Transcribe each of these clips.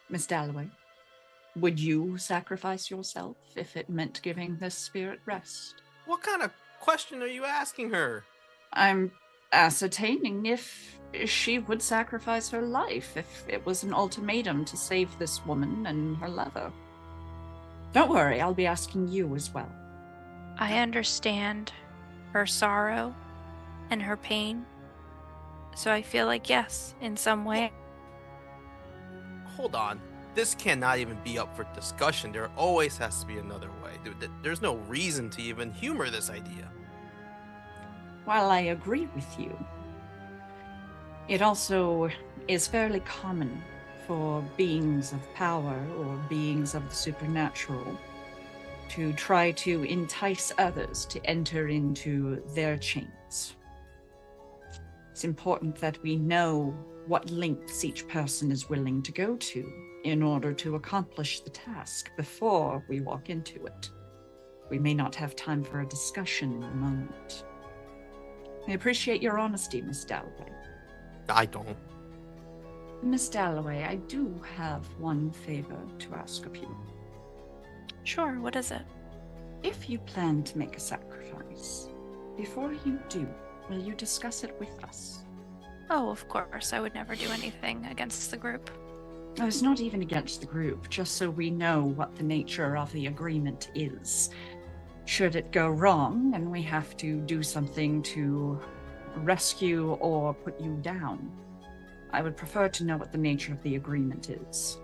Miss Dalloway, would you sacrifice yourself if it meant giving this spirit rest? What kind of question are you asking her? I'm ascertaining if she would sacrifice her life if it was an ultimatum to save this woman and her lover. Don't worry, I'll be asking you as well. I understand her sorrow and her pain, so I feel like yes, in some way. Hold on. This cannot even be up for discussion. There always has to be another way. There's no reason to even humor this idea. While I agree with you, it also is fairly common for beings of power or beings of the supernatural to try to entice others to enter into their chains. It's important that we know what lengths each person is willing to go to in order to accomplish the task before we walk into it. We may not have time for a discussion in a moment. I appreciate your honesty, Miss Dalloway. I don't. Miss Dalloway, I do have one favor to ask of you. Sure, what is it? If you plan to make a sacrifice, before you do, will you discuss it with us? Oh, of course. I would never do anything against the group. Oh, it's not even against the group, just so we know what the nature of the agreement is. Should it go wrong and we have to do something to rescue or put you down, I would prefer to know what the nature of the agreement is.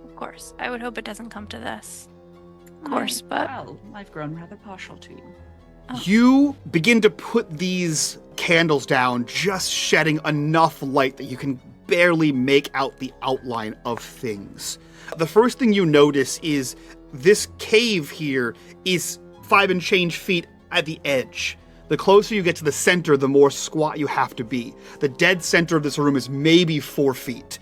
Of course. I would hope it doesn't come to this. Of course, but... Well, I've grown rather partial to you. Oh. You begin to put these candles down, just shedding enough light that you can barely make out the outline of things. The first thing you notice is this cave here is 5 and change feet at the edge. The closer you get to the center, the more squat you have to be. The dead center of this room is maybe 4 feet.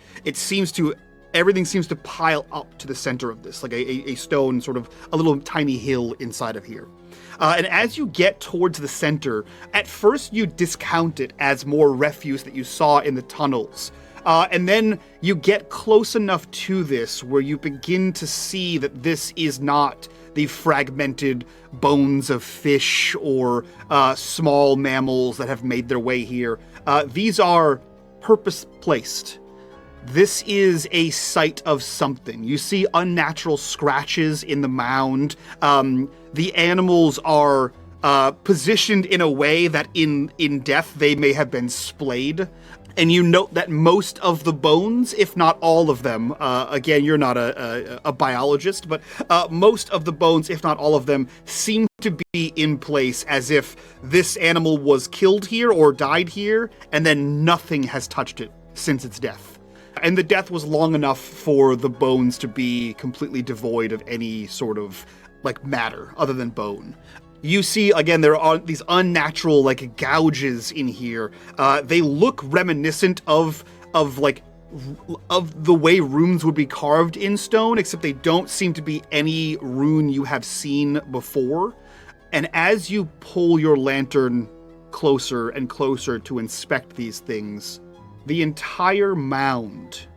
Everything seems to pile up to the center of this, like a stone, sort of a little tiny hill inside of here. And as you get towards the center, at first you discount it as more refuse that you saw in the tunnels. And then you get close enough to this where you begin to see that this is not the fragmented bones of fish or small mammals that have made their way here. These are purpose-placed. This is a site of something. You see unnatural scratches in the mound. The animals are positioned in a way that in death they may have been splayed. And you note that most of the bones, if not all of them, again, you're not a biologist, but most of the bones, if not all of them, seem to be in place as if this animal was killed here or died here, and then nothing has touched it since its death. And the death was long enough for the bones to be completely devoid of any sort of, matter other than bone. You see, again, there are these unnatural, gouges in here. They look reminiscent of the way runes would be carved in stone, except they don't seem to be any rune you have seen before. And as you pull your lantern closer and closer to inspect these things, the entire mound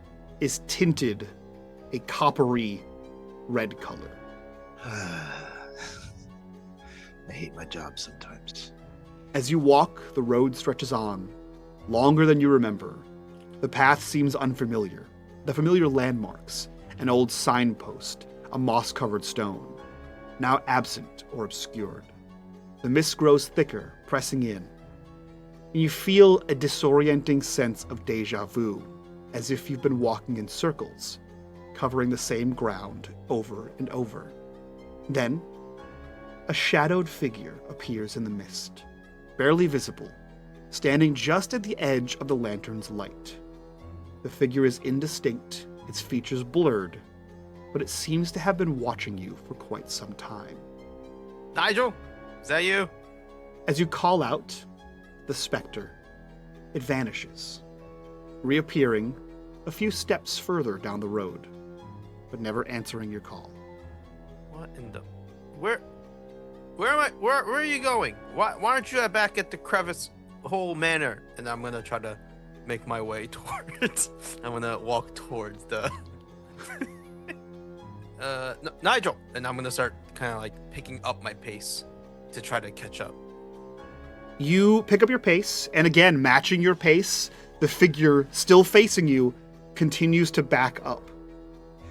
is tinted a coppery red color. I hate my job sometimes. As you walk, the road stretches on, longer than you remember. The path seems unfamiliar. The familiar landmarks, an old signpost, a moss-covered stone, now absent or obscured. The mist grows thicker, pressing in, and you feel a disorienting sense of déjà vu, as if you've been walking in circles, covering the same ground over and over. Then, a shadowed figure appears in the mist, barely visible, standing just at the edge of the lantern's light. The figure is indistinct, its features blurred, but it seems to have been watching you for quite some time. Nigel, is that you? As you call out, the specter, it vanishes, reappearing a few steps further down the road, but never answering your call. What in the... Where am I? Where are you going? Why aren't you back at the Crevice Hole Manor? And I'm gonna try to make my way towards... I'm gonna walk towards the... Nigel! And I'm gonna start kind of like picking up my pace to try to catch up. You pick up your pace, and again, matching your pace, the figure still facing you continues to back up.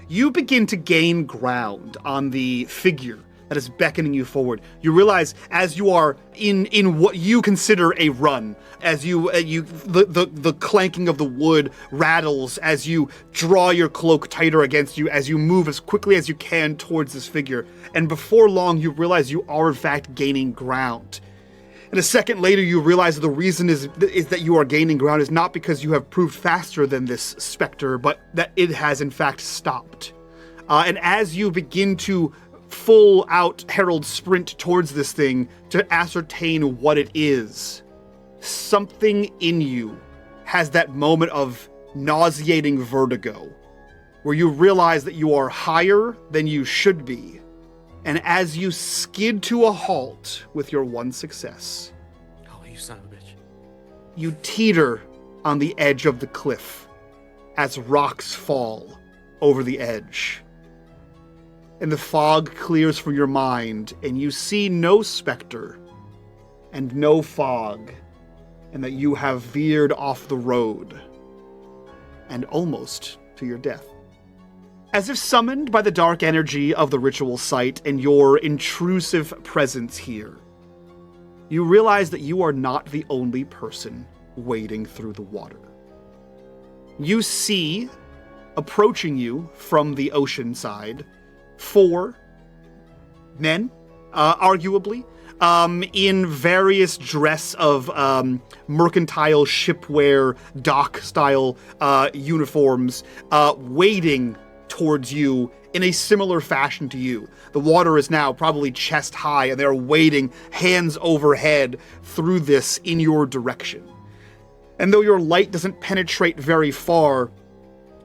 You begin to gain ground on the figure that is beckoning you forward. You realize as you are in what you consider a run, as the clanking of the wood rattles as you draw your cloak tighter against you, as you move as quickly as you can towards this figure. And before long, you realize you are in fact gaining ground. And a second later, you realize the reason is that you are gaining ground is not because you have proved faster than this specter, but that it has in fact stopped. And as you begin to full out herald sprint towards this thing to ascertain what it is, something in you has that moment of nauseating vertigo where you realize that you are higher than you should be. And as you skid to a halt with your one success, Oh, you son of a bitch. you teeter on the edge of the cliff as rocks fall over the edge. And the fog clears from your mind, and you see no specter and no fog, and that you have veered off the road and almost to your death. As if summoned by the dark energy of the ritual site and your intrusive presence here, you realize that you are not the only person wading through the water. You see, approaching you from the ocean side, 4 men, arguably, in various dress of mercantile shipware, dock-style uniforms, wading towards you in a similar fashion to you. The water is now probably chest high, and they're wading hands overhead through this in your direction. And though your light doesn't penetrate very far,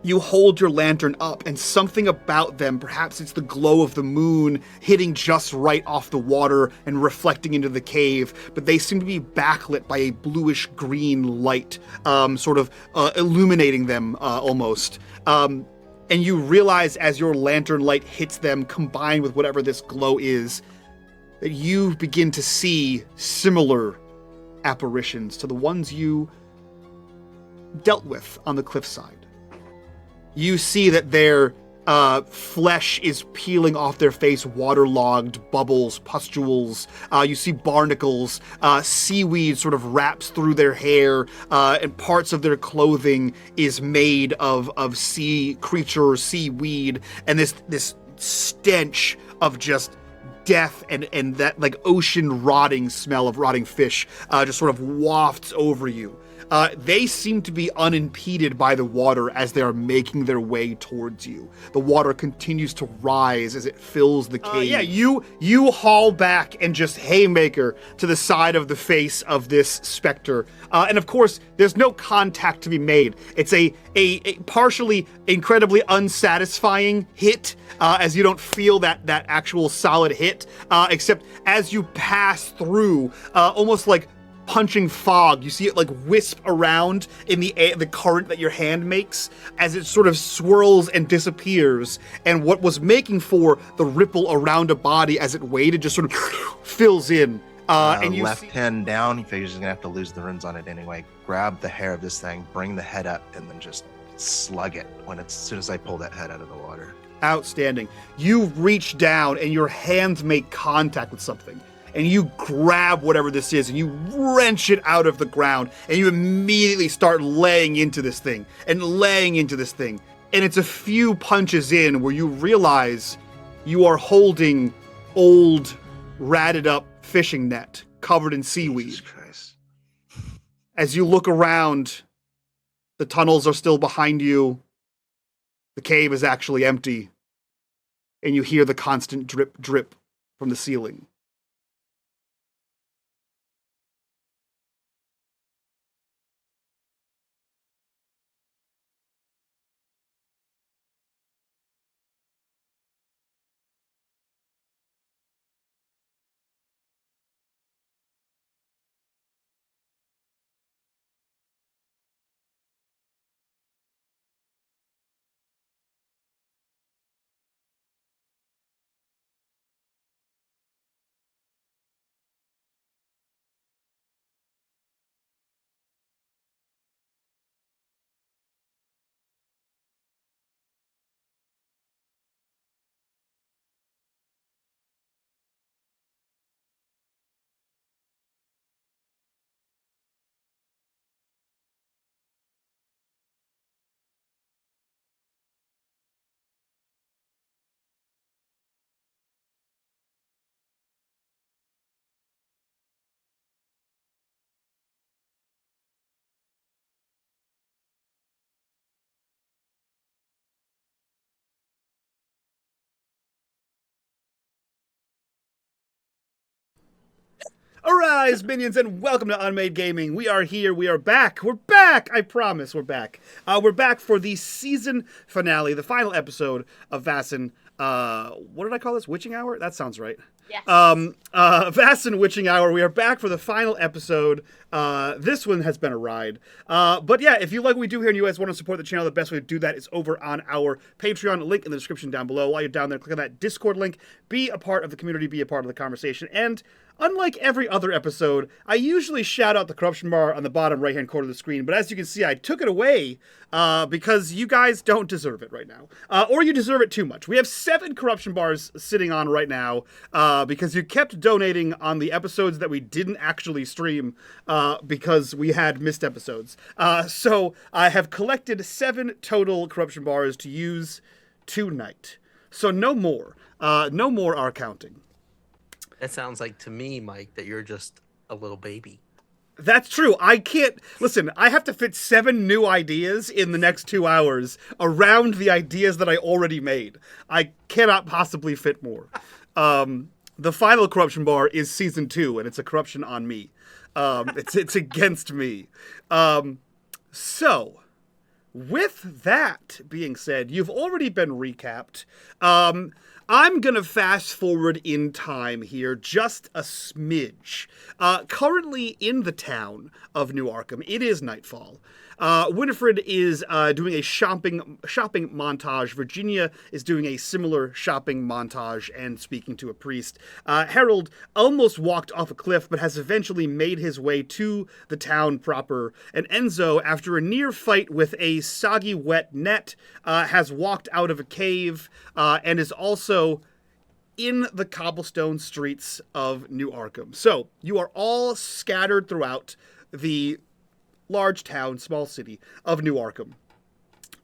you hold your lantern up, and something about them, perhaps it's the glow of the moon hitting just right off the water and reflecting into the cave, but they seem to be backlit by a bluish-green light, illuminating them almost. And you realize as your lantern light hits them, combined with whatever this glow is, that you begin to see similar apparitions to the ones you dealt with on the cliffside. You see that their flesh is peeling off their face, waterlogged bubbles, pustules. You see barnacles, seaweed sort of wraps through their hair, and parts of their clothing is made of sea creature, seaweed, and this stench of just death and that like ocean rotting smell of rotting fish just sort of wafts over you. They seem to be unimpeded by the water as they are making their way towards you. The water continues to rise as it fills the cave. You haul back and just haymaker to the side of the face of this specter. And of course, there's no contact to be made. It's a partially incredibly unsatisfying hit, as you don't feel that actual solid hit, except as you pass through, almost like punching fog. You see it like wisp around in the air, the current that your hand makes as it sort of swirls and disappears. And what was making for the ripple around a body as it waited just sort of fills in. And you left hand down, he figures he's gonna have to lose the runes on it anyway. Grab the hair of this thing, bring the head up, and then just slug it as soon as I pull that head out of the water. Outstanding. You reach down and your hands make contact with something. And you grab whatever this is and you wrench it out of the ground and you immediately start laying into this thing and laying into this thing. And it's a few punches in where you realize you are holding old, ratted up fishing net covered in seaweed. Jesus Christ. As you look around, the tunnels are still behind you. The cave is actually empty. And you hear the constant drip, drip from the ceiling. Arise, minions, and welcome to unMadeGaming. We are here. We are back. We're back. I promise we're back. We're back for the season finale, the final episode of Vaesen. What did I call this? Witching Hour? That sounds right. Yes. Vaesen Witching Hour. We are back for the final episode. This one has been a ride. But yeah, if you like what we do here and you guys want to support the channel, the best way to do that is over on our Patreon. Link in the description down below. While you're down there, click on that Discord link. Be a part of the community. Be a part of the conversation. And unlike every other episode, I usually shout out the corruption bar on the bottom right-hand corner of the screen, but as you can see, I took it away because you guys don't deserve it right now. Or you deserve it too much. We have 7 corruption bars sitting on right now because you kept donating on the episodes that we didn't actually stream because we had missed episodes. So I have collected 7 total corruption bars to use tonight. So no more. No more are counting. That sounds like to me, Mike, that you're just a little baby. That's true. I can't... Listen, I have to fit 7 new ideas in the next 2 hours around the ideas that I already made. I cannot possibly fit more. The final corruption bar is season 2, and it's a corruption on me. It's against me. So, with that being said, you've already been recapped. I'm going to fast forward in time here just a smidge. Currently in the town of New Arkham, it is nightfall. Winifred is doing a shopping montage. Virginia is doing a similar shopping montage and speaking to a priest. Harold almost walked off a cliff, but has eventually made his way to the town proper. And Enzo, after a near fight with a soggy wet net, has walked out of a cave and is also in the cobblestone streets of New Arkham. So, you are all scattered throughout the large town, small city of New Arkham,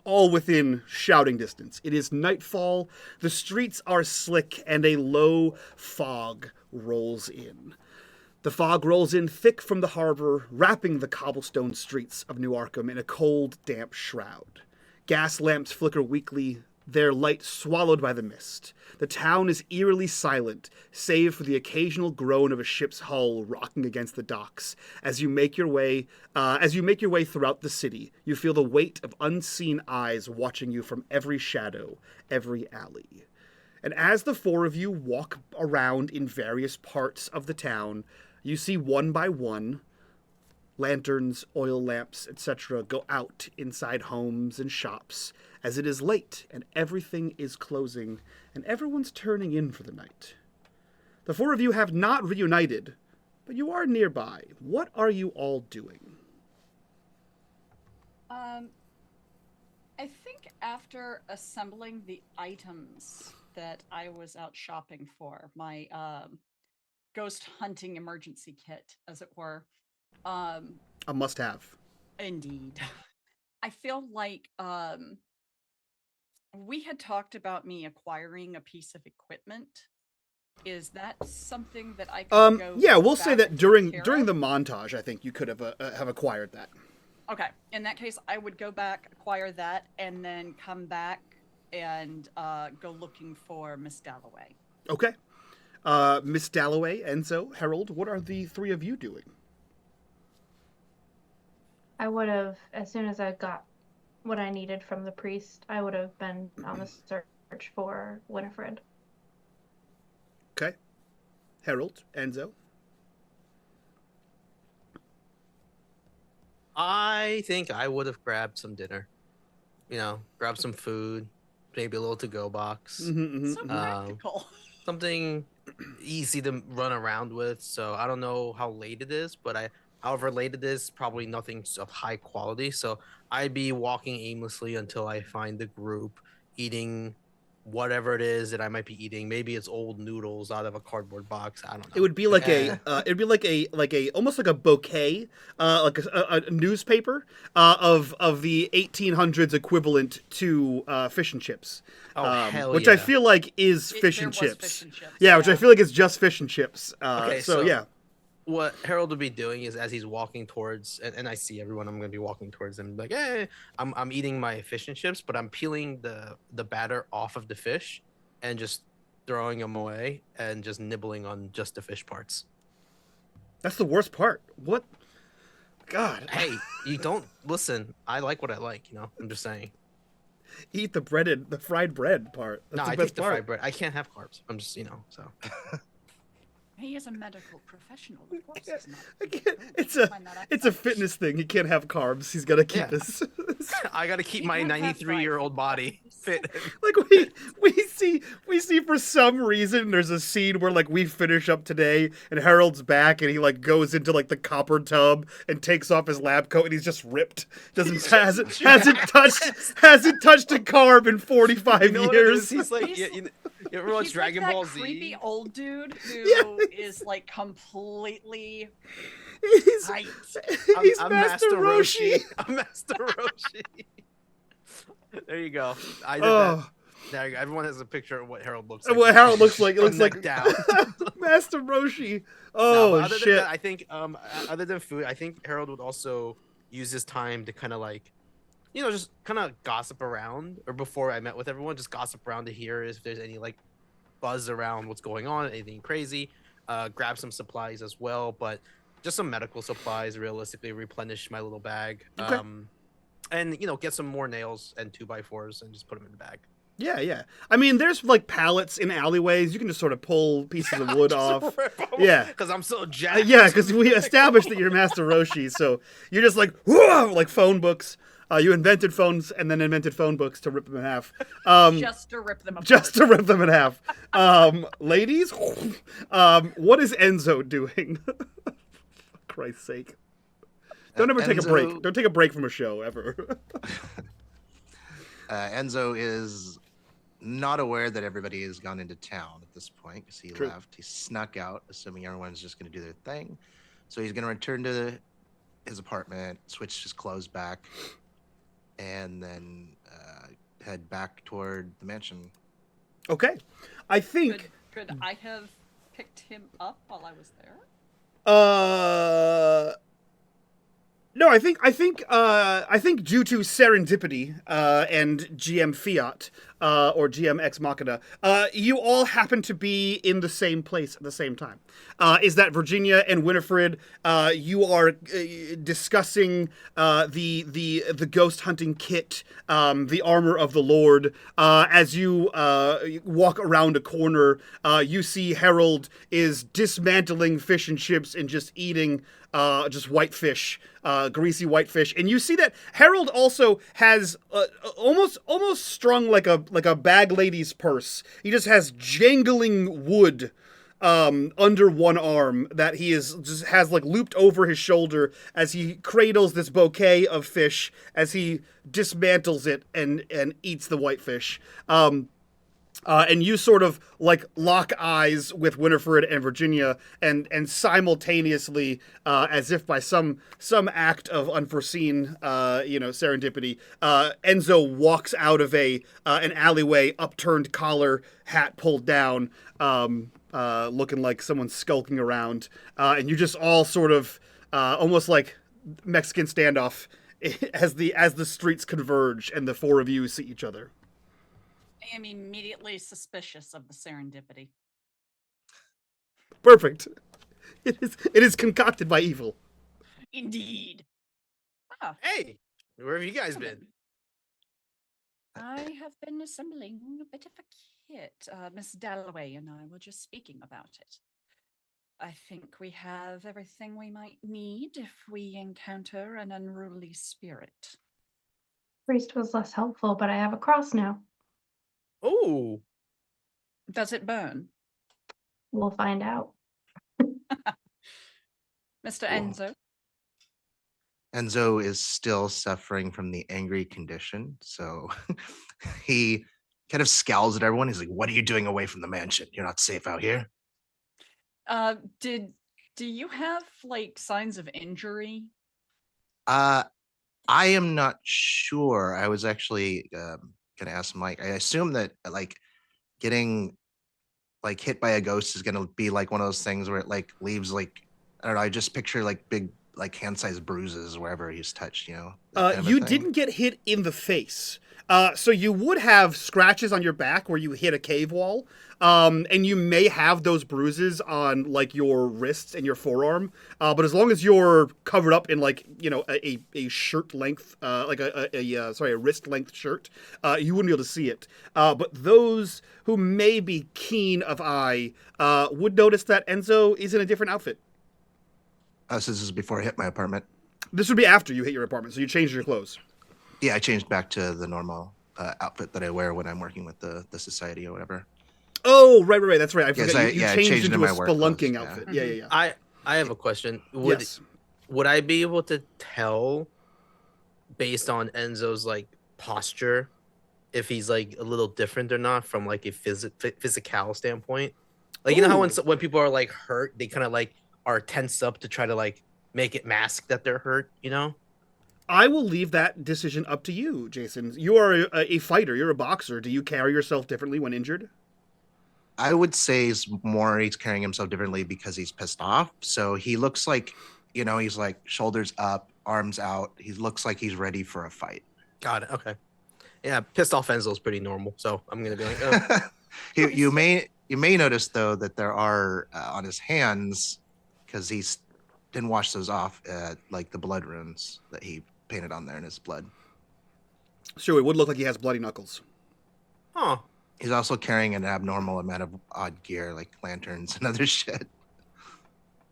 all within shouting distance. It is nightfall, the streets are slick, and a low fog rolls in. The fog rolls in thick from the harbor, wrapping the cobblestone streets of New Arkham in a cold, damp shroud. Gas lamps flicker weakly, their light swallowed by the mist. The town is eerily silent, save for the occasional groan of a ship's hull rocking against the docks. As you make your way throughout the city, you feel the weight of unseen eyes watching you from every shadow, every alley. And as the 4 of you walk around in various parts of the town, you see one by one Lanterns, oil lamps, etc. go out inside homes and shops as it is late and everything is closing and everyone's turning in for the night. The four of you have not reunited, but you are nearby. What are you all doing? I think after assembling the items that I was out shopping for, my ghost hunting emergency kit, as it were. A must-have. Indeed. I feel like we had talked about me acquiring a piece of equipment. Is that something that I could go? Yeah, we'll say that during care the of? montage, I think you could have acquired that. Okay. In that case, I would go back, acquire that, and then come back and go looking for Miss Dalloway. Okay. Miss Dalloway, Enzo, Harold, what are the three of you doing? I would have, as soon as I got what I needed from the priest, I would have been on the search for Winifred. Okay. Harold, Enzo. I think I would have grabbed some dinner. You know, grab some food, maybe a little to-go box. So practical. Something easy to run around with. So I don't know how late it is, but however late it is, probably nothing of high quality. So I'd be walking aimlessly until I find the group eating whatever it is that I might be eating. Maybe it's old noodles out of a cardboard box. I don't know. It would be like it'd be like a almost like a bouquet, like a newspaper of the 1800s equivalent to fish and chips. Oh, hell which yeah. I feel like is fish There and was chips. fish and chips. Yeah, which I feel like is just fish and chips. Okay, so yeah. What Harold would be doing is, as he's walking towards, and I see everyone, I'm gonna be walking towards him, like, hey, I'm eating my fish and chips, but I'm peeling the batter off of the fish, and just throwing them away, and just nibbling on just the fish parts. That's the worst part. What? God. Hey, you don't listen. I like what I like. You know, I'm just saying. Eat the fried bread part. That's No, the I best take the part. fried bread. I can't have carbs. I'm just, so. He is a medical professional. Of course, he's not. I can't- It's a fitness thing. He can't have carbs. He's got to keep Yeah. this. I gotta keep He my can't have 93-year-old body fit. Like we see for some reason there's a scene where like we finish up today and Harold's back and he like goes into like the copper tub and takes off his lab coat and he's just ripped. Hasn't touched a carb in 45 You know what it is? years. He's like, you ever watch He's Dragon like that Ball Z? creepy old dude who is like completely He's, tight. he's I'm Master Roshi. I'm Master Roshi. There you go. I did Oh. that. There you go. Everyone has a picture of what Harold looks like. What Harold looks like? It looks Neck like down. Master Roshi. No, Oh but other shit! than that, I think other than food, I think Harold would also use his time to kind of like, just kind of gossip around, or before I met with everyone, just gossip around to hear if there's any like buzz around what's going on, anything crazy. Grab some supplies as well, but just some medical supplies, realistically replenish my little bag. Okay. And get some more nails and 2x4s and just put them in the bag. Yeah. I mean, there's like pallets in alleyways. You can just sort of pull pieces of wood off. Yeah. Because I'm so jacked. Yeah, because we established that you're Master Roshi, so you're just like, whoa, like phone books. You invented phones and then invented phone books to rip them in half. Just to rip them apart. Just to rip them in half. Ladies, what is Enzo doing? For Christ's sake. Don't ever take a break. Don't take a break from a show, ever. Enzo is not aware that everybody has gone into town at this point because he True. left. He snuck out, assuming everyone's just going to do their thing. So he's going to return to his apartment, switch his clothes back, and then head back toward the mansion. Okay. I think... Could I have picked him up while I was there? No, I think due to serendipity and GM fiat, or GM Ex Machina, you all happen to be in the same place at the same time. Is that Virginia and Winifred? You are discussing the ghost hunting kit, the armor of the Lord. As you walk around a corner, you see Harold is dismantling fish and chips and just eating just whitefish, greasy whitefish, and you see that Harold also has almost strung like a bag lady's purse. He just has jangling wood under one arm that he is just has like looped over his shoulder as he cradles this bouquet of fish as he dismantles it and eats the whitefish. And you sort of like lock eyes with Winifred and Virginia, and simultaneously, as if by some act of unforeseen, serendipity, Enzo walks out of an alleyway, upturned collar, hat pulled down, looking like someone skulking around, and you just all sort of almost like Mexican standoff as the streets converge and the four of you see each other. I am immediately suspicious of the serendipity. Perfect. It is concocted by evil. Indeed. Ah, Hey, where have you guys been? I have been assembling a bit of a kit. Miss Dalloway and I were just speaking about it. I think we have everything we might need if we encounter an unruly spirit. Priest was less helpful, but I have a cross now. Oh, Does it burn? We'll find out. Mr. Cool. Enzo? Enzo is still suffering from the angry condition, so he kind of scowls at everyone. He's like, "What are you doing away from the mansion? You're not safe out here." Do you have like signs of injury? I am not sure. I was actually gonna ask Mike. I assume that like getting like hit by a ghost is gonna be like one of those things where it like leaves like, I don't know. I just picture like big like hand-sized bruises wherever he's touched. That kind of a You thing. didn't get hit in the face. So you would have scratches on your back where you hit a cave wall. And you may have those bruises on like your wrists and your forearm. But as long as you're covered up in like, a shirt length, like a wrist length shirt, you wouldn't be able to see it. But those who may be keen of eye, would notice that Enzo is in a different outfit. So this is before I hit my apartment. This would be after you hit your apartment, so you changed your clothes. Yeah, I changed back to the normal outfit that I wear when I'm working with the society or whatever. Oh, right. That's right. I Yes, forgot. You I changed changed into into a my work clothes, spelunking yeah. outfit. Yeah. I have a question. Would I be able to tell based on Enzo's like posture if he's like a little different or not from like a physical standpoint? Like, you know how when people are like hurt, they kind of like are tensed up to try to like make it mask that they're hurt, I will leave that decision up to you, Jason. You are a fighter. You're a boxer. Do you carry yourself differently when injured? I would say he's carrying himself differently because he's pissed off. So he looks like, he's like shoulders up, arms out. He looks like he's ready for a fight. Got it. Okay. Yeah, pissed off Enzo is pretty normal. So I'm gonna be like, oh. You may notice though that there are on his hands, because he didn't wash those off, like the blood runes that he painted on there in his blood. Sure, it would look like he has bloody knuckles. Huh. He's also carrying an abnormal amount of odd gear, like lanterns and other shit.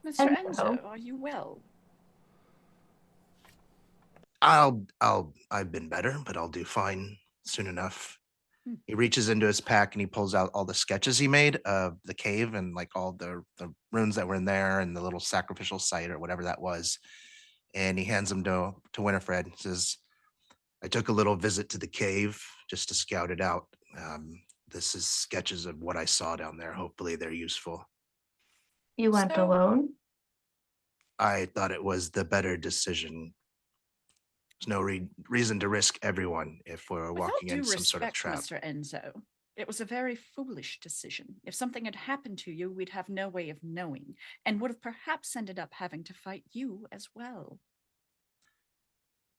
Mr. Enzo. Enzo, are you well? I've been better, but I'll do fine soon enough. He reaches into his pack and he pulls out all the sketches he made of the cave and like all the runes that were in there and the little sacrificial site or whatever that was. And he hands them to Winifred. He says, "I took a little visit to the cave just to scout it out. This is sketches of what I saw down there. Hopefully they're useful." You went So- alone? I thought it was the better decision. There's no reason to risk everyone if we're walking in some sort of trap. Mr. Enzo, it was a very foolish decision. If something had happened to you, we'd have no way of knowing, and would have perhaps ended up having to fight you as well.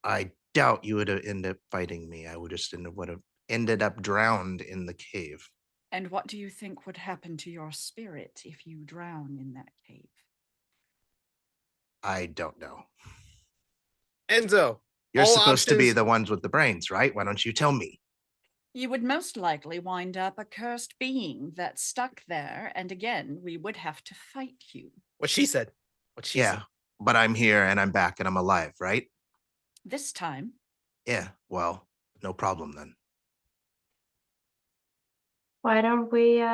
I doubt you would have ended up fighting me. I would just ended up drowned in the cave. And what do you think would happen to your spirit if you drown in that cave? I don't know. Enzo, You're all supposed to be options- the ones with the brains, right? Why don't you tell me? You would most likely wind up a cursed being that's stuck there, and again, we would have to fight you. What she said. What she Yeah, said. but I'm here and I'm back and I'm alive, right? This time, Yeah, well, no problem then. Why don't we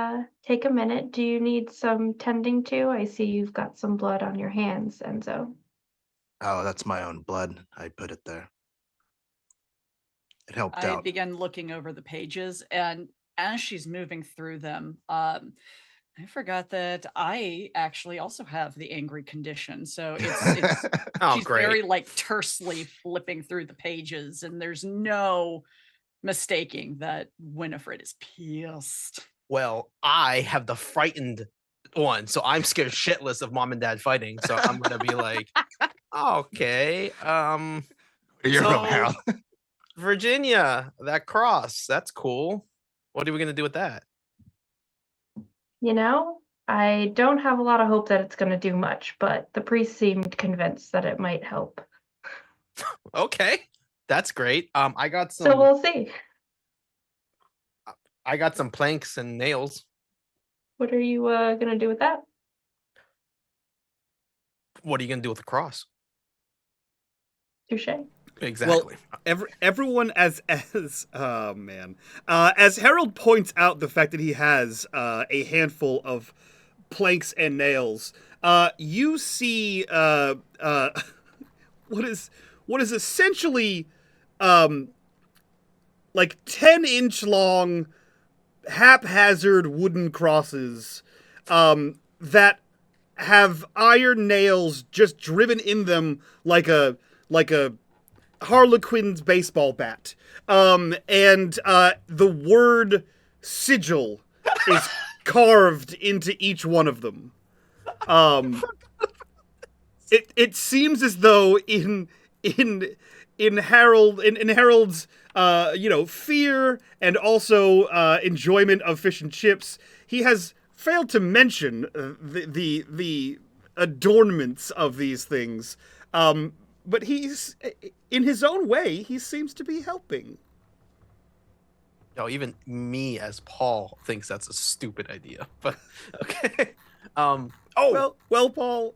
take a minute? Do you need some tending to? I see you've got some blood on your hands, Enzo. Oh, that's my own blood. I put it there. It helped I out. began looking over the pages, and as she's moving through them, I forgot that I actually also have the angry condition. So it's Oh, she's great. very like tersely flipping through the pages, and there's no mistaking that Winifred is pissed. Well, I have the frightened one, so I'm scared shitless of mom and dad fighting. So I'm gonna be like, okay, You're so- from Harold. Virginia, that cross, that's cool. What are we gonna do with that? You know, I don't have a lot of hope that it's going to do much, but the priest seemed convinced that it might help. Okay, that's great. I got some. So we'll see. I got some planks and nails. What are you going to do with that? What are you gonna do with the cross? Touche. Exactly. Everyone as oh man, as Harold points out the fact that he has a handful of planks and nails, you see what is essentially like 10-inch long haphazard wooden crosses that have iron nails just driven in them like a Harlequin's baseball bat. And the word sigil is carved into each one of them. It seems as though in Harold's fear and also enjoyment of fish and chips, he has failed to mention the adornments of these things. But he's, in his own way, he seems to be helping. No, even me as Paul thinks that's a stupid idea. But okay. Oh, Well, Paul.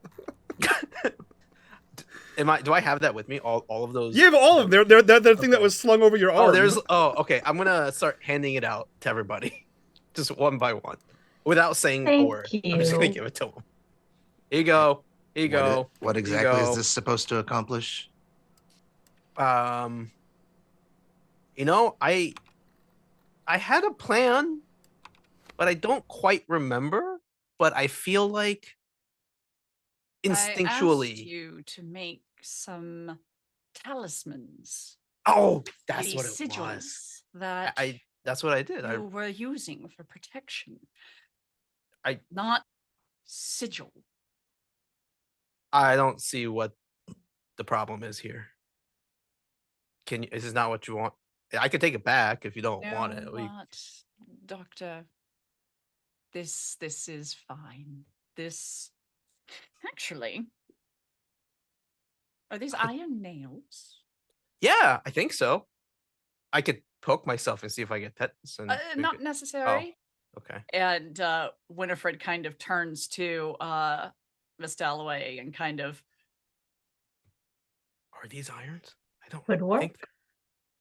do I have that with me? All of those. You have all of them. They're the thing that Okay. was slung over your arm. Okay. I'm gonna start handing it out to everybody, just one by one, without saying a Thank word. I'm just gonna you. give it to them. Here you go. Here you go. What Here you exactly is go. this supposed to accomplish? I had a plan, but I don't quite remember. But I feel like I asked instinctually. you to make some talismans. Oh, that's the what it was. sigils that That's what I did. you were using for protection. I- Not sigil. I don't see what the problem is here. This is not what you want. I could take it back if you don't want it. What, Doctor? This is fine. This actually, are these iron nails? Yeah, I think so. I could poke myself and see if I get tetanus. And we Not could- necessary. Okay. And Winifred kind of turns to Miss Dalloway and kind of, Are these irons? I don't Good work.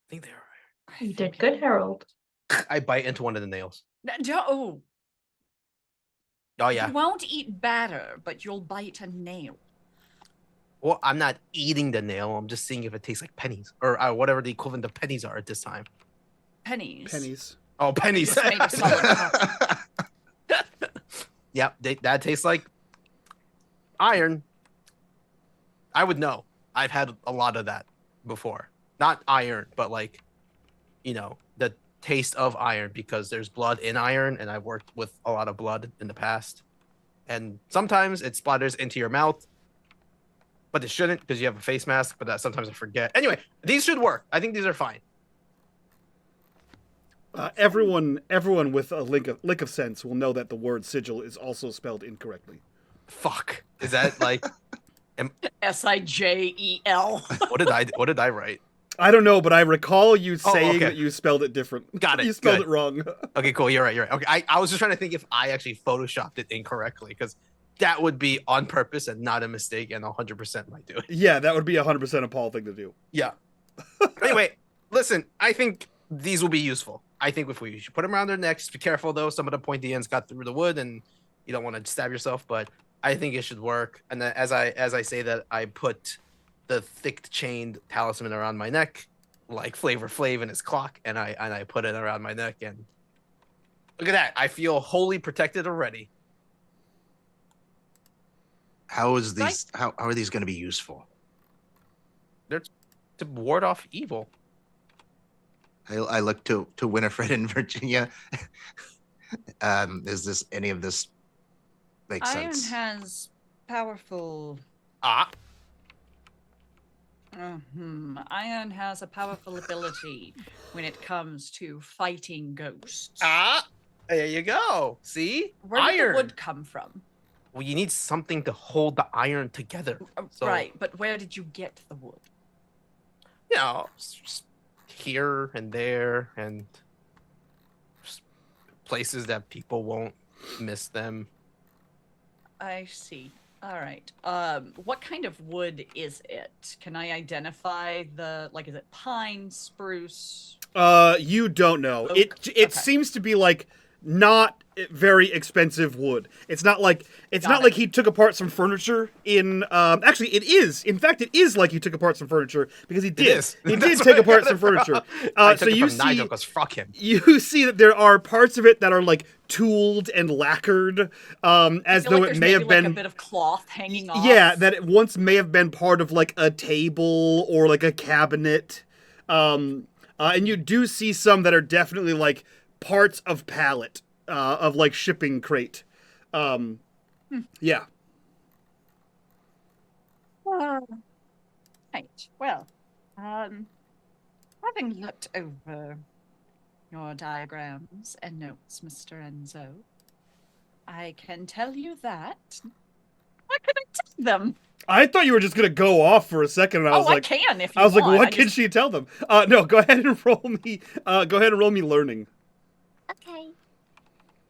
think they are I You think did good, Harold. iron. I bite into one of the nails. Oh, Oh yeah. you won't eat batter, but you'll bite a nail. Well, I'm not eating the nail. I'm just seeing if it tastes like pennies or whatever the equivalent of pennies are at this time. Pennies. Oh, pennies. It's made of solid copper. Yep, that tastes like iron. I would know. I've had a lot of that before. Not iron, but like, the taste of iron because there's blood in iron, and I've worked with a lot of blood in the past. And sometimes it splatters into your mouth, but it shouldn't because you have a face mask, but that sometimes I forget. Anyway, these should work. I think these are fine. Everyone with a lick of sense will know that the word sigil is also spelled incorrectly. Fuck. Is that like Sigel. what did I write? I don't know, but I recall you saying okay. that you spelled it different. Got it. You spelled Good. it wrong. Okay, cool. You're right. Okay, I was just trying to think if I actually photoshopped it incorrectly, because that would be on purpose and not a mistake, and 100% might do it. Yeah, that would be 100% a Paul thing to do. Yeah. Anyway, listen, I think these will be useful. I think if we should put them around their necks, be careful though. Some of the pointy ends got through the wood, and you don't want to stab yourself. But I think it should work. And then as I say that, I put the thick chained talisman around my neck, like Flavor Flav in his clock, and I put it around my neck, and look at that. I feel wholly protected already. How are these going to be useful? They're to ward off evil. I look to Winifred and Virginia. Is this any of this makes Iron sense? has powerful. Iron has a powerful ability when it comes to fighting ghosts. There you go. See? Where did Iron. the wood come from? Well, you need something to hold the iron together. So, Right, but where did you get the wood? You know, just here and there, and just places that people won't miss them. I see. All right. What kind of wood is it? Can I identify is it pine, spruce? You don't know. Oak? It Okay. seems to be like not very expensive wood. It's not like he took apart some furniture in actually it is. In fact, it is like he took apart some furniture because he did. He did take apart some furniture. I So took it you from Nigel see because fuck him. you see that there are parts of it that are like tooled and lacquered as though it may have been a bit of cloth hanging off. Yeah, that it once may have been part of like a table or like a cabinet. And you do see some that are definitely like parts of pallet, of like shipping crate. Yeah. Right. Well, having looked over your diagrams and notes, Mr. Enzo, I can tell you that. What can I tell them? I thought you were just gonna go off for a second, and I was like, I can if you I was like, want. what can she tell them? No, go ahead and roll me. Go ahead and roll me learning. Okay.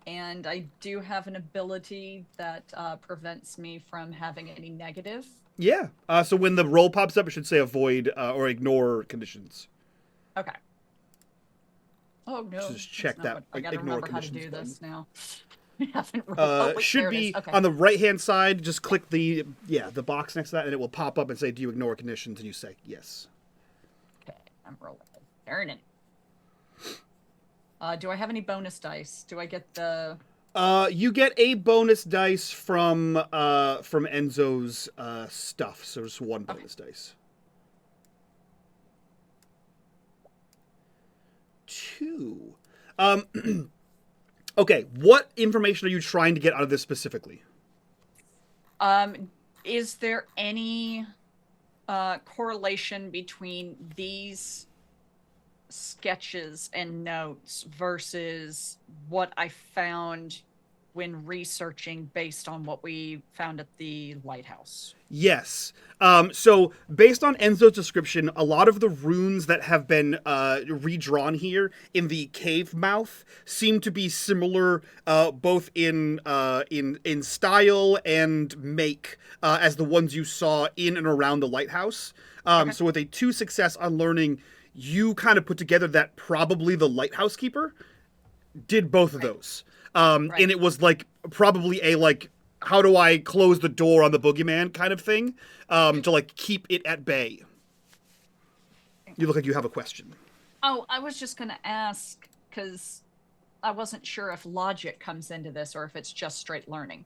And I do have an ability that prevents me from having any negative. Yeah. So when the roll pops up, it should say avoid or ignore conditions. Okay. Oh no! Just check that's not that, what- I gotta ignore remember how to do conditions this now. I haven't rolled. Wait, Should there it be is. Okay. on the right hand side. Just click the box next to that, and it will pop up and say, "Do you ignore conditions?" And you say yes. Okay, I'm rolling. Darn it. Do I have any bonus dice? Do I get the? You get a bonus dice from Enzo's stuff. So just one bonus dice. 2. Okay, what information are you trying to get out of this specifically? Is there any correlation between these sketches and notes versus what I found when researching based on what we found at the lighthouse? Yes. So based on Enzo's description, a lot of the runes that have been redrawn here in the cave mouth seem to be similar, both in style and make, as the ones you saw in and around the lighthouse. So with a 2 success on learning, you kind of put together that probably the lighthouse keeper did both of those. And it was like probably a like, how do I close the door on the boogeyman kind of thing, to like keep it at bay. You look like you have a question. Oh, I was just gonna ask because I wasn't sure if logic comes into this or if it's just straight learning.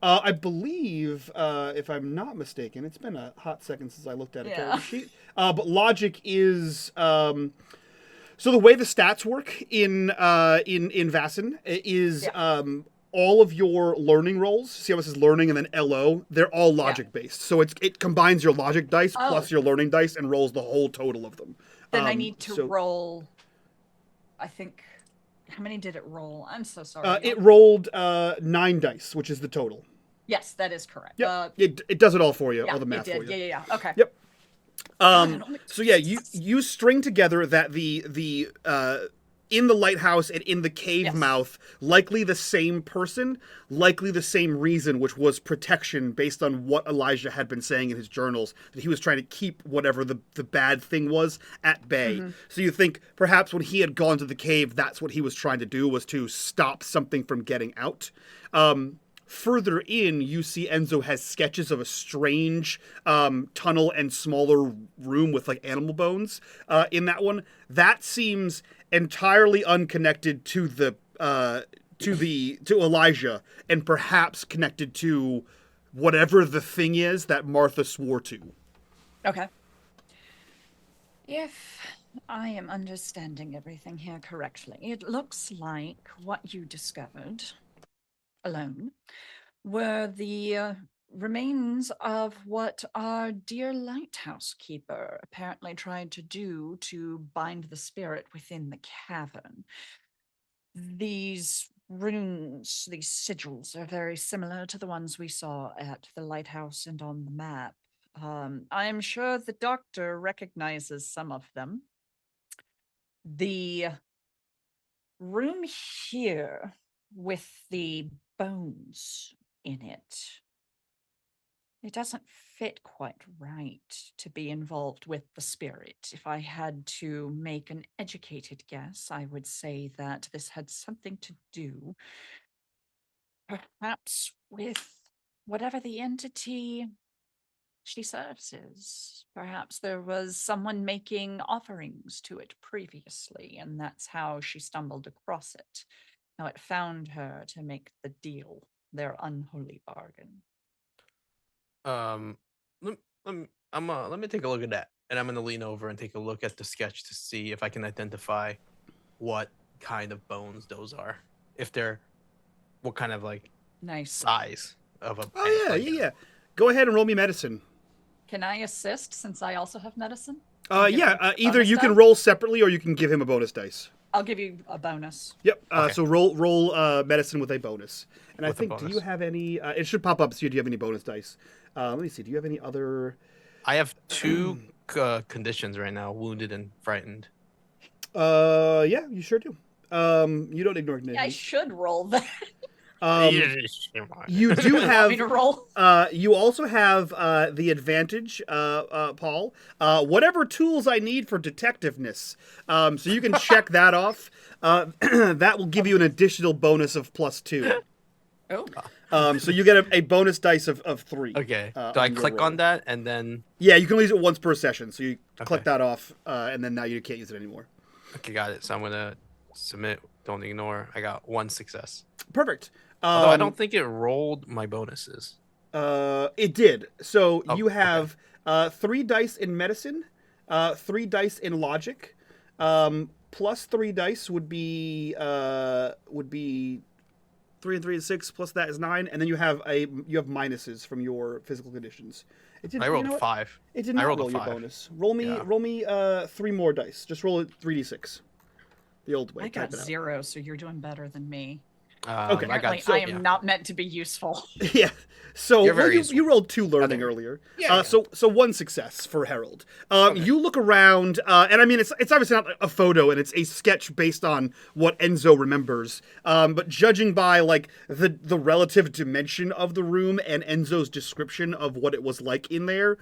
I believe, if I'm not mistaken, it's been a hot second since I looked at a character sheet. But logic is so the way the stats work in Vaesen is all of your learning rolls. See how it says learning and then LO? They're all logic based. So it combines your logic dice plus your learning dice and rolls the whole total of them. Then I need to roll. I think How many did it roll? I'm so sorry. It rolled 9 dice, which is the total. Yes, that is correct. Yep. It does it all for you, yeah, all the math it did. for you. Yeah. Okay. Yep. God, it only So yeah, you string together that the in the lighthouse and in the cave Yes. mouth, likely the same person, likely the same reason, which was protection based on what Elijah had been saying in his journals, that he was trying to keep whatever the bad thing was at bay. So you think perhaps when he had gone to the cave, that's what he was trying to do, was to stop something from getting out. Further in, you see Enzo has sketches of a strange tunnel and smaller room with like animal bones in that one. That seems entirely unconnected to the to Elijah, and perhaps connected to whatever the thing is that Martha swore to. Okay. If I am understanding everything here correctly, it looks like what you discovered alone were the remains of what our dear lighthouse keeper apparently tried to do to bind the spirit within the cavern. These runes, these sigils, are very similar to the ones we saw at the lighthouse and on the map. I am sure the doctor recognizes some of them. The room here with the bones in it, it doesn't fit quite right to be involved with the spirit. If I had to make an educated guess, I would say that this had something to do perhaps with whatever the entity she serves is. Perhaps there was someone making offerings to it previously, and that's how she stumbled across it. How it found her to make the deal, their unholy bargain. Let me take a look at that, and I'm gonna lean over and take a look at the sketch to see if I can identify what kind of bones those are. If they're, what kind of like Nice. size of a. Oh yeah. Go ahead and roll me medicine. Can I assist since I also have medicine? Either bonus you can die? roll separately or you can give him a bonus dice. I'll give you a bonus. Yep. Okay. So roll medicine with a bonus. And With a I think, do you bonus. have any? It should pop up. So do you have any bonus dice? Let me see. Do you have any other? I have 2 conditions right now: wounded and frightened. Yeah, you sure do. You don't ignore Yeah, I conditions. should roll that. You do Want have. me to roll? You also have the advantage, Paul. Whatever tools I need for detectiveness. So you can check that off. That will give you an additional bonus of +2. Oh, So you get a bonus dice of 3. Okay. Do I on your click roll. on that and then? Yeah, you can only use it once per session. So you click Okay. that off, and then now you can't use it anymore. Okay, got it. So I'm gonna submit. Don't ignore. I got 1 success. Perfect. Although I don't think it rolled my bonuses. It did. So Oh, you have 3 dice in medicine, 3 dice in logic, plus 3 dice would be 3 and 3 is 6. Plus that is 9, and then you have minuses from your physical conditions. It did, I rolled a 5. It did I not rolled a roll your 5. bonus. Roll me 3 more dice. Just roll it 3d6. The old way. I got type it out. 0, so you're doing better than me. Okay. I Apparently, got. I am not meant to be useful. Yeah. So You're well, very you useful. rolled 2 learning there. earlier. Yeah, yeah. So 1 success for Harold. You look around, and I mean it's obviously not a photo, and it's a sketch based on what Enzo remembers. But judging by like the relative dimension of the room and Enzo's description of what it was like in there,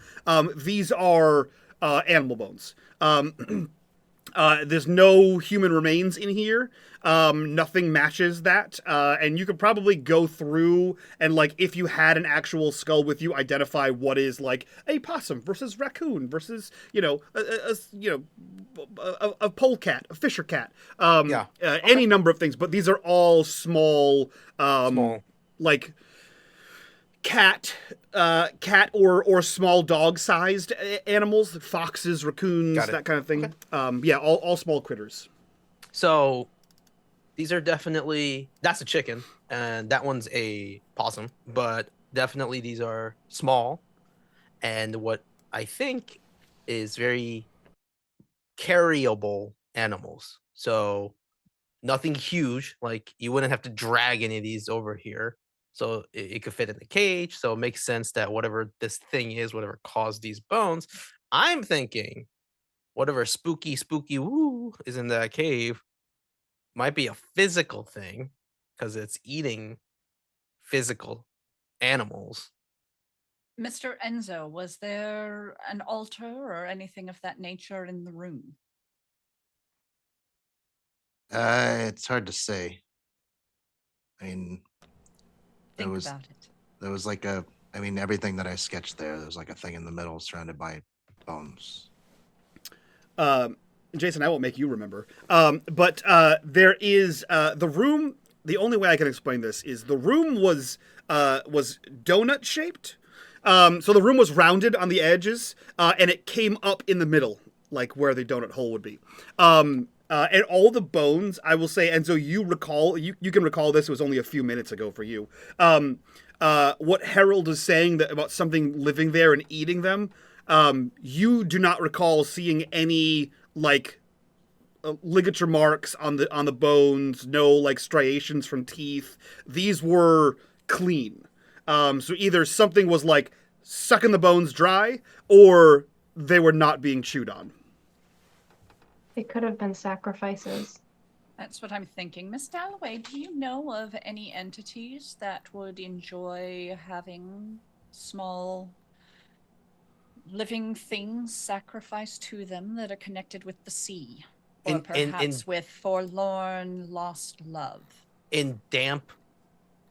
these are animal bones. There's no human remains in here. Nothing matches that. And you could probably go through and, like, if you had an actual skull with you, identify what is like a possum versus raccoon versus, a polecat, a fisher cat. Any number of things. But these are all small, like cat or small dog-sized animals, foxes, raccoons, that kind of thing. Okay. All small critters. So these are definitely, that's a chicken and that one's a possum, but definitely these are small and what I think is very carryable animals. So nothing huge. Like you wouldn't have to drag any of these over here. So it could fit in the cage. So it makes sense that whatever this thing is, whatever caused these bones, I'm thinking whatever spooky woo is in that cave might be a physical thing because it's eating physical animals. Mr. Enzo, was there an altar or anything of that nature in the room? It's hard to say. I mean, Think was about it. there was like a. I mean, everything that I sketched there was like a thing in the middle surrounded by bones. Jason, I won't make you remember. But there is the room. The only way I can explain this is the room was donut shaped. So the room was rounded on the edges, and it came up in the middle, like where the donut hole would be. And all the bones, I will say, and so you can recall this, it was only a few minutes ago for you. What Harold is saying about something living there and eating them, you do not recall seeing any, like, ligature marks on the bones, no, like, striations from teeth. These were clean. So either something was, like, sucking the bones dry, or they were not being chewed on. It could have been sacrifices. That's what I'm thinking. Miss Dalloway, do you know of any entities that would enjoy having small living things sacrificed to them that are connected with the sea? Or perhaps with forlorn, lost love? In damp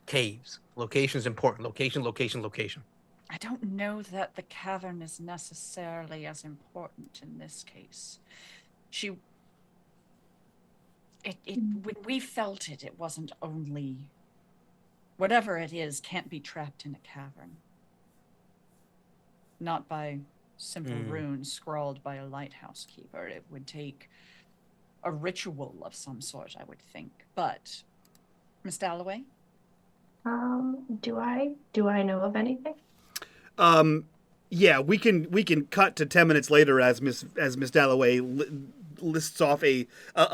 caves. Location is important. Location. I don't know that the cavern is necessarily as important in this case. When we felt it, it wasn't only... Whatever it is can't be trapped in a cavern. Not by simple runes scrawled by a lighthouse keeper. It would take a ritual of some sort, I would think. But, Miss Dalloway? Do I know of anything? Yeah, we can cut to 10 minutes later as Miss Dalloway lists off a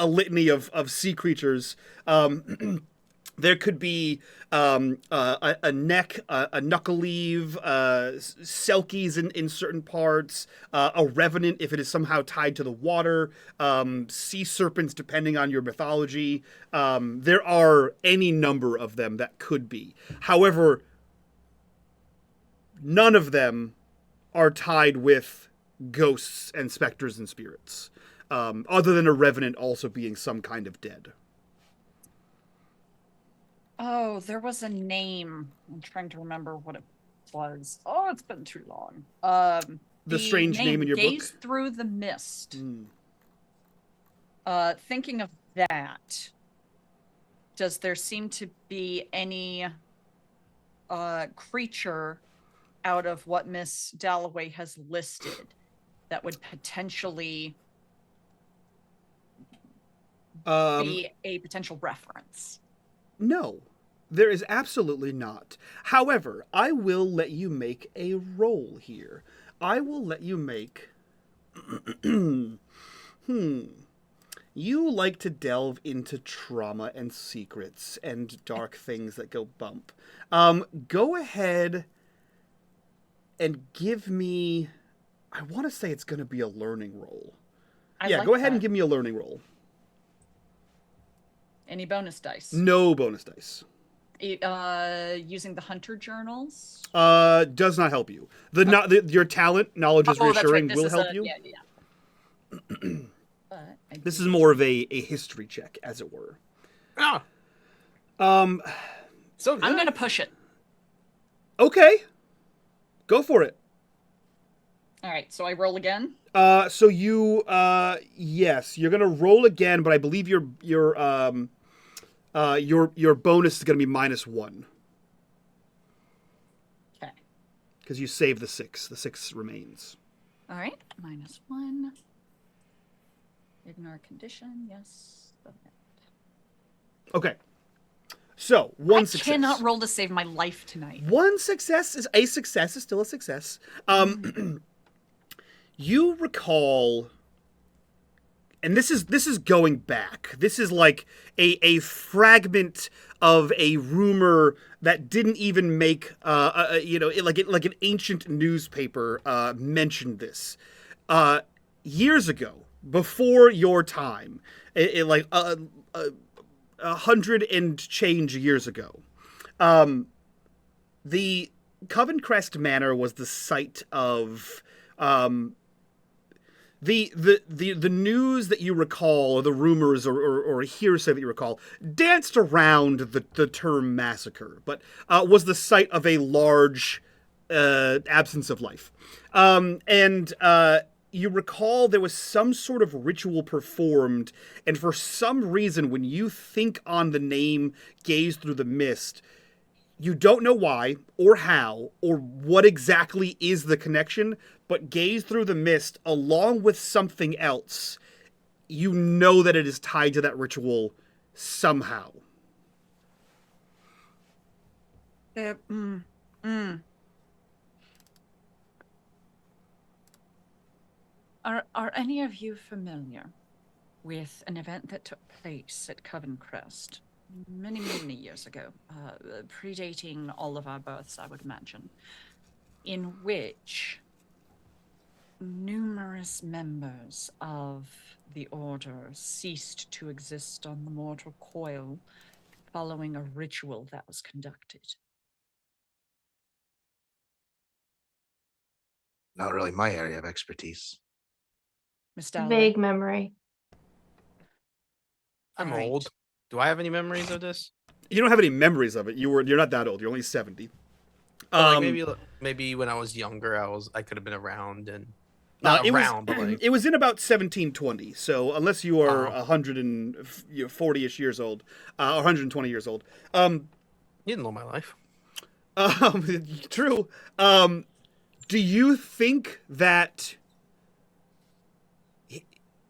litany of sea creatures. There could be a neck, a knuckle leaf, selkies in certain parts, a revenant if it is somehow tied to the water, sea serpents depending on your mythology. There are any number of them that could be. However, none of them are tied with ghosts and specters and spirits, other than a revenant also being some kind of dead. Oh, there was a name. I'm trying to remember what it was. Oh, it's been too long. The strange name in your Gaze book? Through the Mist. Thinking of that, does there seem to be any creature out of what Miss Dalloway has listed that would potentially be a potential reference? No, there is absolutely not. However, I will let you make a roll here. I will let you make... You like to delve into trauma and secrets and dark things that go bump. Go ahead and give me... I want to say it's going to be a learning roll. Go ahead and give me a learning roll. Any bonus dice? No bonus dice. Using the hunter journals? Does not help you. Your talent, knowledge is reassuring, right. will help you. Yeah. This is more of a history check, as it were. So I'm gonna push it. Okay. Go for it. All right, so I roll again. So you, yes, you're gonna roll again, but I believe your bonus is gonna be -1. Okay. Because you saved the 6. The 6 remains. All right, -1. Ignore condition. Yes. Okay. So one success. I cannot roll to save my life tonight. One success is a success. Is still a success. You recall and this is going back. This is like a fragment of a rumor that didn't even make like an ancient newspaper mentioned this years ago, before your time, like 100 and change years ago. The Covencrest Manor was the site of the news that you recall, or the rumors or hearsay that you recall, danced around the term massacre, but was the site of a large absence of life. And you recall there was some sort of ritual performed, and for some reason, when you think on the name Gaze Through the Mist, you don't know why, or how, or what exactly is the connection, but Gaze Through the Mist, along with something else, you know that it is tied to that ritual somehow. Are any of you familiar with an event that took place at Covencrest many, many years ago, predating all of our births, I would imagine, in which numerous members of the Order ceased to exist on the mortal coil following a ritual that was conducted? Not really my area of expertise. Miss Dalloway? Vague memory. I'm All right. old. Do I have any memories of this? You don't have any memories of it. You're not that old. You're only 70. Well, like maybe when I was younger, I could have been around and not it around, was, but like it was in about 1720. So unless you are Oh. 140-ish years old, or 120 years old, you didn't know my life. true. Do you think that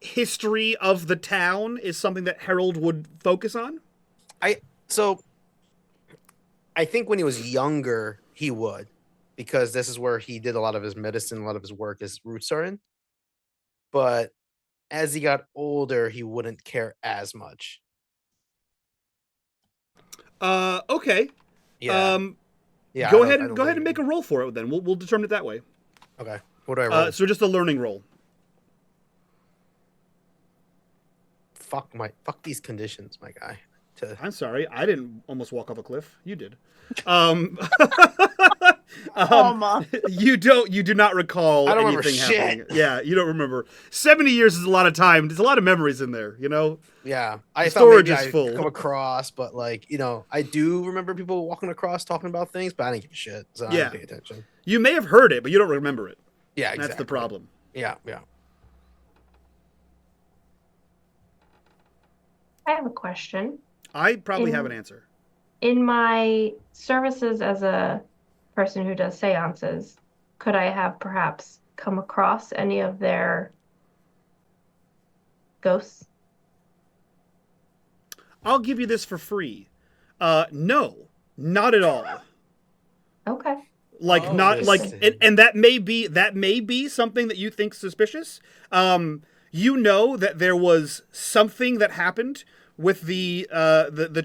history of the town is something that Harold would focus on? I think when he was younger, he would, because this is where he did a lot of his medicine, a lot of his work, his roots are in. But as he got older, he wouldn't care as much. Okay. Yeah. Yeah. Go I ahead don't and think- make a roll for it then. We'll determine it that way. Okay. What do I roll? So just a learning roll. Fuck these conditions, my guy. I'm sorry, I didn't almost walk off a cliff. You did. You do not recall I don't remember anything shit. happening. Yeah, you don't remember. 70 years is a lot of time. There's a lot of memories in there, you know? Yeah, The I storage thought maybe is I'd full. come across, but like I do remember people walking across talking about things, but I didn't give a shit, so I Yeah. didn't pay attention. You may have heard it, but you don't remember it. Yeah, exactly. That's the problem. Yeah. I have a question. I probably have an answer. In my services as a person who does seances, could I have perhaps come across any of their ghosts? I'll give you this for free. No, not at all. Okay. Like Oh, not like, listen. and that may be something that you think suspicious. You know that there was something that happened with the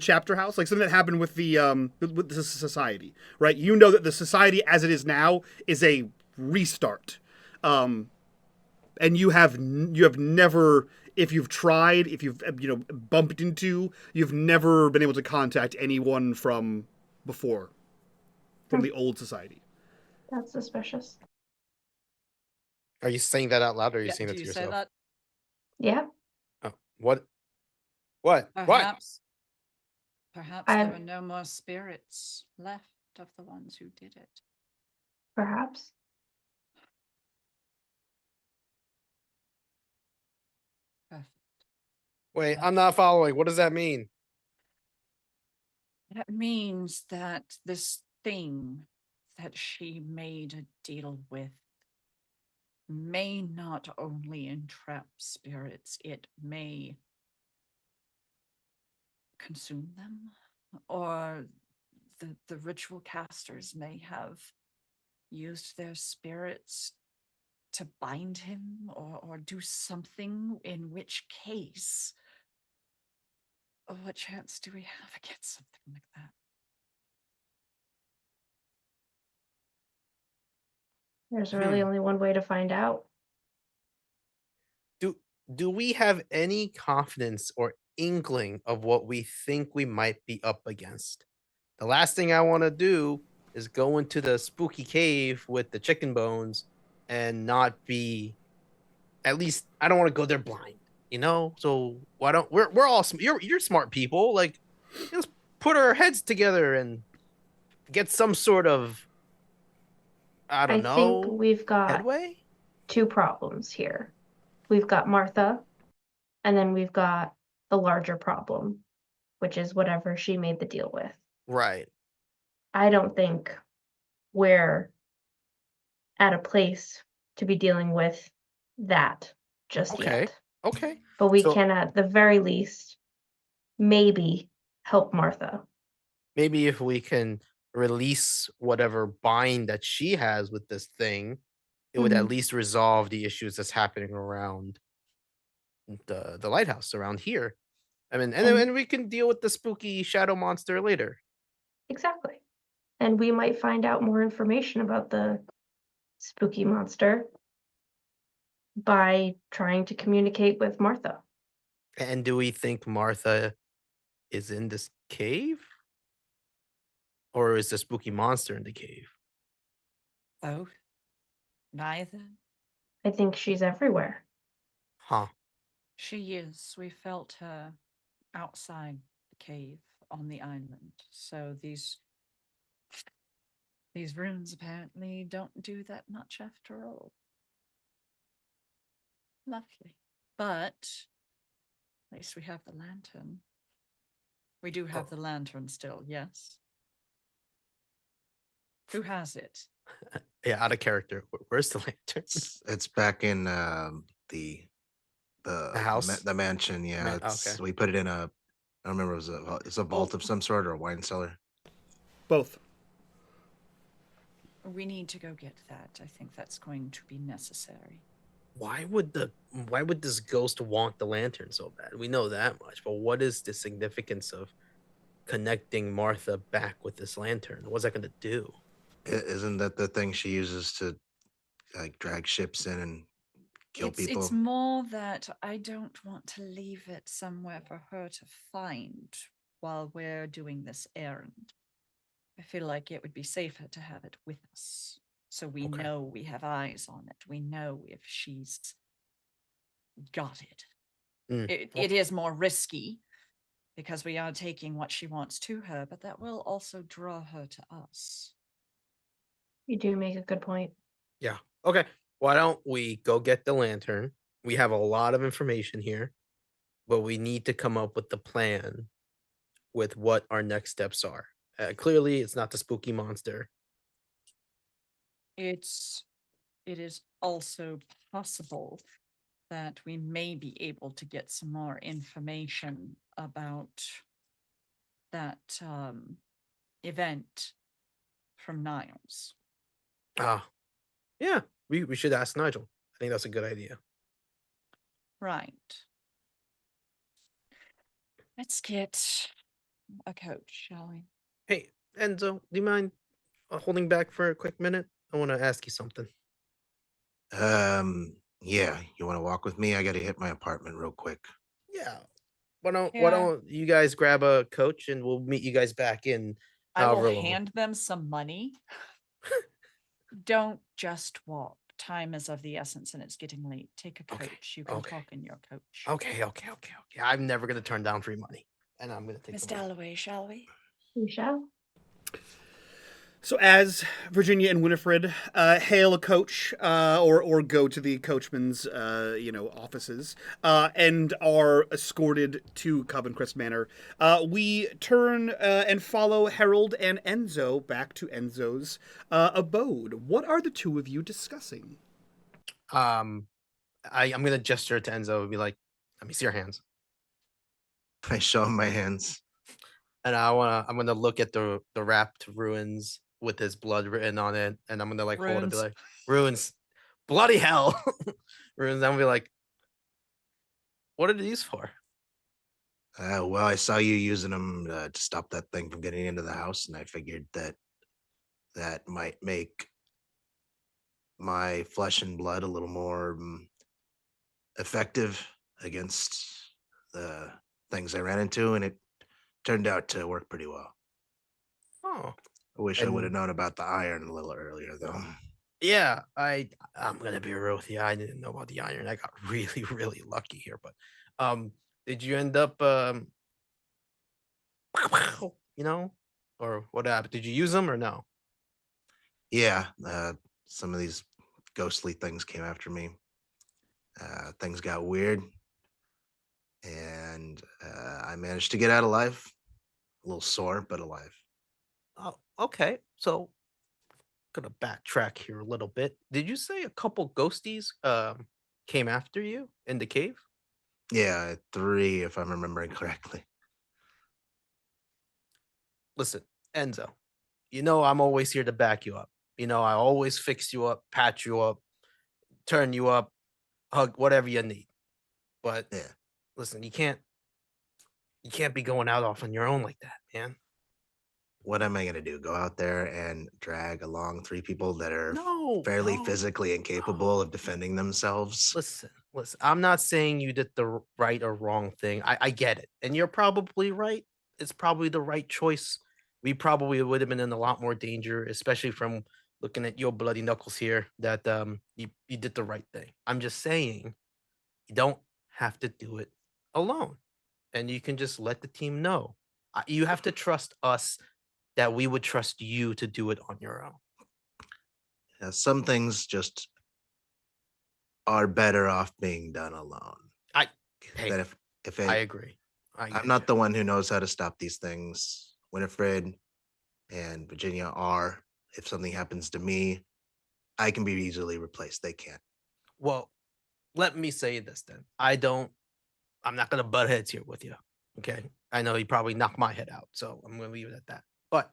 chapter house, like something that happened with the society, right? You know that the society as it is now is a restart, and you have never, if you've tried, if you've bumped into, you've never been able to contact anyone from before, from the old society. That's suspicious. Are you saying that out loud, or are you Yeah, saying that do to you say yourself? that? Yeah. Oh, what? What? Perhaps I'm- there are no more spirits left of the ones who did it. Perhaps. Perfect. Wait, I'm not following. What does that mean? That means that this thing that she made a deal with may not only entrap spirits, it may consume them, or the ritual casters may have used their spirits to bind him or do something, in which case, what chance do we have against something like that? There's really only one way to find out. Do we have any confidence or inkling of what we think we might be up against? The last thing I want to do is go into the spooky cave with the chicken bones and not be, at least I don't want to go there blind, you know? So why don't we're all you're smart people, like let's put our heads together and get some sort of I don't I think know we've got headway? two problems here. We've got Martha, and then we've got the larger problem, which is whatever she made the deal with. Right. I don't think we're at a place to be dealing with that just Okay. yet. Okay. But we So- can, at the very least, maybe help Martha. Maybe if we can release whatever bind that she has with this thing, it would at Mhm. least resolve the issues that's happening around the lighthouse around here. I mean, and And- we can deal with the spooky shadow monster later. Exactly. And we might find out more information about the spooky monster by trying to communicate with Martha. And do we think Martha is in this cave? Or is the spooky monster in the cave? Both? Neither? I think she's everywhere. Huh. She is. We felt her outside the cave on the island. So these runes apparently don't do that much after all. Lovely. But at least we have the lantern. We do have the lantern still, yes. Who has it? Yeah, out of character. Where's the lantern? It's back in the house? the mansion. Yeah, Okay. we put it in a. I don't remember. It's a vault of some sort or a wine cellar. Both. We need to go get that. I think that's going to be necessary. Why would this ghost want the lantern so bad? We know that much, but what is the significance of connecting Martha back with this lantern? What's that gonna do? Isn't that the thing she uses to like drag ships in and kill people? It's more that I don't want to leave it somewhere for her to find while we're doing this errand. I feel like it would be safer to have it with us. So we Okay. know we have eyes on it. We know if she's got it. It is more risky because we are taking what she wants to her, but that will also draw her to us. You do make a good point. Yeah. Okay. Why don't we go get the lantern? We have a lot of information here, but we need to come up with the plan with what our next steps are. Clearly, it's not the spooky monster. It is also possible that we may be able to get some more information about that event from Niles. Yeah, we should ask Nigel. I think that's a good idea. Right. Let's get a coach, shall we? Hey, Enzo, do you mind holding back for a quick minute? I want to ask you something. Yeah. You want to walk with me? I got to hit my apartment real quick. Yeah. Why Yeah. don't you guys grab a coach and we'll meet you guys back in I will however long. hand them some money. Don't just walk. Time is of the essence and it's getting late. Take a coach. Okay, You can okay. talk in your coach. Okay. I'm never gonna turn down free money, and I'm gonna take. Miss the money. Dalloway, shall we? We shall. So as Virginia and Winifred hail a coach or go to the coachman's offices and are escorted to Covencrest Manor, we turn and follow Harold and Enzo back to Enzo's abode. What are the two of you discussing? I'm gonna gesture to Enzo and be like, "Let me see your hands." I show him my hands. And I'm gonna look at the wrapped ruins with his blood written on it, and I'm gonna like hold it, Runes. be like, ruins. bloody hell. And then we'll be like, what are these for? Well, I saw you using them to stop that thing from getting into the house, and I figured that might make my flesh and blood a little more effective against the things I ran into, and it turned out to work pretty well. Oh, I wish I And- would have known about the iron a little earlier, though. yeah. I'm gonna be real with you. I didn't know about the iron. I got really, really lucky here. But did you end up you know, or what happened? Did you use them or no? Yeah, some of these ghostly things came after me. Things got weird, and I managed to get out alive. A little sore, but alive. Oh, okay. So gonna backtrack here a little bit. Did you say a couple ghosties came after you in the cave? Yeah, 3, if I'm remembering correctly. Listen, Enzo, you know I'm always here to back you up. You know, I always fix you up, patch you up, turn you up, hug, whatever you need. But Yeah. listen, you can't be going out off on your own like that, man. What am I gonna do? Go out there and drag along 3 people that are No, fairly no, physically incapable of no. defending themselves? Listen. I'm not saying you did the right or wrong thing. I get it, and you're probably right. It's probably the right choice. We probably would have been in a lot more danger, especially from looking at your bloody knuckles here. That you did the right thing. I'm just saying you don't have to do it alone, and you can just let the team know. You have to trust us that we would trust you to do it on your own. Some things just are better off being done alone. Hey, That if I it, agree. I'm not the one who knows how to stop these things. Winifred and Virginia are. If something happens to me, I can be easily replaced. They can't. Well, let me say this then. I'm not gonna butt heads here with you. Okay. I know you probably knocked my head out, so I'm gonna leave it at that. But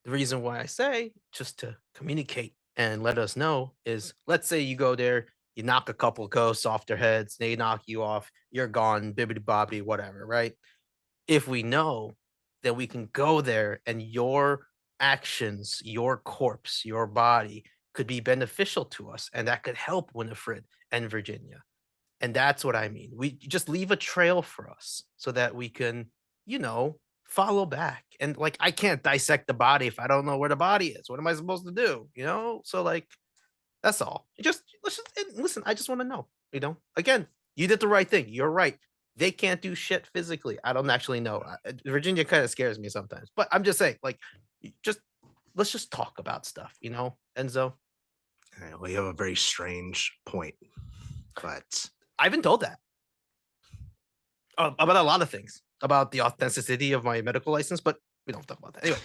the reason why I say just to communicate and let us know is let's say you go there, you knock a couple ghosts off their heads, they knock you off, you're gone, bibbity bobbity, whatever, right? If we know, then we can go there and your actions, your corpse, your body could be beneficial to us, and that could help Winifred and Virginia. And that's what I mean. We just leave a trail for us so that we can, follow back. And like, I can't dissect the body if I don't know where the body is. What am I supposed to do? So like, that's all. Let's just listen. I just want to know. Again, you did the right thing. You're right. They can't do shit physically. I don't actually know. Virginia kind of scares me sometimes, but I'm just saying, like, let's just talk about stuff. Enzo. All right, well, you have a very strange point, but I've been told that about a lot of things, about the authenticity of my medical license, but we don't talk about that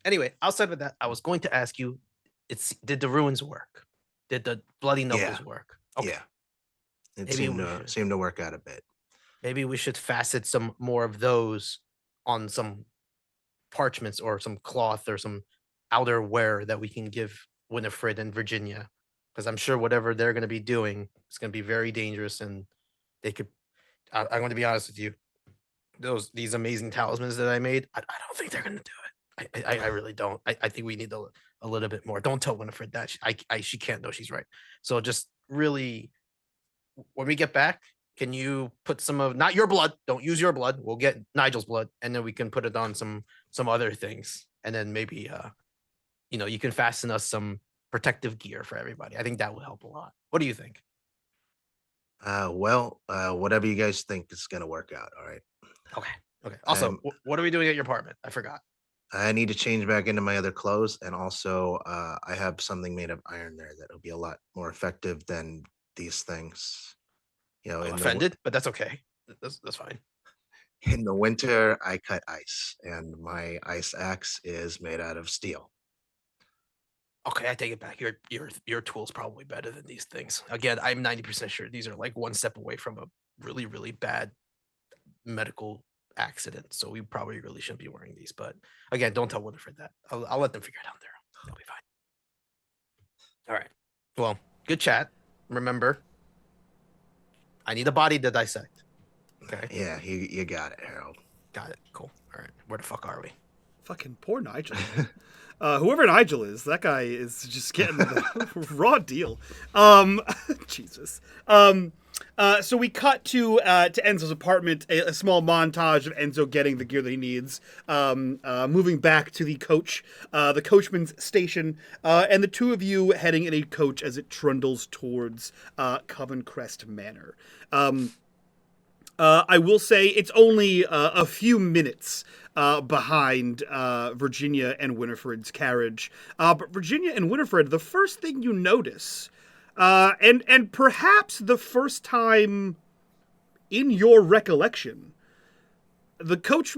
anyway. Outside of that, I was going to ask you, did the ruins work? Did the bloody knuckles work? Okay. yeah, it Maybe seemed to work out a bit. Maybe we should facet some more of those on some parchments or some cloth or some outerwear that we can give Winifred and Virginia, because I'm sure whatever they're going to be doing is going to be very dangerous, and they could. I'm going to be honest with you. These amazing talismans that I made, I don't think they're going to do it. I really don't. I think we need a little bit more. Don't tell Winifred that. She can't know she's right. So just really, when we get back, can you put some of, not your blood, don't use your blood. We'll get Nigel's blood, and then we can put it on some other things. And then maybe, you can fasten us some protective gear for everybody. I think that will help a lot. What do you think? Whatever you guys think is going to work out. All right. Okay. Also, what are we doing at your apartment? I forgot. I need to change back into my other clothes, and also I have something made of iron there that'll be a lot more effective than these things. I'm offended, but that's okay. That's fine. In the winter, I cut ice, and my ice axe is made out of steel. Okay, I take it back. Your tool's probably better than these things. Again, I'm 90% sure these are like one step away from a really, really bad medical accident. So we probably really shouldn't be wearing these. But again, don't tell Winifred that. I'll let them figure it out there. They'll be fine. All right. Well, Good chat. Remember, I need a body to dissect. Okay. Yeah, you got it, Harold. Got it. Cool. All right. Where the fuck are we? Fucking poor Nigel. Whoever Nigel is, that guy is just getting the raw deal. Jesus. So we cut to Enzo's apartment, a small montage of Enzo getting the gear that he needs, moving back to the coach, the coachman's station, and the two of you heading in a coach as it trundles towards Covencrest Manor. I will say it's only a few minutes behind Virginia and Winifred's carriage. But Virginia and Winifred, the first thing you notice, and perhaps the first time in your recollection, the coach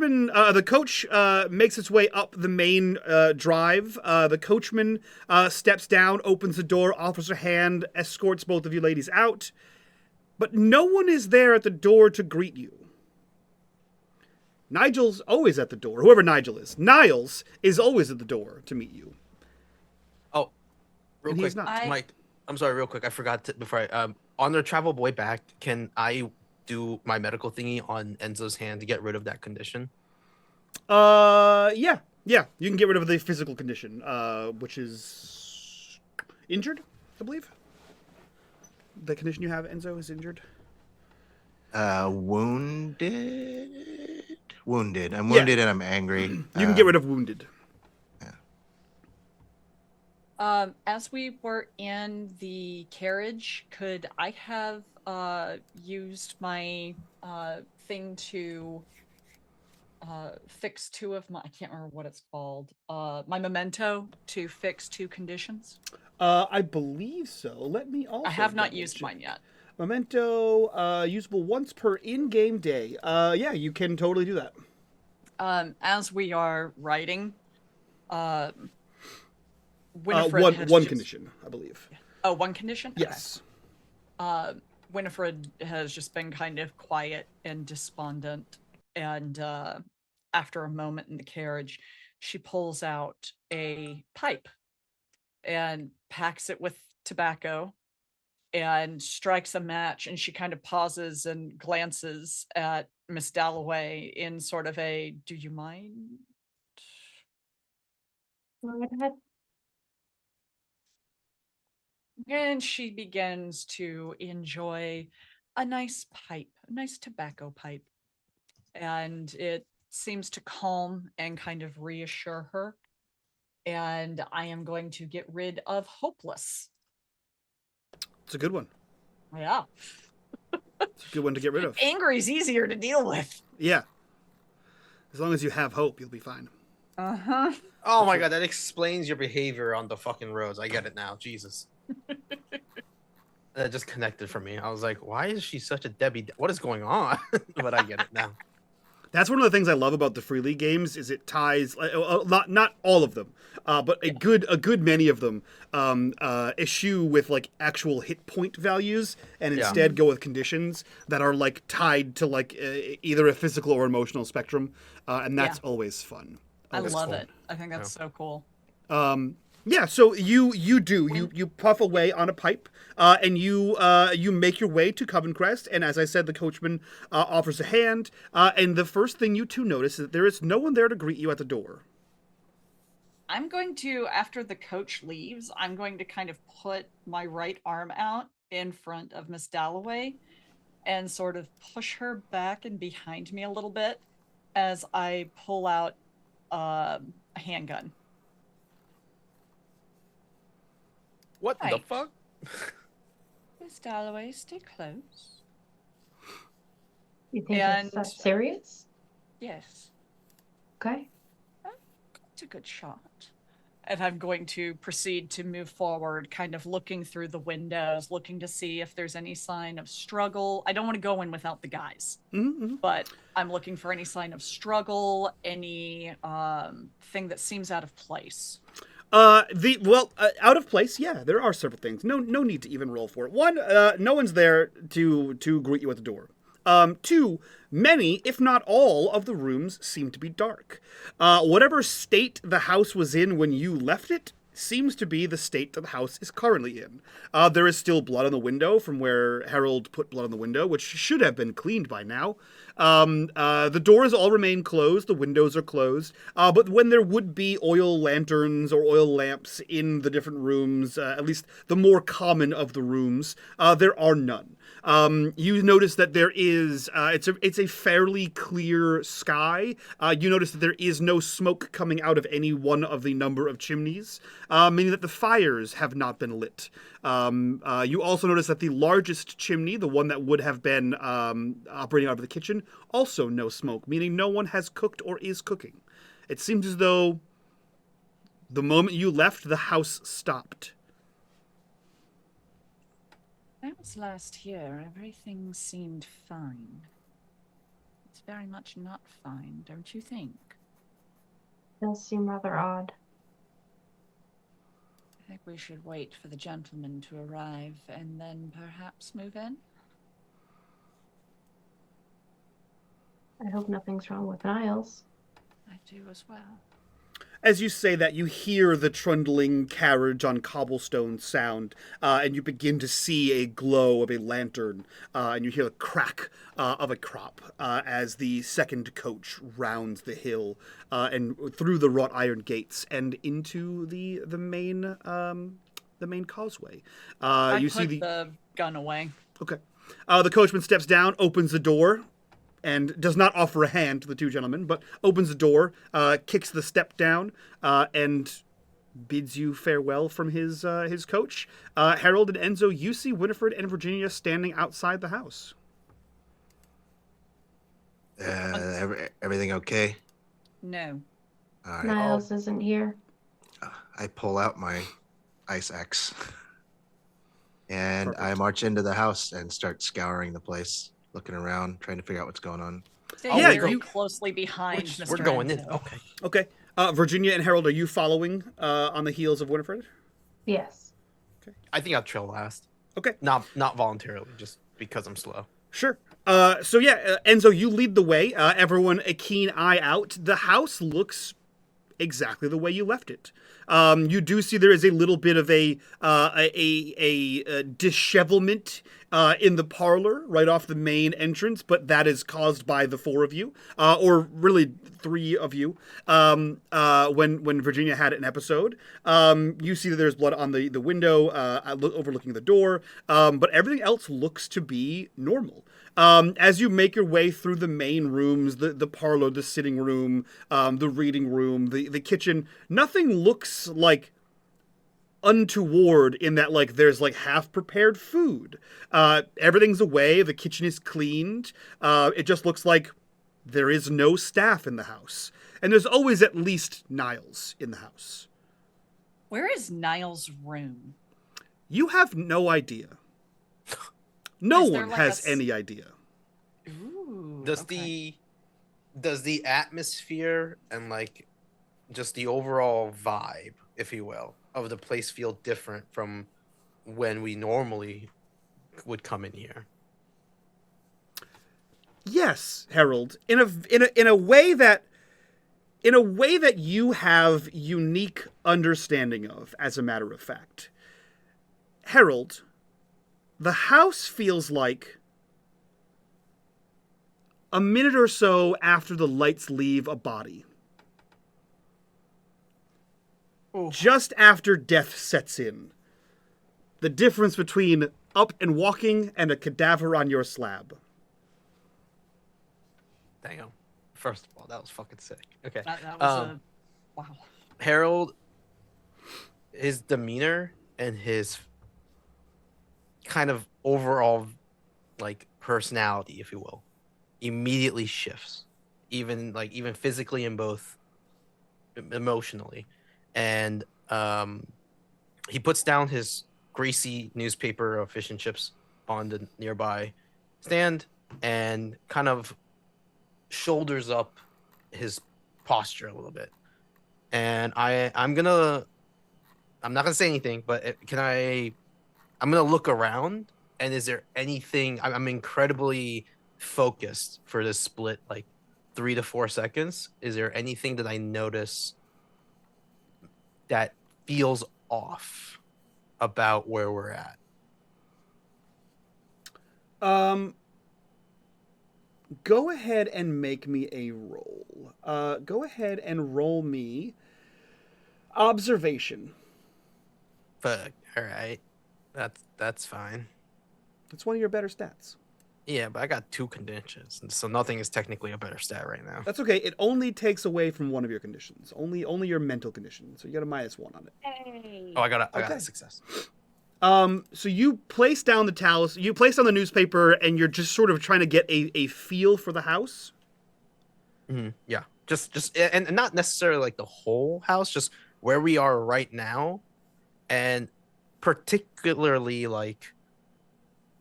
makes its way up the main drive. The coachman steps down, opens the door, offers a hand, escorts both of you ladies out. But no one is there at the door to greet you. Nigel's always at the door, whoever Nigel is. Niles is always at the door to meet you. Oh, real And quick, he's not. Mike. I'm sorry, real quick. I forgot to, before I on the travel way back. Can I do my medical thingy on Enzo's hand to get rid of that condition? Yeah. You can get rid of the physical condition, which is injured, I believe. The condition you have, Enzo, is injured. Wounded. I'm wounded and I'm angry. You can get rid of wounded. As we were in the carriage, could I have used my thing to fix two of my, I can't remember what it's called, my memento to fix two conditions? I believe so. Let me also. I have not used mine yet. Memento, usable once per in-game day. Yeah, you can totally do that. As we are writing, Winifred has one just... condition, I believe. Oh, one condition? Yes. Okay. Winifred has just been kind of quiet and despondent, and after a moment in the carriage, she pulls out a pipe and packs it with tobacco and strikes a match, and she kind of pauses and glances at Miss Dalloway in sort of a, do you mind? Go ahead. And she begins to enjoy a nice pipe, a nice tobacco pipe. And it seems to calm and kind of reassure her. And I am going to get rid of Hopeless. It's a good one. Yeah. It's a good one to get rid of. Angry's easier to deal with. Yeah. As long as you have hope, you'll be fine. Uh-huh. Oh my god, that explains your behavior on the fucking roads. I get it now. Jesus. That just connected for me. I was like, why is she such a Debbie? What is going on? But I get it now. That's one of the things I love about the Free League games is it ties not all of them, but a good many of them issue with like actual hit point values and instead go with conditions that are like tied to like either a physical or emotional spectrum, and that's always fun. I love cool. it. I think that's so cool. Yeah, so you puff away on a pipe, and you make your way to Covencrest, and as I said, the coachman offers a hand, and the first thing you two notice is that there is no one there to greet you at the door. I'm going to, after the coach leaves, I'm going to kind of put my right arm out in front of Miss Dalloway and sort of push her back and behind me a little bit as I pull out a handgun. What the Right. fuck? Miss Dalloway, stay close. You think it's that serious? Yes, Okay. it's a good shot. And I'm going to proceed to move forward, kind of looking through the windows, looking to see if there's any sign of struggle. I don't want to go in without the guys, but I'm looking for any sign of struggle, any thing that seems out of place. Out of place, yeah, there are several things. No need to even roll for it. One, no one's there to greet you at the door. Two, many, if not all, of the rooms seem to be dark. Whatever state the house was in when you left it seems to be the state that the house is currently in. There is still blood on the window from where Harold put blood on the window, which should have been cleaned by now. The doors all remain closed, the windows are closed, but when there would be oil lanterns or oil lamps in the different rooms, at least the more common of the rooms, there are none. You notice that there is, it's a fairly clear sky. You notice that there is no smoke coming out of any one of the number of chimneys, meaning that the fires have not been lit. You also notice that the largest chimney, the one that would have been operating out of the kitchen, also no smoke, meaning no one has cooked or is cooking. It seems as though the moment you left, the house stopped. I was last here. Everything seemed fine. It's very much not fine, don't you think? Does seem rather odd. I think we should wait for the gentleman to arrive and then perhaps move in. I hope nothing's wrong with Niles. I do as well. As you say that, you hear the trundling carriage on cobblestone sound, and you begin to see a glow of a lantern, and you hear the crack of a crop as the second coach rounds the hill and through the wrought iron gates and into the main causeway. I put the gun away. Okay. The coachman steps down, opens the door, and does not offer a hand to the two gentlemen, but opens the door, kicks the step down, and bids you farewell from his coach. Harold and Enzo, you see Winifred and Virginia standing outside the house. Everything okay? No. All right. Niles isn't here. I pull out my ice axe, and Perfect. I march into the house and start scouring the place, looking around, trying to figure out what's going on. Stay Yeah, very you- closely behind Mr. We're going in. Enzo. Okay. Okay. Virginia and Harold, are you following on the heels of Winifred? Yes. I think I'll trail last. Okay. Not voluntarily, just because I'm slow. Sure. Enzo, you lead the way. Everyone, a keen eye out. The house looks exactly the way you left it. You do see there is a little bit of a dishevelment in the parlor right off the main entrance, but that is caused by the four of you, or really three of you. When Virginia had an episode, you see that there's blood on the window overlooking the door, but everything else looks to be normal. As you make your way through the main rooms, the parlor, the sitting room, the reading room, the kitchen, nothing looks like untoward in that, like, there's like half prepared food. Everything's away. The kitchen is cleaned. It just looks like there is no staff in the house. And there's always at least Niles in the house. Where is Niles' room? You have no idea. No Is there one like has any idea. Ooh. Does okay. the atmosphere and like just the overall vibe, if you will, of the place feel different from when we normally would come in here? Yes, Harold. In a way that you have unique understanding of, as a matter of fact. Harold, the house feels like a minute or so after the lights leave a body. Oh. Just after death sets in. The difference between up and walking and a cadaver on your slab. Damn. First of all, that was fucking sick. Okay. That was wow. Harold, his demeanor and his kind of overall like personality, if you will, immediately shifts, even physically and both emotionally. And he puts down his greasy newspaper of fish and chips on the nearby stand and kind of shoulders up his posture a little bit. And I'm not gonna say anything, but I'm gonna look around, and is there anything? I'm incredibly focused for this split, like 3 to 4 seconds. Is there anything that I notice that feels off about where we're at. Go ahead and make me a roll. Go ahead and roll me observation. Fuck. All right. That's fine. That's one of your better stats. Yeah, but I got 2 conditions, and so nothing is technically a better stat right now. That's okay. It only takes away from one of your conditions. Only your mental condition. So you got a -1 on it. Hey. Oh, I got a success. So you place down the towels, you place down the newspaper, and you're just sort of trying to get a feel for the house. Mm-hmm. Yeah, just and not necessarily like the whole house, just where we are right now, and particularly like,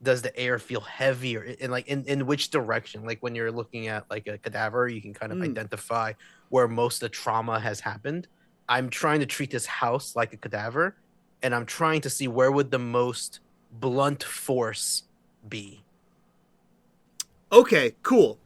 does the air feel heavier, and like in which direction? Like when you're looking at like a cadaver, you can kind of identify where most of the trauma has happened. I'm trying to treat this house like a cadaver, and I'm trying to see where would the most blunt force be. Okay, cool.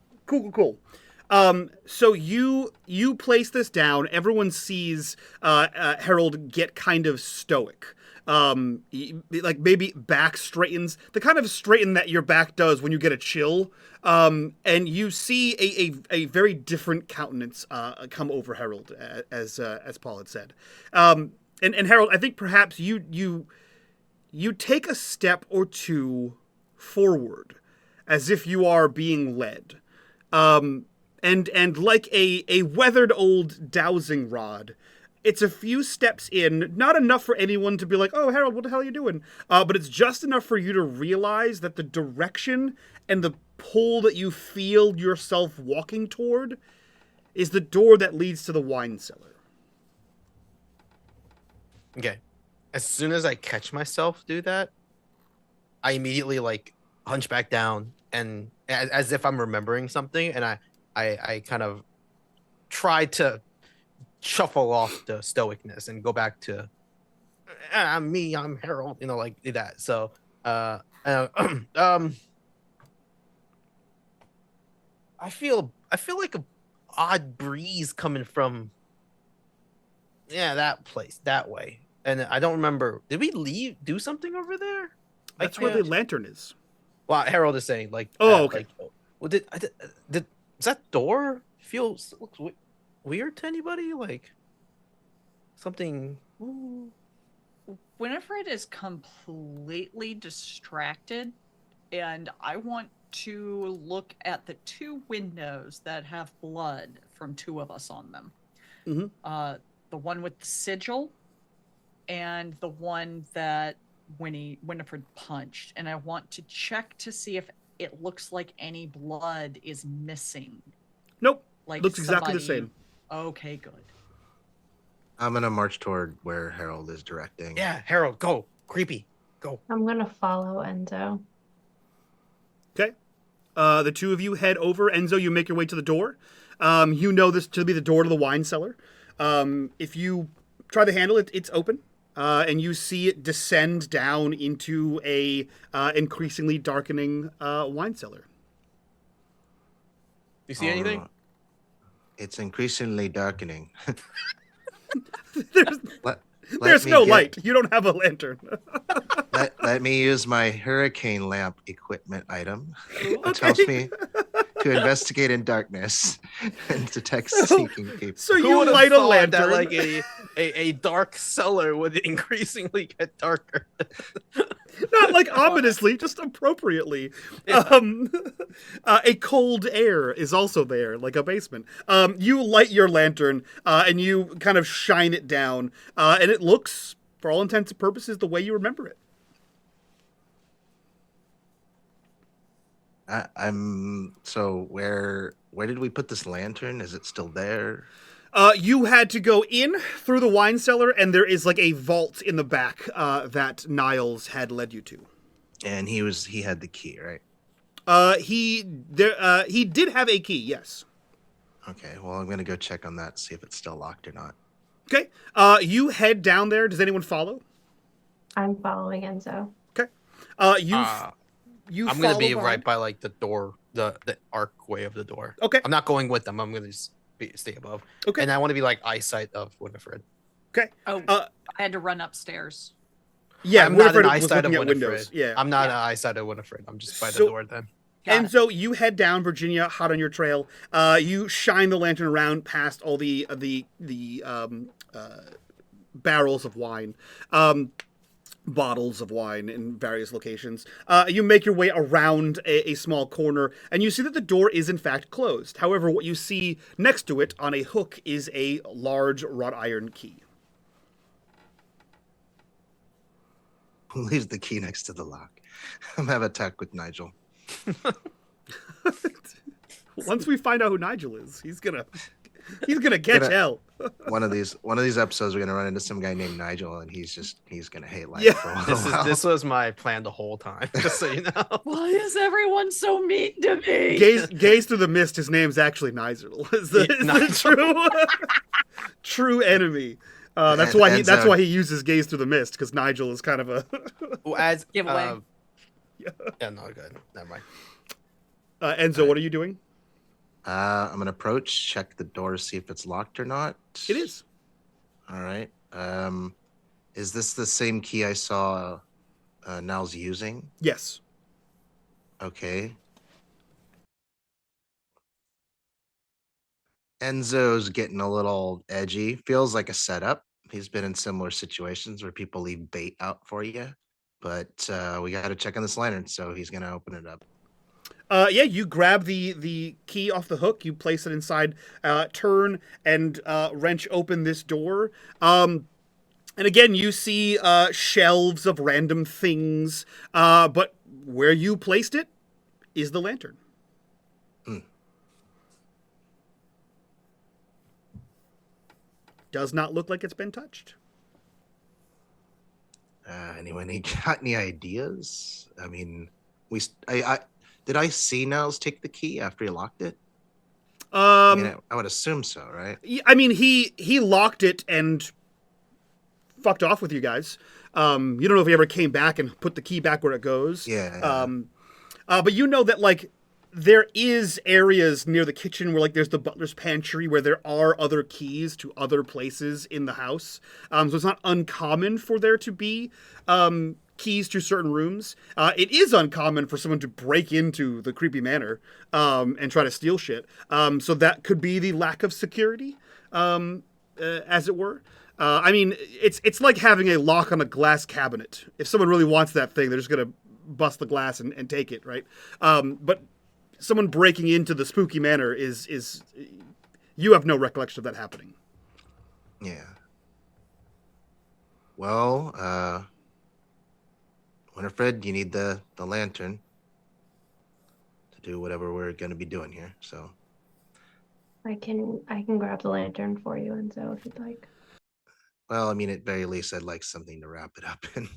So you place this down. Everyone sees Harold get kind of stoic. Like maybe back straightens, the kind of straighten that your back does when you get a chill. And you see a very different countenance come over Harold, as Paul had said. And Harold, I think perhaps you take a step or two forward, as if you are being led. And like a weathered old dowsing rod, it's a few steps in, not enough for anyone to be like, oh, Harold, what the hell are you doing? But it's just enough for you to realize that the direction and the pull that you feel yourself walking toward is the door that leads to the wine cellar. Okay. As soon as I catch myself do that, I immediately like hunch back down, and as if I'm remembering something, and I kind of try to shuffle off the stoicness and go back to I'm Harold, like that. So I feel like a odd breeze coming from that place that way, and I don't remember, did we do something over there? That's where the lantern is. Well, Harold is saying like, oh, okay. Like, well, did does that door looks weird to anybody? Like something. Whenever it is completely distracted, and I want to look at the 2 windows that have blood from 2 of us on them. Mm-hmm. The one with the sigil, and the one that Winifred punched, and I want to check to see if it looks like any blood is missing. Nope. Like looks exactly the same. Okay, good. I'm gonna march toward where Harold is directing. Yeah, Harold, go. Creepy, go. I'm gonna follow Enzo. Okay. The 2 of you head over. Enzo, you make your way to the door. You know this to be the door to the wine cellar. If you try the handle, it's open. And you see it descend down into a increasingly darkening wine cellar. You see anything? It's increasingly darkening. There's no light. You don't have a lantern. let me use my hurricane lamp equipment item. It tells me to investigate in darkness and detect sneaking people. So you light a lantern. That, like a dark cellar would increasingly get darker. Not like ominously, just appropriately. Yeah. A cold air is also there, like a basement. You light your lantern, and you kind of shine it down, and it looks, for all intents and purposes, the way you remember it. So where did we put this lantern? Is it still there? You had to go in through the wine cellar, and there is like a vault in the back that Niles had led you to. And he had the key, right? He did have a key, yes. Okay, well, I'm gonna go check on that, see if it's still locked or not. Okay. You head down there. Does anyone follow? I'm following Enzo. Okay. I'm gonna be right by like the door, the archway of the door. Okay. I'm not going with them. I'm gonna just stay above. Okay. And I want to be like eyesight of Winifred. Okay. Oh, I had to run upstairs. Yeah, I'm not an Winifred was eyesight of looking at Winifred. windows. Yeah. I'm not an eyesight of Winifred. I'm just by the So- door then. Got it. Enzo, you head down, Virginia, hot on your trail. You shine the lantern around past all the barrels of wine, bottles of wine in various locations. You make your way around a small corner, and you see that the door is in fact closed. However, what you see next to it on a hook is a large wrought iron key. Who leaves the key next to the lock? I'm gonna have a talk with Nigel. Once we find out who Nigel is, he's gonna catch hell. One of these episodes, we're gonna run into some guy named Nigel, and he's gonna hate life Yeah. for a little while. This was my plan the whole time, just so you know. Why is everyone so mean to me? Gaze through the mist. His name's actually Nigel. Is the true enemy. That's why he uses gaze through the mist, because Nigel is kind of a Well, as Giveaway. yeah, no, good. Never mind. Enzo. What are you doing? I'm gonna approach, check the door, see if it's locked or not. It is. All right. Is this the same key I saw Nal's using? Yes. Okay. Enzo's getting a little edgy. Feels like a setup. He's been in similar situations where people leave bait out for you. But we got to check on this lantern, so he's going to open it up. Yeah, you grab the key off the hook, you place it inside, turn and wrench open this door. And again, you see shelves of random things, but where you placed it is the lantern. Does not look like it's been touched. Anyone got any ideas? I mean, did I see Nels take the key after he locked it? I mean, I would assume so, right? I mean, he locked it and fucked off with you guys. You don't know if he ever came back and put the key back where it goes. Yeah. But you know that, like, there is areas near the kitchen where, like, there's the butler's pantry where there are other keys to other places in the house. So it's not uncommon for there to be keys to certain rooms. It is uncommon for someone to break into the creepy manor and try to steal shit. So that could be the lack of security, as it were. I mean, it's like having a lock on a glass cabinet. If someone really wants that thing, they're just gonna bust the glass and take it, right? But someone breaking into the spooky manor is you have no recollection of that happening. Yeah. Well, Winifred, you need the lantern to do whatever we're going to be doing here. So I can grab the lantern for you, Enzo, if you'd like. well, I mean, at very least, I'd like something to wrap it up in.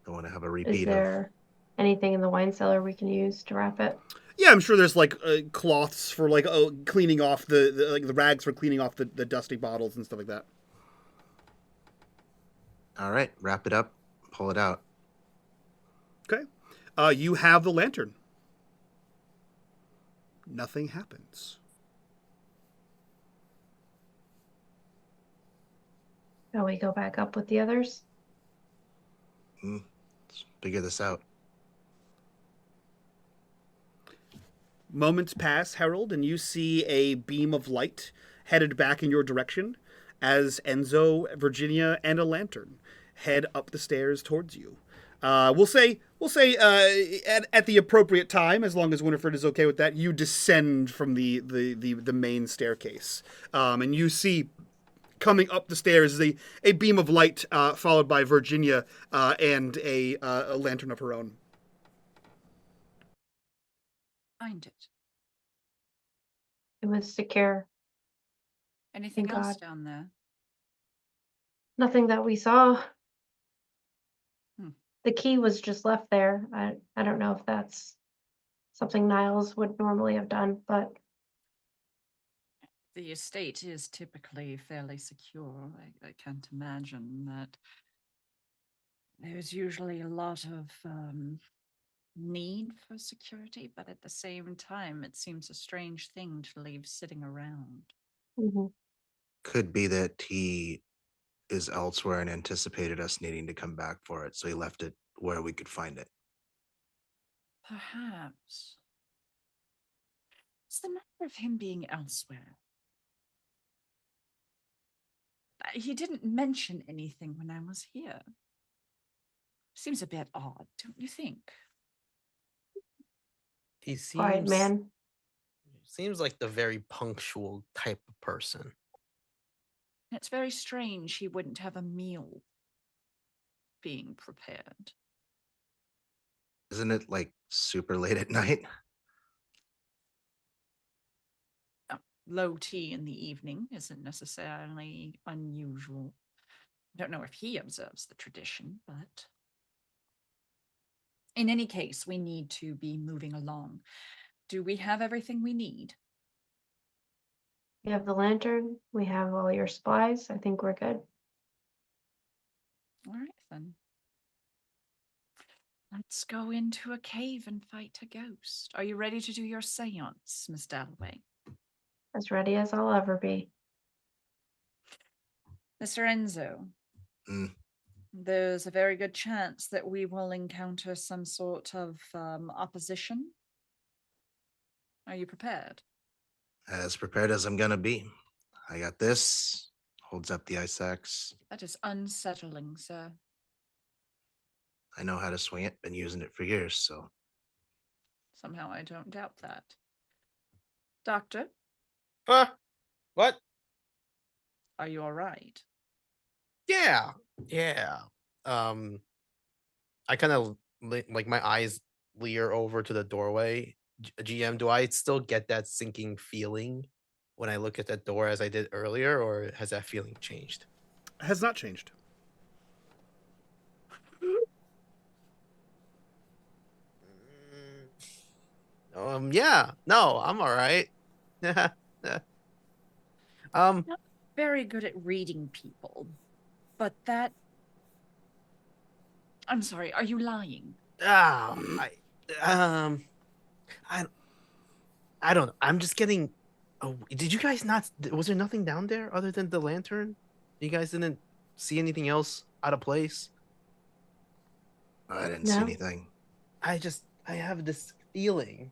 Don't want to have a repeat Is there anything in the wine cellar we can use to wrap it? Yeah, I'm sure there's like cloths for like cleaning off the rags for cleaning off the dusty bottles and stuff like that. All right, wrap it up, pull it out. Okay. You have the lantern. Nothing happens. Shall we go back up with the others? Let's figure this out. Moments pass, Harold, and you see a beam of light headed back in your direction as Enzo, Virginia, and a lantern head up the stairs towards you. We'll say at the appropriate time, as long as Winifred is okay with that, you descend from the main staircase, and you see coming up the stairs is a beam of light, followed by Virginia and a lantern of her own. Find it. It was secure. Anything Thank else God. down there? Nothing that we saw. Hmm. The key was just left there. I don't know if that's something Niles would normally have done, but The estate is typically fairly secure. I can't imagine that there's usually a lot of need for security, but at the same time, it seems a strange thing to leave sitting around. mhm. could be that he is elsewhere and anticipated us needing to come back for it, so he left it where we could find it. Perhaps. What's the matter of him being elsewhere? He didn't mention anything when I was here. Seems a bit odd, don't you think? He Quiet man. seems like the very punctual type of person. It's very strange he wouldn't have a meal being prepared. Isn't it like super late at night? Low tea in the evening isn't necessarily unusual. I don't know if he observes the tradition, but in any case, we need to be moving along. Do we have everything we need? We have the lantern. We have all your supplies. I think we're good. All right, then. Let's go into a cave and fight a ghost. Are you ready to do your seance, Miss Dalloway? As ready as I'll ever be. Mr. Enzo, there's a very good chance that we will encounter some sort of opposition. Are you prepared? As prepared as I'm gonna be. I got this. Holds up the ice axe. That is unsettling, sir. I know how to swing it. Been using it for years, so. Somehow I don't doubt that. Doctor, Huh? What? are you all right? Yeah. I kind of like my eyes leer over to the doorway. GM, do I still get that sinking feeling when I look at that door as I did earlier, or has that feeling changed? Has not changed. Yeah. No, I'm all right. Not very good at reading people, but that... I'm sorry, are you lying? I don't know. I'm just getting. Oh, did you guys not? Was there nothing down there other than the lantern? You guys didn't see anything else out of place? I didn't see No. anything. I have this feeling.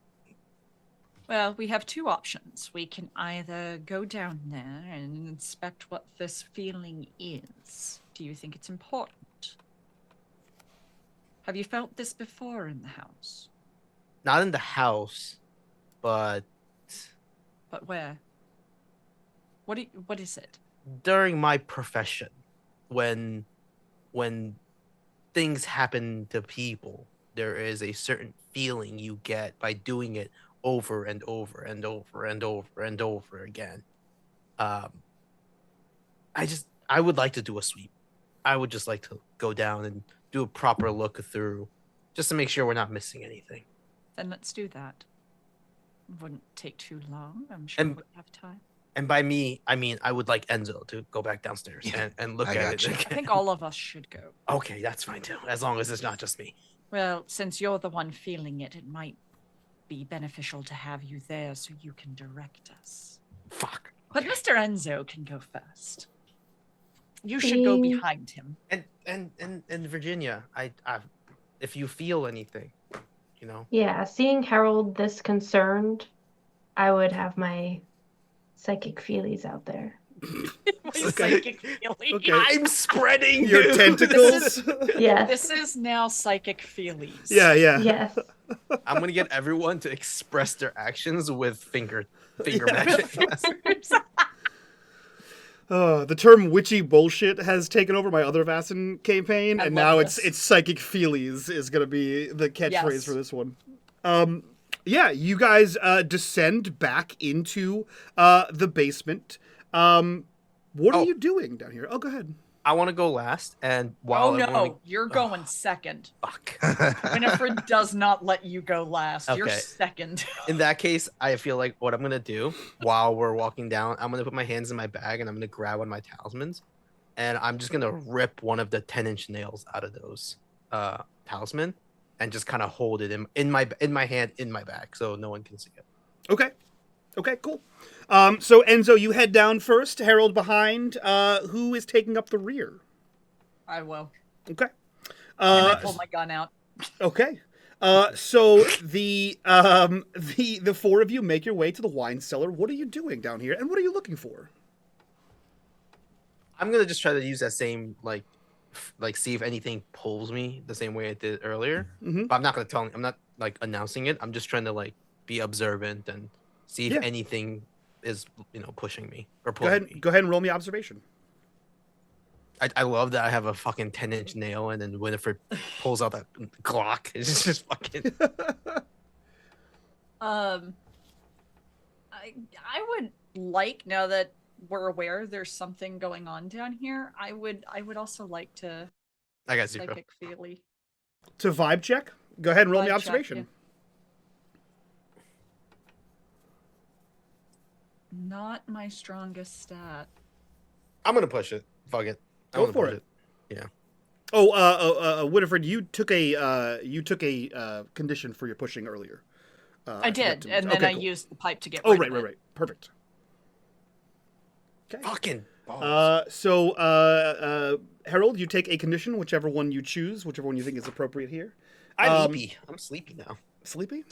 Well, we have two options. We can either go down there and inspect what this feeling is. Do you think it's important? Have you felt this before in the house? Not in the house, but But where? What is it? during my profession, when things happen to people, there is a certain feeling you get by doing it over and over and over and over and over again. I would like to do a sweep. I would just like to go down and do a proper look through, just to make sure we're not missing anything. Then let's do that. Wouldn't take too long. I'm sure we'll have time. And by me, I mean I would like Enzo to go back downstairs and look I at got it. you. I think all of us should go. Okay, that's fine too, as long as it's not just me. Well, since you're the one feeling it, it might be beneficial to have you there so you can direct us. Fuck. But Mr. Enzo can go first. You should go behind him. And Virginia, I if you feel anything, you know. Yeah, seeing Harold this concerned, I would have my psychic feelies out there. My psychic feeling. Okay. I'm spreading Your you. tentacles? Yes. This is now psychic feelies. Yeah. Yes. I'm gonna get everyone to express their actions with finger magic. The term witchy bullshit has taken over my other Vaesen campaign, I and love now this. it's psychic feelies is going to be the catchphrase Yes. for this one. Yeah, you guys descend back into the basement. What are you doing down here? Oh, go ahead. I want to go last, and while Oh no, everyone- you're going second. fuck. Winifred does not let you go last. You're Okay. second. In that case, I feel like what I'm gonna do while we're walking down, I'm gonna put my hands in my bag and I'm gonna grab one of my talismans, and I'm just gonna rip one of the 10-inch nails out of those talisman, and just kind of hold it in my hand in my bag so no one can see it. Okay. Okay, cool. So Enzo, you head down first. Harold behind. Who is taking up the rear? I will. Okay. And I pulled my gun out. Okay. So the four of you make your way to the wine cellar. What are you doing down here, and what are you looking for? I'm gonna just try to use that same like see if anything pulls me the same way I did earlier. Mhm. But I'm not gonna tell. I'm not like announcing it. I'm just trying to like be observant and see if Yeah. anything is pushing me or Go pulling ahead. me. Go ahead and roll me observation. I love that I have a fucking 10-inch nail and then Winifred pulls out that Glock. It's just fucking. I would like, now that we're aware there's something going on down here, I would also like to I got 0. psychic feely. To vibe check. Go ahead and roll me Vibe check, observation. yeah. Not my strongest stat. I'm gonna push it. Fuck it. I Go wanna for push it. Yeah. Oh, Winifred, you took a condition for your pushing earlier. I forgot did, to- and then okay, I cool. used the pipe to get Oh, rid of it. right. Perfect. Okay. Fucking balls. So Harold, you take a condition, whichever one you choose, whichever one you think is appropriate here. I'm eepy. I'm sleepy now. Sleepy?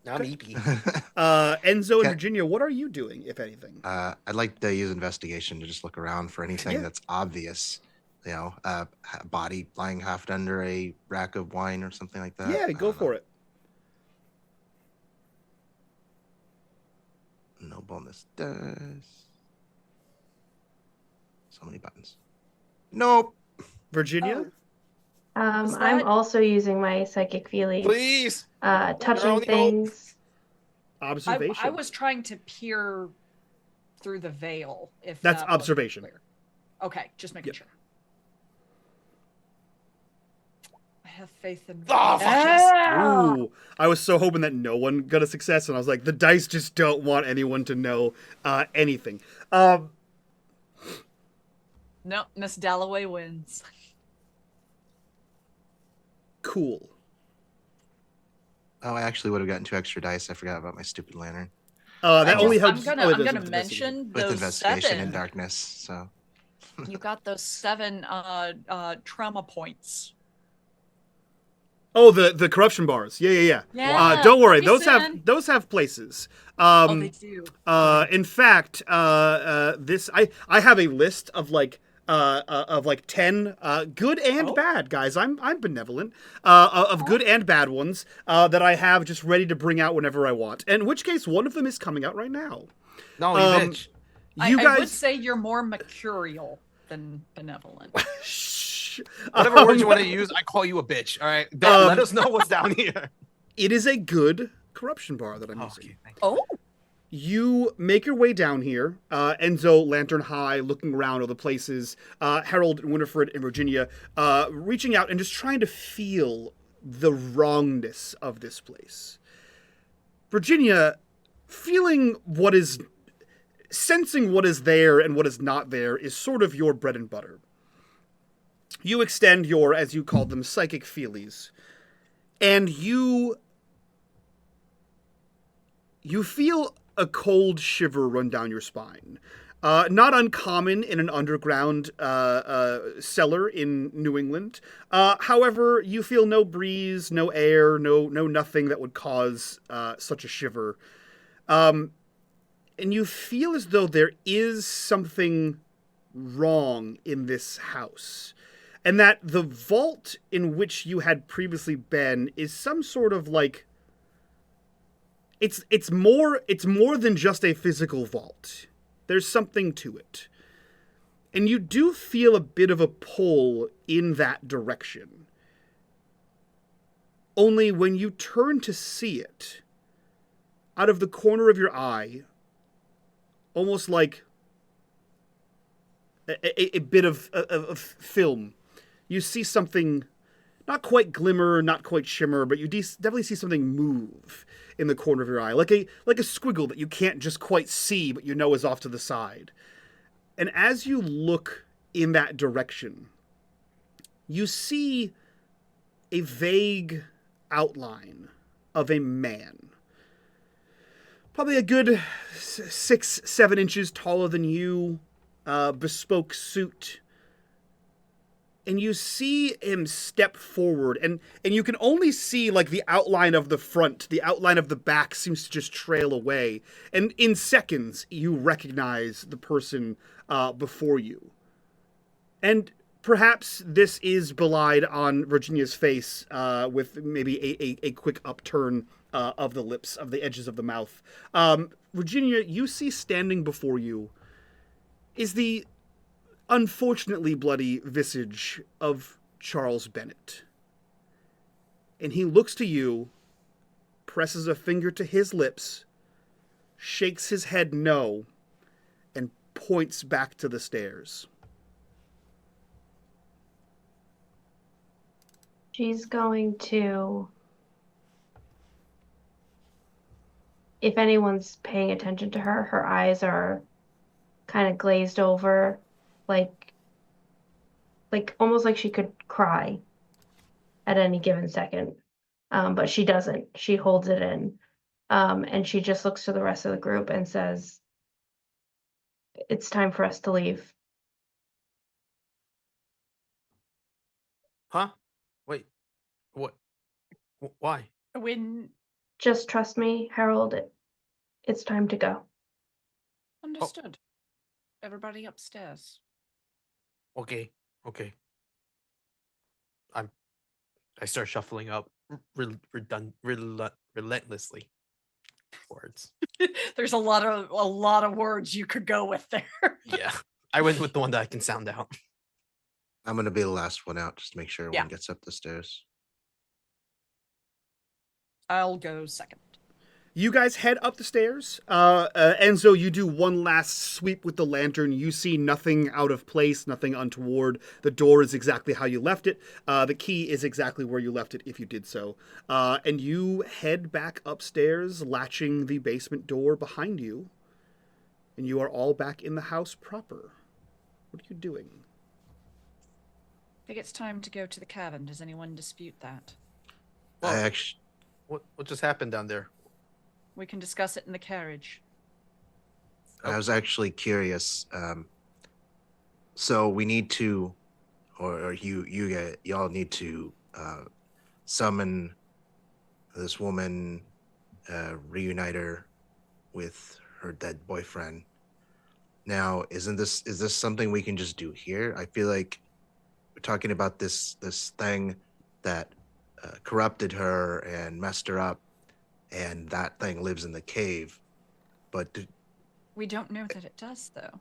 Now I'm eepy. Enzo and Okay. Virginia, what are you doing, if anything? I'd like to use investigation to just look around for anything Yeah. that's obvious. A body lying half under a rack of wine or something like that. Yeah, go for it. No bonus dice. So many buttons. Nope. Virginia? Was I'm that- also using my psychic feelings. Please. Touching only hope. things. Observation. I was trying to peer through the veil. If That's that wasn't observation. clear. Okay, just making Yep. sure. I have faith in. Oh, fuck yes. Ooh, I was so hoping that no one got a success, and I was like, the dice just don't want anyone to know anything. No, Miss Dalloway wins. Cool. Oh, I actually would have gotten 2 extra dice. I forgot about my stupid lantern. That only I'm helps. gonna, oh, it I'm does gonna with investigation. mention With those investigation in 7. darkness, so. You got those 7 trauma points. Oh, the corruption bars. Yeah. Yeah. Don't worry, Vaesen. those have places. Oh, they do. In fact, this I have a list of like 10 good and bad guys. I'm benevolent. Of good and bad ones that I have just ready to bring out whenever I want. In which case, one of them is coming out right now. No, you bitch. You I guys would say you're more mercurial than benevolent. Shh. Whatever words you want to use, I call you a bitch. All right. Let us know what's down here. It is a good corruption bar that I'm using. Okay, thank you. Oh, You make your way down here, Enzo, lantern high, looking around all the places, Harold, Winifred, and Virginia, reaching out and just trying to feel the wrongness of this place. Virginia, sensing what is there and what is not there is sort of your bread and butter. You extend your, as you called them, psychic feelies, and you feel a cold shiver run down your spine. Not uncommon in an underground cellar in New England. However, you feel no breeze, no air, no nothing that would cause such a shiver. And you feel as though there is something wrong in this house. And that the vault in which you had previously been is some sort of like... It's more than just a physical vault. There's something to it. And you do feel a bit of a pull in that direction. Only when you turn to see it, out of the corner of your eye, almost like a bit of film, you see something, not quite glimmer, not quite shimmer, but you definitely see something move in the corner of your eye, like a squiggle that you can't just quite see, but you know is off to the side. And as you look in that direction, you see a vague outline of a man. probably a good 6-7 inches taller than you, bespoke suit. And you see him step forward, and you can only see like the outline of the front. The outline of the back seems to just trail away. And in seconds, you recognize the person before you. And perhaps this is belied on Virginia's face with maybe a quick upturn of the lips, of the edges of the mouth. Virginia, you see standing before you is the unfortunately bloody visage of Charles Bennett. And he looks to you, presses a finger to his lips, shakes his head no, and points back to the stairs. She's going to, if anyone's paying attention to her, her eyes are kind of glazed over, like almost like she could cry at any given second. But she doesn't. She holds it in. And she just looks to the rest of the group and says, "It's time for us to leave." Huh? Wait. What? Why? When Just trust me, Harold. It's time to go. understood. Everybody upstairs. Okay. Okay. I start shuffling up relentlessly. Words. There's a lot of words you could go with there. Yeah. I went with the one that I can sound out. I'm gonna be the last one out just to make sure everyone Yeah. gets up the stairs. I'll go second. You guys head up the stairs. Enzo, you do one last sweep with the lantern. You see nothing out of place, nothing untoward. The door is exactly how you left it. The key is exactly where you left it if you did so. And you head back upstairs, latching the basement door behind you. And you are all back in the house proper. What are you doing? I think it's time to go to the cavern. Does anyone dispute that? I Well, actually, what just happened down there? We can discuss it in the carriage. I was actually curious. So we need to, or y'all need to summon this woman, reunite her with her dead boyfriend. Now, is this something we can just do here? I feel like we're talking about this thing that corrupted her and messed her up, and that thing lives in the cave. But We don't know that it does, though.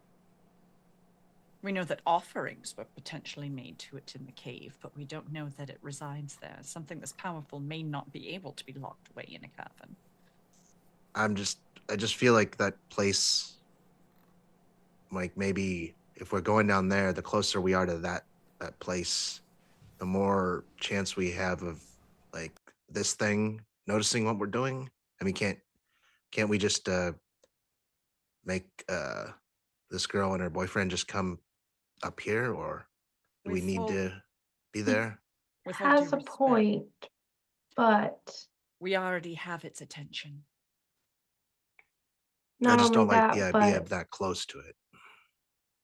We know that offerings were potentially made to it in the cave, but we don't know that it resides there. Something that's powerful may not be able to be locked away in a cavern. I just feel like that place, like maybe if we're going down there, the closer we are to that place, the more chance we have of like this thing noticing what we're doing. I mean, can't we just make this girl and her boyfriend just come up here, or do we With need all- to be there? With all due Has a respect, point, but we already have its attention. not I just only don't like that, the idea but of that close to it.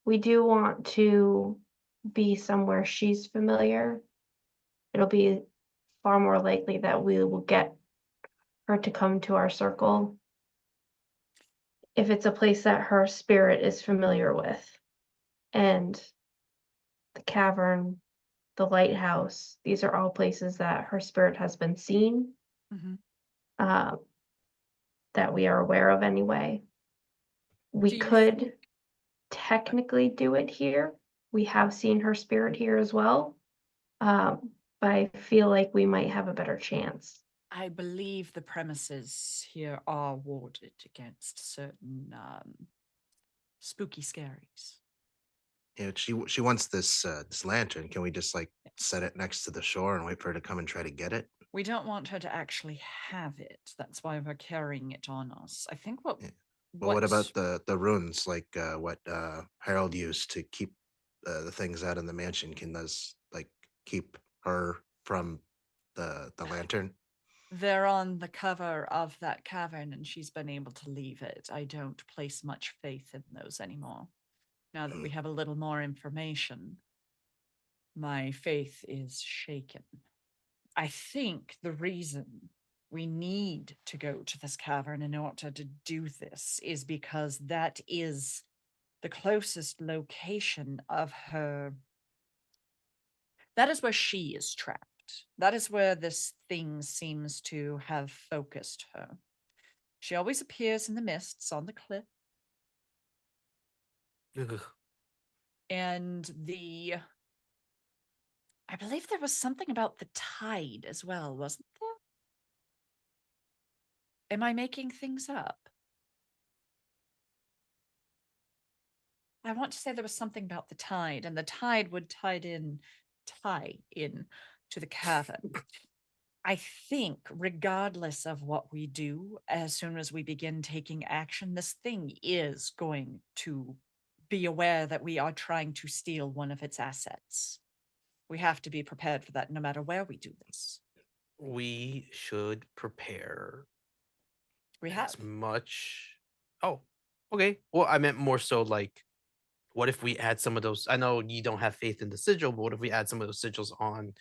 we do want to be somewhere she's familiar. It'll be far more likely that we will get her to come to our circle if it's a place that her spirit is familiar with. And the cavern, the lighthouse, these are all places that her spirit has been seen, Mm-hmm. that we are aware of anyway. We Do you could think- technically do it here. We have seen her spirit here as well. But I feel like we might have a better chance. I believe the premises here are warded against certain spooky scaries. Yeah, she wants this lantern. Can we just like set it next to the shore and wait for her to come and try to get it? We don't want her to actually have it. That's why we're carrying it on us. I think Yeah. But what about the runes, like what Harold used to keep the things out in the mansion? Can those like keep her from the lantern? They're on the cover of that cavern, and she's been able to leave it. I don't place much faith in those anymore. Now that we have a little more information, my faith is shaken. I think the reason we need to go to this cavern in order to do this is because that is the closest location of her. That is where she is trapped. That is where this thing seems to have focused her. She always appears in the mists on the cliff. Ugh. And I believe there was something about the tide as well, wasn't there? Am I making things up? I want to say there was something about the tide, and the tide would tie in to the cavern. I think, regardless of what we do, as soon as we begin taking action, this thing is going to be aware that we are trying to steal one of its assets. We have to be prepared for that no matter where we do this. We should prepare We have. as much. Oh, okay. Well, I meant more so like, what if we add some of those? I know you don't have faith in the sigil, but what if we add some of those sigils on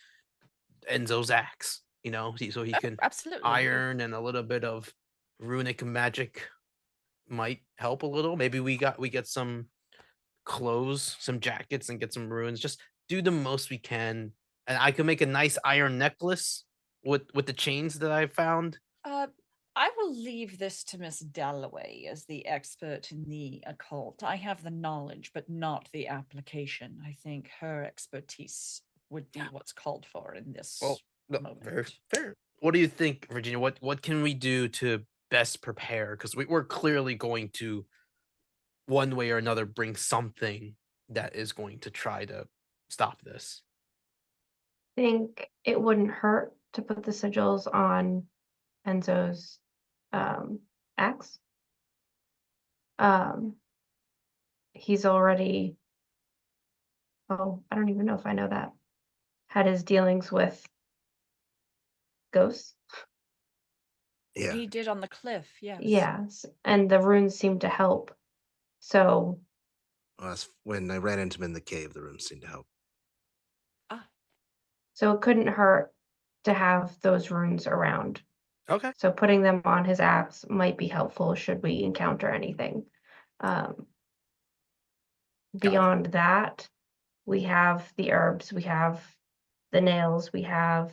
Enzo's axe? You know, so he Oh, can absolutely. iron, and a little bit of runic magic might help a little. Maybe we get some clothes, some jackets, and get some runes. Just do the most we can, and I can make a nice iron necklace with the chains that I found. I will leave this to Miss Dalloway as the expert in the occult. I have the knowledge, but not the application. I think her expertise would be what's called for in this Well, no, moment. very fair. What do you think, Virginia? What can we do to best prepare? Because we're clearly going to, one way or another, bring something that is going to try to stop this. Think it wouldn't hurt to put the sigils on Enzo's axe. He's already, oh, I don't even know if I know that, had his dealings with ghosts. Yeah. He did on the cliff, yes. Yes, and the runes seem to help. So Well, that's when I ran into him in the cave, the rooms seemed to help. so it couldn't hurt to have those runes around. Okay. So putting them on his axe might be helpful should we encounter anything. Beyond that, we have the herbs, we have the nails, we have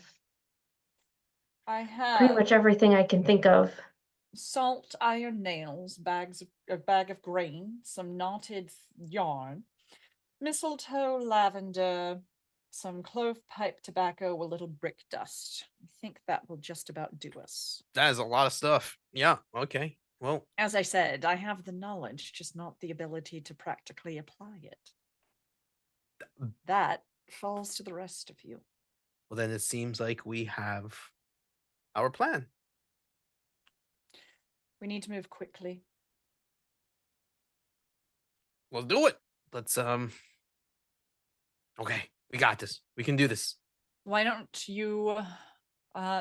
I pretty have much everything I can think of. salt, iron nails, a bag of grain, some knotted yarn, mistletoe, lavender, some clove pipe tobacco, a little brick dust. I think that will just about do us. That is a lot of stuff. Yeah. Okay. Well, As I said, I have the knowledge, just not the ability to practically apply it. That falls to the rest of you. well, then it seems like we have our plan. We need to move quickly. Let's do it. Let's Okay, we got this. We can do this. Why don't you,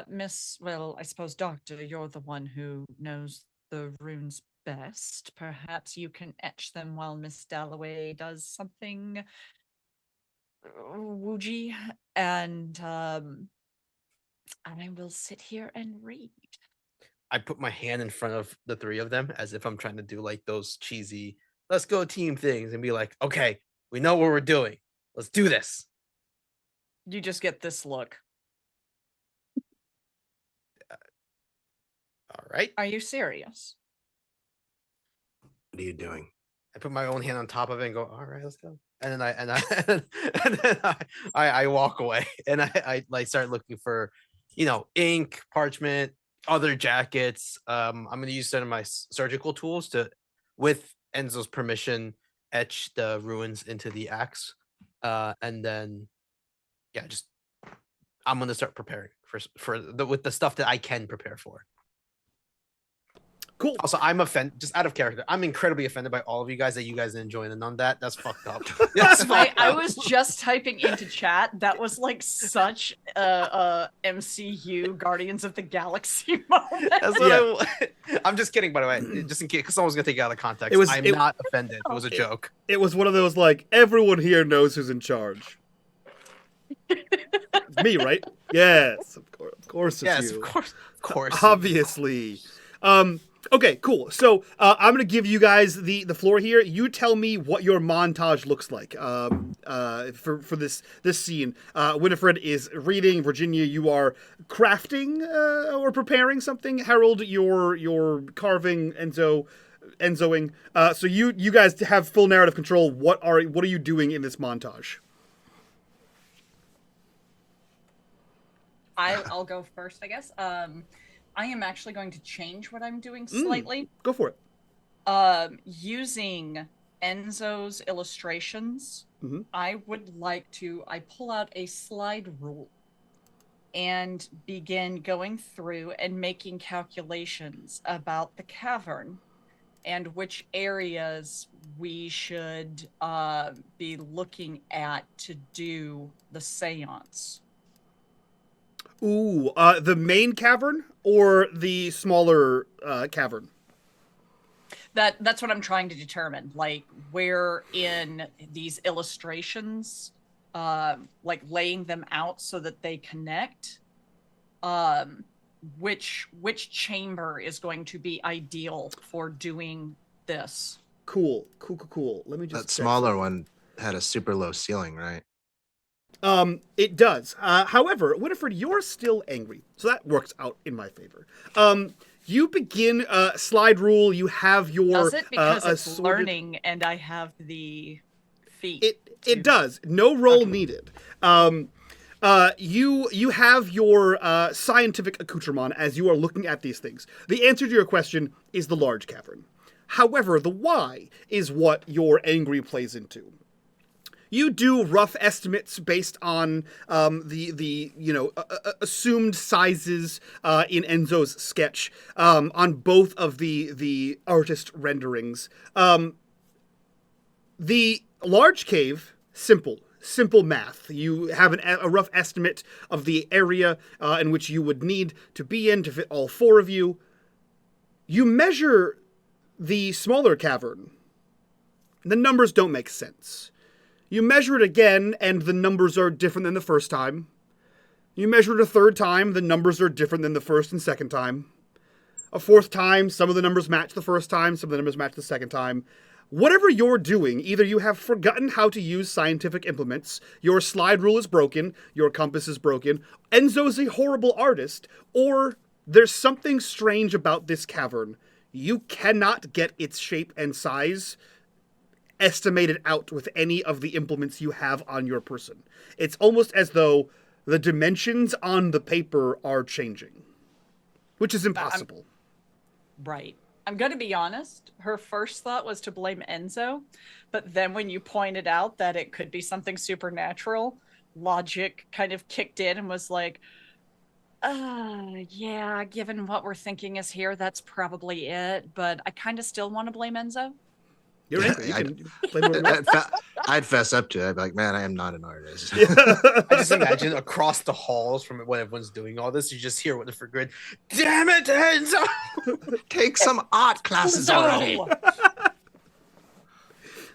Miss, well, I suppose Doctor, you're the one who knows the runes best. Perhaps you can etch them while Miss Dalloway does something woojy, and I will sit here and read. I put my hand in front of the three of them as if I'm trying to do like those cheesy let's go team things and be like, okay, we know what we're doing. Let's do this. You just get this look. All right. Are you serious? What are you doing? I put my own hand on top of it and go, all right, let's go. And then and then I walk away and I like start looking for, ink, parchment, other jackets. I'm gonna use some of my surgical tools to, with Enzo's permission, etch the ruins into the axe. And then just I'm gonna start preparing with the stuff that I can prepare for. Cool. Also, I'm offended, just out of character. I'm incredibly offended by all of you guys that you guys didn't join in on that. That's fucked up. That's fucked I up. was just typing into chat. That was like such a MCU Guardians of the Galaxy moment. That's what I'm just kidding, by the way, just in case, because someone's gonna take it out of context. I'm not offended. It was a joke. It was one of those like everyone here knows who's in charge. It's me, right? Yes, of course. It's Yes, you. of course. Obviously. Okay, cool. So I'm gonna give you guys the floor here. You tell me what your montage looks like for this scene. Winifred is reading. Virginia, you are crafting or preparing something. Harold, you're carving. Enzoing. So you guys have full narrative control. What are you doing in this montage? I'll go first, I guess. I am actually going to change what I'm doing slightly. Go for it. Using Enzo's illustrations, I would like to pull out a slide rule and begin going through and making calculations about the cavern and which areas we should be looking at to do the seance. Ooh, the main cavern or the smaller cavern? That's what I'm trying to determine. Like, where in these illustrations, like laying them out so that they connect, which chamber is going to be ideal for doing this. Cool. Let me just That smaller one had a super low ceiling, right? It does. However, Winifred, you're still angry, so that works out in my favor. You begin slide rule. You have your Does it because it's assorted... learning, and I have the feat. It does. No roll needed. You have your scientific accoutrement as you are looking at these things. The answer to your question is the large cavern. However, the why is what your angry plays into. You do rough estimates based on the assumed sizes in Enzo's sketch on both of the artist renderings. The large cave, simple math. You have a rough estimate of the area in which you would need to be in to fit all four of you. You measure the smaller cavern. The numbers don't make sense. You measure it again, and the numbers are different than the first time. You measure it a third time, the numbers are different than the first and second time. A fourth time, some of the numbers match the first time, some of the numbers match the second time. Whatever you're doing, either you have forgotten how to use scientific implements, your slide rule is broken, your compass is broken, Enzo's a horrible artist, or there's something strange about this cavern. You cannot get its shape and size estimated out with any of the implements you have on your person. It's almost as though the dimensions on the paper are changing, which is impossible. Right. I'm going to be honest. Her first thought was to blame Enzo, but then when you pointed out that it could be something supernatural, logic kind of kicked in and was like, yeah, given what we're thinking is here, that's probably it, but I kind of still want to blame Enzo. You're right. I'd fess up to it. I'd be like, man, I am not an artist. I just imagine across the halls from when everyone's doing all this, you just hear what the grid. Damn it, Enzo! Take some art classes already.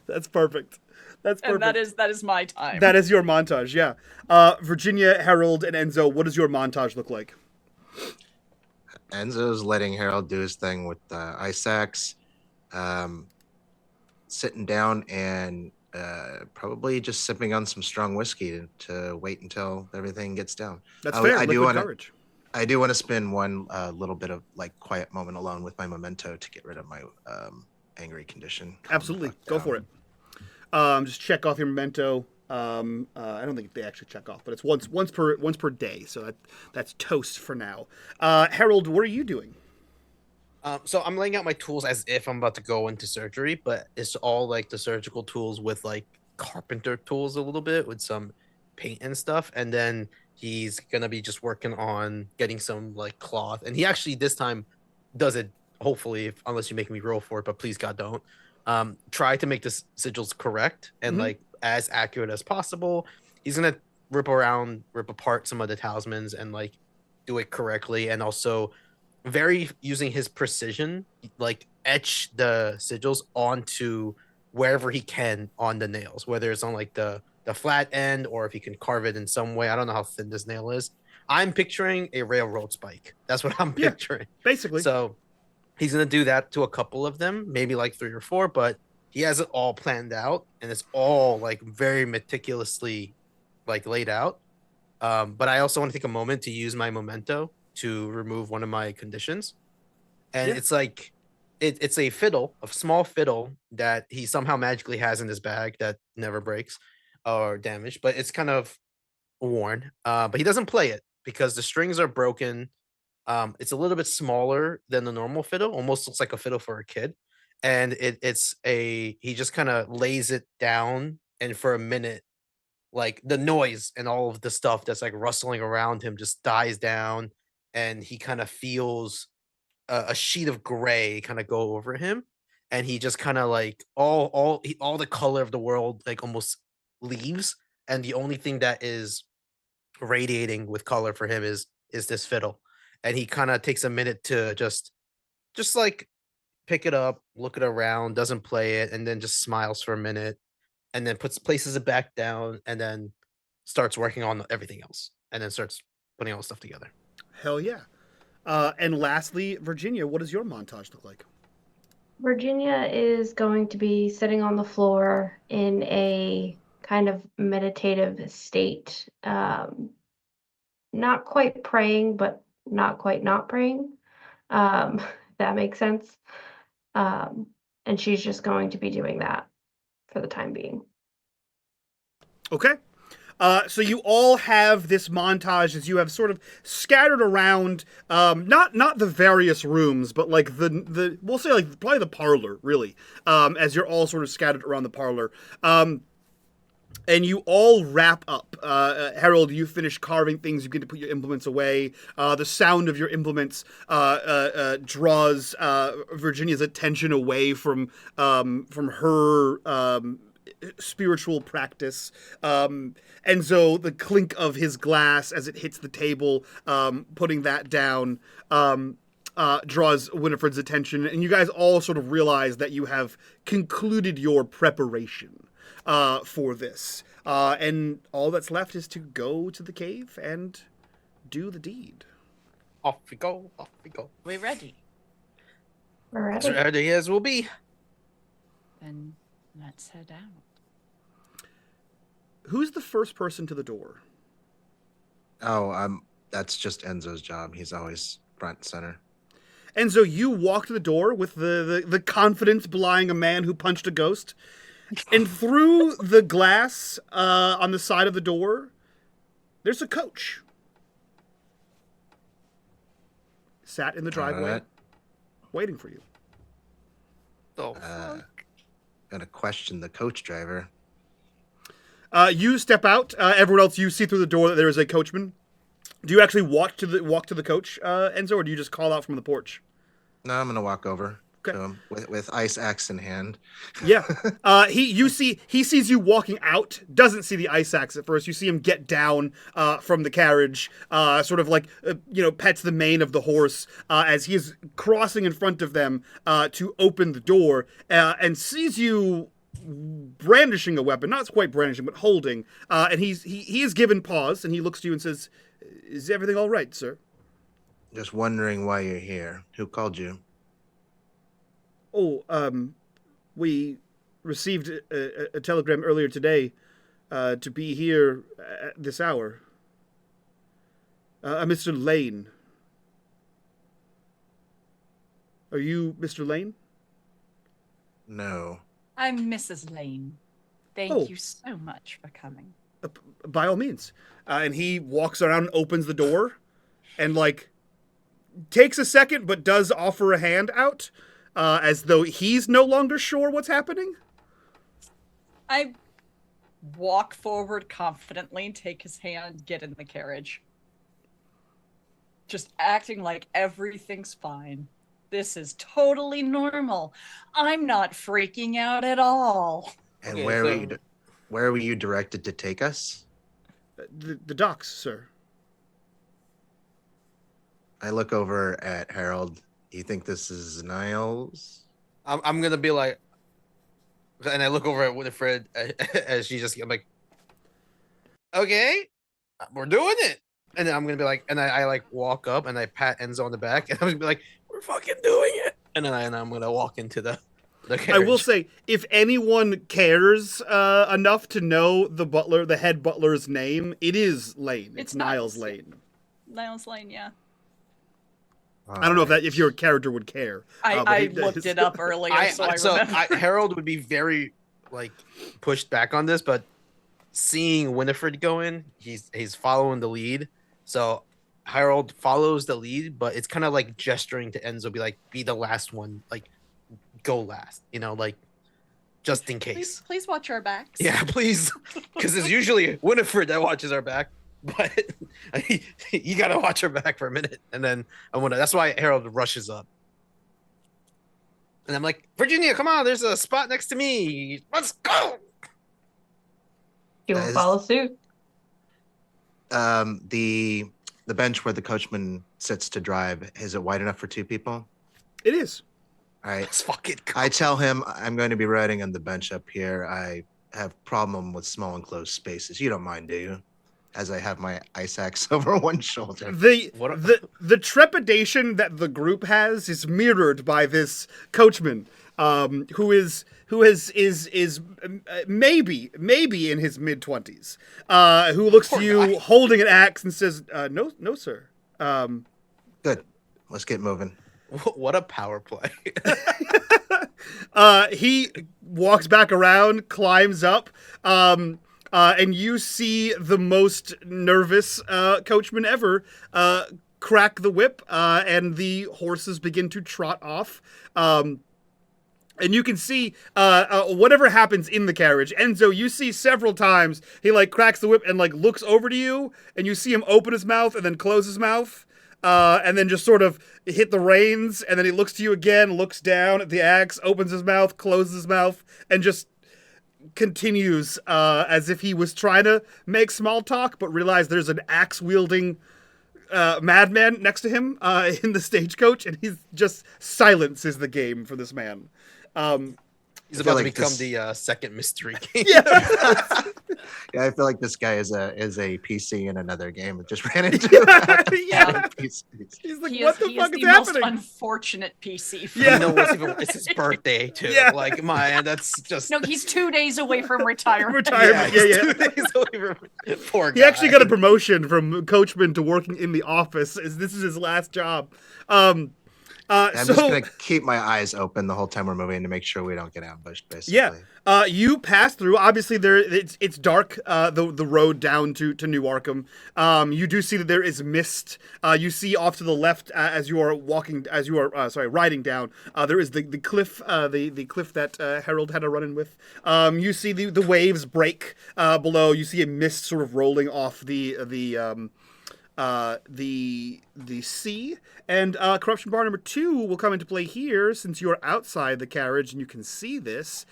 That's perfect. That's perfect. And that is my time. That is your montage, yeah. Virginia, Harold, and Enzo, what does your montage look like? Enzo's letting Harold do his thing with ice axe. Sitting down and probably just sipping on some strong whiskey to wait until everything gets down. That's fair. I do want courage. I do want to spend one little bit of like quiet moment alone with my memento to get rid of my angry condition. Absolutely, go for it. Just check off your memento. I don't think they actually check off, but it's once per day, so that's toast for now. Harold, what are you doing? So I'm laying out my tools as if I'm about to go into surgery, but it's all like the surgical tools with like carpenter tools a little bit with some paint and stuff. And then he's going to be just working on getting some like cloth. And he actually this time does it hopefully, unless you make me roll for it, but please God don't. Try to make the sigils correct and like as accurate as possible. He's gonna rip apart some of the talismans and like do it correctly, and also very using his precision, like etch the sigils onto wherever he can on the nails, whether it's on like the flat end or if he can carve it in some way. I don't know how thin this nail is. I'm picturing a railroad spike. That's what I'm picturing. Basically. So he's gonna do that to a couple of them, maybe like 3 or 4, but he has it all planned out and it's all like very meticulously like laid out. But I also want to take a moment to use my memento to remove one of my conditions. And it's like it's a fiddle, a small fiddle that he somehow magically has in his bag that never breaks or damaged, but it's kind of worn. But he doesn't play it because the strings are broken. It's a little bit smaller than the normal fiddle, almost looks like a fiddle for a kid. And he just kind of lays it down, and for a minute, like the noise and all of the stuff that's like rustling around him just dies down, and he kind of feels a sheet of gray kind of go over him, and he just kind of like all the color of the world like almost leaves, and the only thing that is radiating with color for him is this fiddle. And he kind of takes a minute to just like pick it up, look it around, doesn't play it, and then just smiles for a minute, and then places it back down, and then starts working on everything else, and then starts putting all the stuff together. Hell yeah. And lastly, Virginia, what does your montage look like? Virginia is going to be sitting on the floor in a kind of meditative state. Not quite praying, but not quite not praying. If that makes sense. And she's just going to be doing that for the time being. Okay. So you all have this montage as you have sort of scattered around, not the various rooms, but like the we'll say like probably the parlor, really, as you're all sort of scattered around the parlor. And you all wrap up. Harold, you finish carving things. You get to put your implements away. The sound of your implements draws Virginia's attention away from her spiritual practice. And so the clink of his glass as it hits the table, putting that down, draws Winifred's attention. And you guys all sort of realize that you have concluded your preparation for this. And all that's left is to go to the cave and do the deed. Off we go, off we go. We're ready. We're As ready. ready as we'll be. Then let's head out. Who's the first person to the door? Oh, that's just Enzo's job. He's always front and center. Enzo, you walk to the door with the confidence belying a man who punched a ghost. And through the glass on the side of the door, there's a coach. Sat in the driveway, waiting for you. Oh, fuck. Gonna question the coach driver. You step out. Everyone else, you see through the door that there is a coachman. Do you actually walk to the coach, Enzo, or do you just call out from the porch? No, I'm gonna walk over to him with ice axe in hand. Yeah. He sees you walking out, doesn't see the ice axe at first. You see him get down from the carriage, sort of like, pets the mane of the horse as he is crossing in front of them to open the door, and sees you brandishing a weapon, not quite brandishing, but holding. And he is given pause, and he looks to you and says, "Is everything all right, sir?" Just wondering why you're here. Who called you? Oh, we received a telegram earlier today to be here at this hour. Mr. Lane. Are you Mr. Lane? No. I'm Mrs. Lane. Thank you so much for coming. By all means. And he walks around and opens the door and, takes a second, but does offer a hand out. As though he's no longer sure what's happening? I walk forward confidently, take his hand, get in the carriage. Just acting like everything's fine. This is totally normal. I'm not freaking out at all. And Okay, where were you directed to take us? The docks, sir. I look over at Harold. You think this is Niles? I'm gonna be like, and I look over at Winifred as she just, I'm like, okay, we're doing it. And then I'm gonna be like, and I like walk up and I pat Enzo on the back, and I'm gonna be like, we're fucking doing it. And then I'm gonna walk into the carriage. I will say, if anyone cares enough to know the head butler's name, it is Lane. It's Niles Lane. Niles Lane, yeah. I don't know if your character would care. I looked it up earlier, I remember. Harold would be very like pushed back on this, but seeing Winifred go in, he's following the lead. So Harold follows the lead, but it's kind of like gesturing to Enzo, be the last one, like go last, like just in case. Please watch our backs. Yeah, please, because it's usually Winifred that watches our back, but you gotta watch her back for a minute, and then that's why Harold rushes up, and I'm like, Virginia, come on, there's a spot next to me, let's go. You will follow suit. The bench where the coachman sits to drive, is it wide enough for two people? It is. All right. Let's fucking go. I tell him I'm going to be riding on the bench up here. I have problem with small enclosed spaces. You don't mind, do you? As I have my ice axe over one shoulder. The trepidation that the group has is mirrored by this coachman, who is maybe in his mid-20s, who looks to you holding an axe and says, no, sir. Good. Let's get moving. What a power play. He walks back around, climbs up, and you see the most nervous coachman ever crack the whip, and the horses begin to trot off. And you can see whatever happens in the carriage. Enzo, you see several times he cracks the whip and looks over to you, and you see him open his mouth and then close his mouth, and then just sort of hit the reins, and then he looks to you again, looks down at the axe, opens his mouth, closes his mouth, and just continues as if he was trying to make small talk, but realized there's an axe-wielding madman next to him in the stagecoach, and he's just silence is the game for this man. He's about to become the second mystery game. Yeah. Yeah, I feel like this guy is a PC in another game. It just ran into Yeah. PCs. He's like, He what is, the he fuck is is the most happening? unfortunate PC. Yeah. You know what's it's his birthday too. Yeah. Man, that's just No, he's 2 days away from retirement. Retirement. he's Yeah. 2 days away from poor guy. He actually got a promotion from coachman to working in the office. This is his last job. I'm just gonna keep my eyes open the whole time we're moving to make sure we don't get ambushed. Basically. Yeah. You pass through. Obviously, it's dark. The road down to New Arkham. You do see that there is mist. You see off to the left as you are riding down. There is the cliff. The cliff that Harold had a run-in with. You see the waves break below. You see a mist sort of rolling off the sea, and corruption bar number 2 will come into play here since you're outside the carriage and you can see this.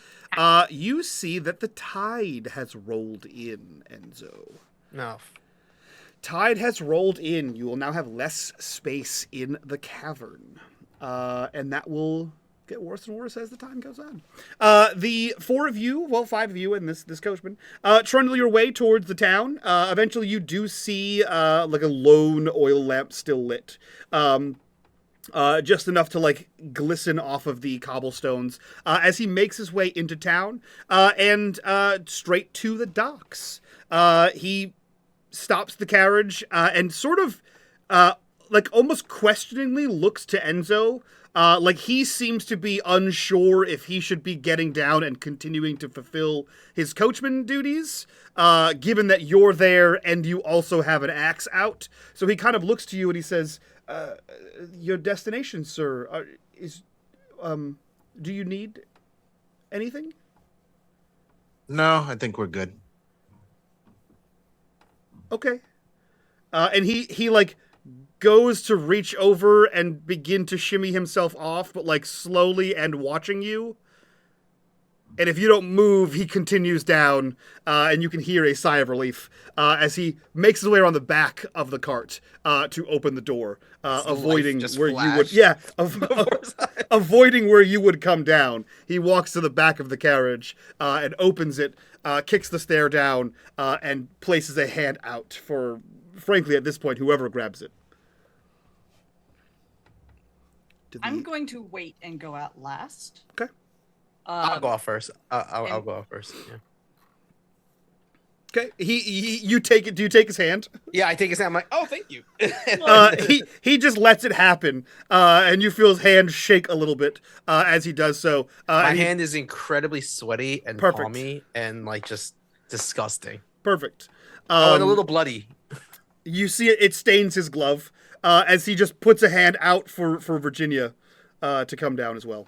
You see that the tide has rolled in, Enzo. No. Tide has rolled in. You will now have less space in the cavern, and that will get worse and worse as the time goes on. The 5 of you and this coachman, trundle your way towards the town. Eventually you do see a lone oil lamp still lit. Just enough to glisten off of the cobblestones as he makes his way into town and straight to the docks. He stops the carriage and sort of almost questioningly looks to Enzo. He seems to be unsure if he should be getting down and continuing to fulfill his coachman duties, given that you're there and you also have an axe out. So he kind of looks to you and he says, your destination, sir, do you need anything? No, I think we're good. goes to reach over and begin to shimmy himself off, but like slowly and watching you. And if you don't move, he continues down, and you can hear a sigh of relief as he makes his way around the back of the cart to open the door, avoiding where you would. Yeah, avoiding where you would come down. He walks to the back of the carriage and opens it, kicks the stair down, and places a hand out for, frankly, at this point, whoever grabs it. I'm going to wait and go out last. Okay. I'll go off first. I'll go off first. Yeah. Okay. You take it. Do you take his hand? Yeah, I take his hand. I'm like, oh, thank you. He just lets it happen, and you feel his hand shake a little bit as he does so. My hand is incredibly sweaty and palmy and like just disgusting. Perfect. And a little bloody. You see it stains his glove as he just puts a hand out for Virginia to come down as well.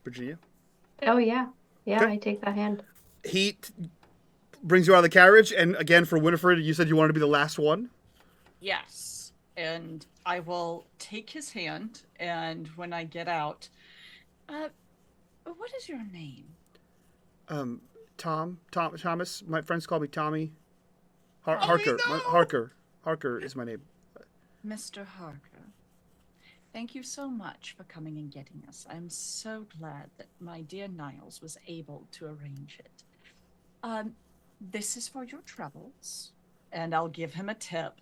Virginia? Oh, yeah. Yeah, Okay. I take that hand. He brings you out of the carriage, and again, for Winifred, you said you wanted to be the last one? Yes. And I will take his hand, and when I get out... what is your name? Thomas. My friends call me Tommy. Oh, Harker. no! Harker is my name. Mr. Harker. Thank you so much for coming and getting us. I'm so glad that my dear Niles was able to arrange it. This is for your troubles, and I'll give him a tip.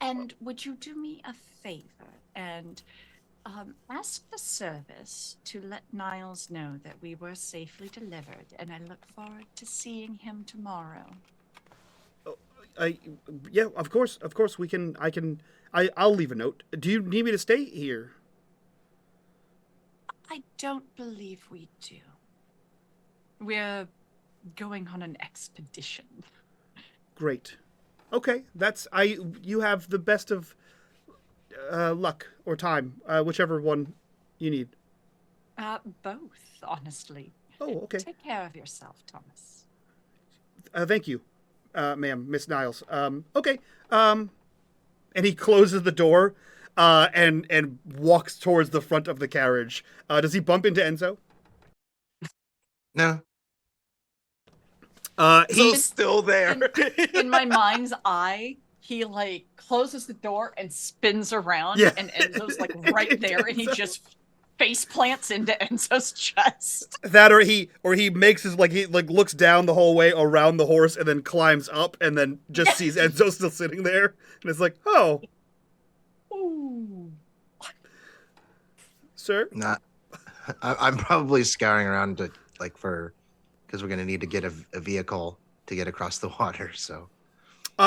And would you do me a favor and ask the service to let Niles know that we were safely delivered, and I look forward to seeing him tomorrow. Yeah, of course we can. I'll leave a note. Do you need me to stay here? I don't believe we do. We're going on an expedition. Great. Okay, you have the best of luck or time, whichever one you need. Both, honestly. Oh, okay. Take care of yourself, Thomas. Thank you, ma'am, Miss Niles. Okay. And he closes the door, and walks towards the front of the carriage. Does he bump into Enzo? No. He's still there. In my mind's eye, he like closes the door and spins around, Yeah. and Enzo's like right there, and he just face plants into Enzo's chest. That or he makes his he looks down the whole way around the horse and then climbs up and then just sees Enzo still sitting there and it's like, oh, Ooh. sir. Not. I'm probably scouring around to because we're gonna need to get a vehicle to get across the water. So.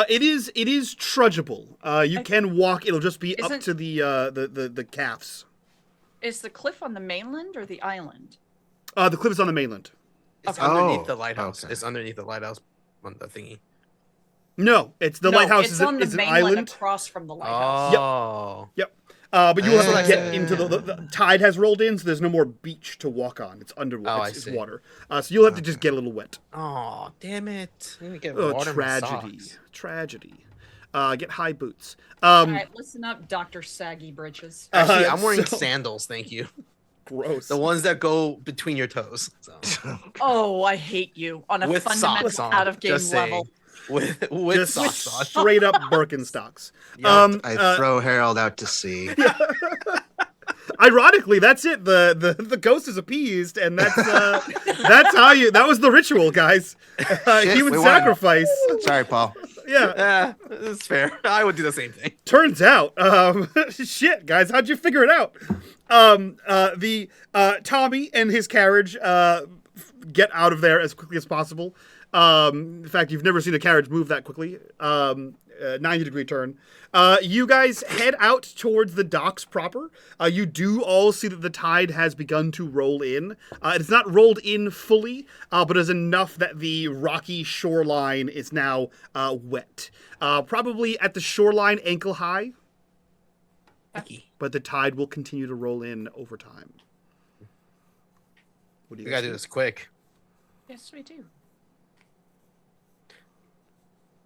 It is trudgeable. You can walk. It'll just be up to the calves. Is the cliff on the mainland or the island? The cliff is on the mainland. It's underneath the Oh, lighthouse. okay. It's underneath the lighthouse on the thingy. No, it's the lighthouse. It's on the is an mainland island. across from the lighthouse. Oh. Yep. But you have to get Ah. into the tide has rolled in, so there's no more beach to walk on. It's underwater. Oh, I it's see. water. So you'll have to just get a little wet. Oh, damn it. I'm gonna get Oh, water in my tragedy. socks. Tragedy. Get high boots. All right, listen up, Dr. Saggy Bridges. Actually, I'm wearing so- sandals, thank you. Gross. The ones that go between your toes. So. Oh, I hate you on a With fundamental socks on. out-of-game just saying. level. With Just socks on. straight up Birkenstocks. Yeah. I throw Harold out to sea. Ironically, that's it. The ghost is appeased, and that's how you. That was the ritual, guys. Shit, Human we won. sacrifice. Sorry, Paul. Yeah. That's fair. I would do the same thing. Turns out, shit, guys, how'd you figure it out? The Tommy and his carriage get out of there as quickly as possible. In fact, you've never seen a carriage move that quickly. 90-degree turn. You guys head out towards the docks proper. You do all see that the tide has begun to roll in. It's not rolled in fully, but is enough that the rocky shoreline is now wet. Probably at the shoreline ankle high, but the tide will continue to roll in over time. What do We gotta do this quick. Yes, we do.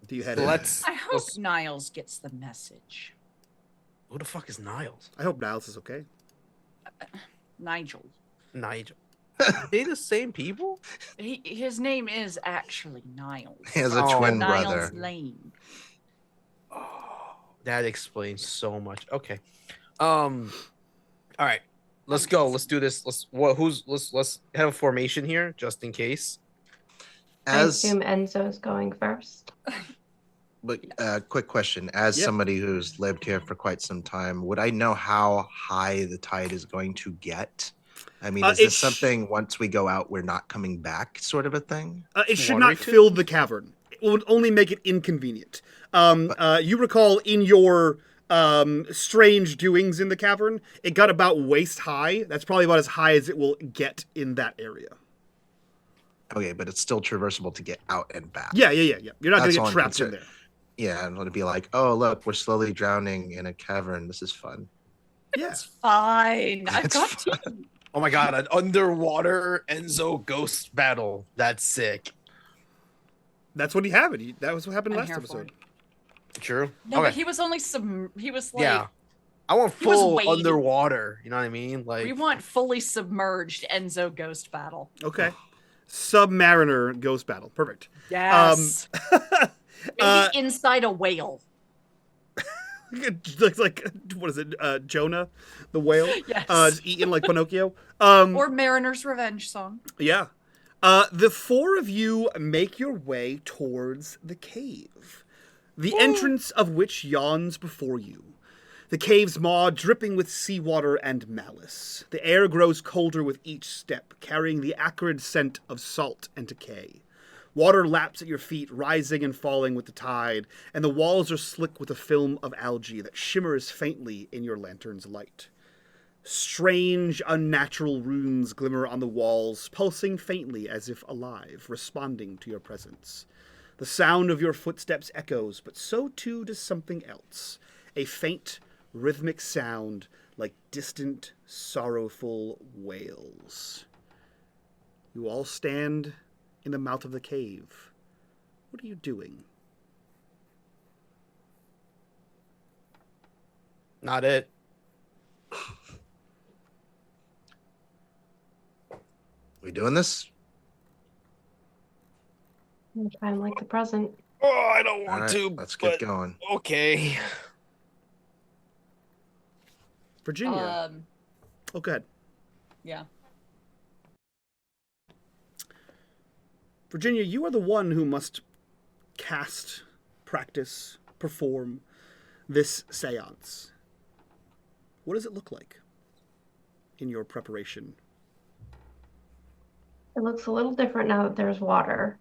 Do you head So in? I hope Niles gets the message. Who the fuck is Niles? I hope Niles is okay. Nigel. Nigel. Are they the same people? His name is actually Niles. He has a Oh. twin Niles brother. Lane. Oh, that explains so much. Okay. All right. Let's go. Let's do this. Let's have a formation here just in case. I As assume Enzo's going first. but quick question: as Yeah. somebody who's lived here for quite some time, would I know how high the tide is going to get? I mean, is It this something once we go out, we're not coming back, sort of a thing? It should Watery not too? fill the cavern. It will only make it inconvenient. You recall in your strange doings in the cavern, it got about waist high. That's probably about as high as it will get in that area. Okay, but it's still traversable to get out and back. Yeah. You're not going That's to all get I'm trapped in concerned. there. Yeah, and it'll be like, oh look, we're slowly drowning in a cavern. This is fun. Yeah. It's fine. I've It's got fun. tea. Oh my god, an underwater Enzo ghost battle. That's sick. That's what he happened. That was what happened I'm last here for episode. it. True. No, okay. but he was only he was like, Yeah. I want he was full wading. underwater. You know what I mean? Like we want fully submerged Enzo ghost battle. Okay. Submariner ghost battle. Perfect. Yes. Maybe uh, inside a whale. It looks like, what is it? Jonah, the whale? Yes. Just eating like Pinocchio. Or Mariner's Revenge song. Yeah. The four of you make your way towards the cave, the entrance of which yawns before you. The cave's maw dripping with seawater and malice. The air grows colder with each step, carrying the acrid scent of salt and decay. Water laps at your feet, rising and falling with the tide, and the walls are slick with a film of algae that shimmers faintly in your lantern's light. Strange, unnatural runes glimmer on the walls, pulsing faintly as if alive, responding to your presence. The sound of your footsteps echoes, but so too does something else. A faint, rhythmic sound like distant, sorrowful wails. You all stand in the mouth of the cave. What are you doing? not it. We doing this? Time like the present. Oh, I don't All want right, to. let's get but going. Okay. Virginia. Oh, go ahead. Yeah. Virginia, you are the one who must cast, practice, perform this seance. What does it look like in your preparation? It looks a little different now that there's water,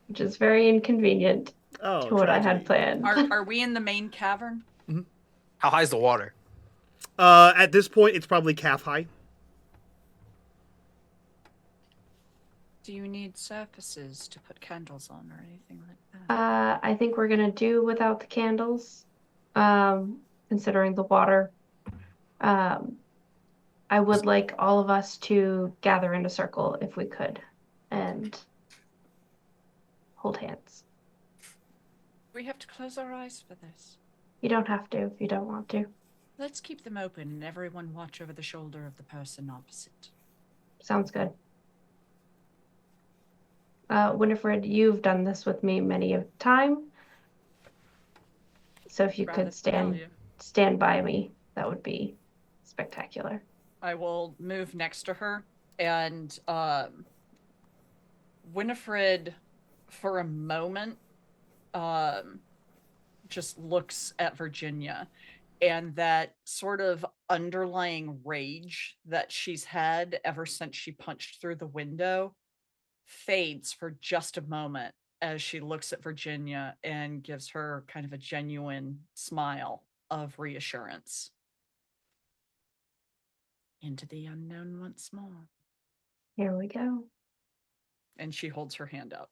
which is very inconvenient Oh, to what I had tragedy. planned. Are we in the main cavern? How high is the water? At this point, it's probably calf high. Do you need surfaces to put candles on or anything like that? I think we're gonna do without the candles, considering the water. I would like all of us to gather in a circle if we could, and hold hands. We have to close our eyes for this. You don't have to if you don't want to. Let's keep them open and everyone watch over the shoulder of the person opposite. Sounds good. Winifred, you've done this with me many a time. So if you Rather could tell you. stand by me, that would be spectacular. I will move next to her, and Winifred, for a moment, just looks at Virginia, and that sort of underlying rage that she's had ever since she punched through the window fades for just a moment as she looks at Virginia and gives her kind of a genuine smile of reassurance. Into the unknown once more. Here we go. And she holds her hand up.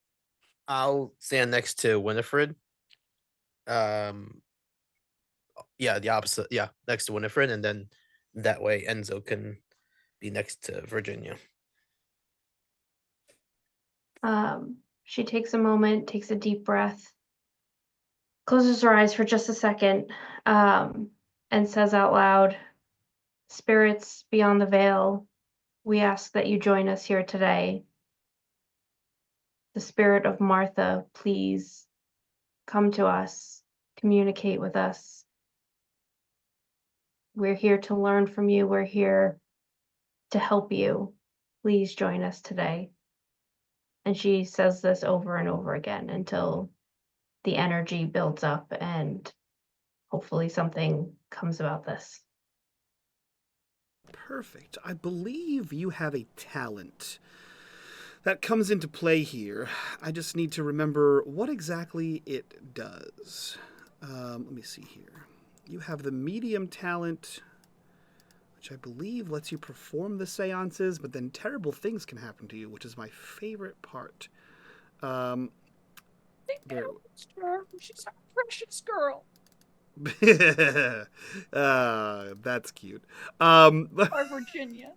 I'll stand next to Winifred. Yeah, the opposite. Yeah, next to Winifred, and then that way Enzo can be next to Virginia. She takes a moment, takes a deep breath, closes her eyes for just a second, and says out loud, "Spirits beyond the veil, we ask that you join us here today. The spirit of Martha, please come to us, communicate with us. We're here to learn from you. We're here to help you. Please join us today." And she says this over and over again until the energy builds up and hopefully something comes about this. Perfect. I believe you have a talent that comes into play here. I just need to remember what exactly it does. Let me see here. You have the medium talent, which I believe lets you perform the seances, but then terrible things can happen to you, which is my favorite part. She's a precious girl. That's cute. Our Virginia.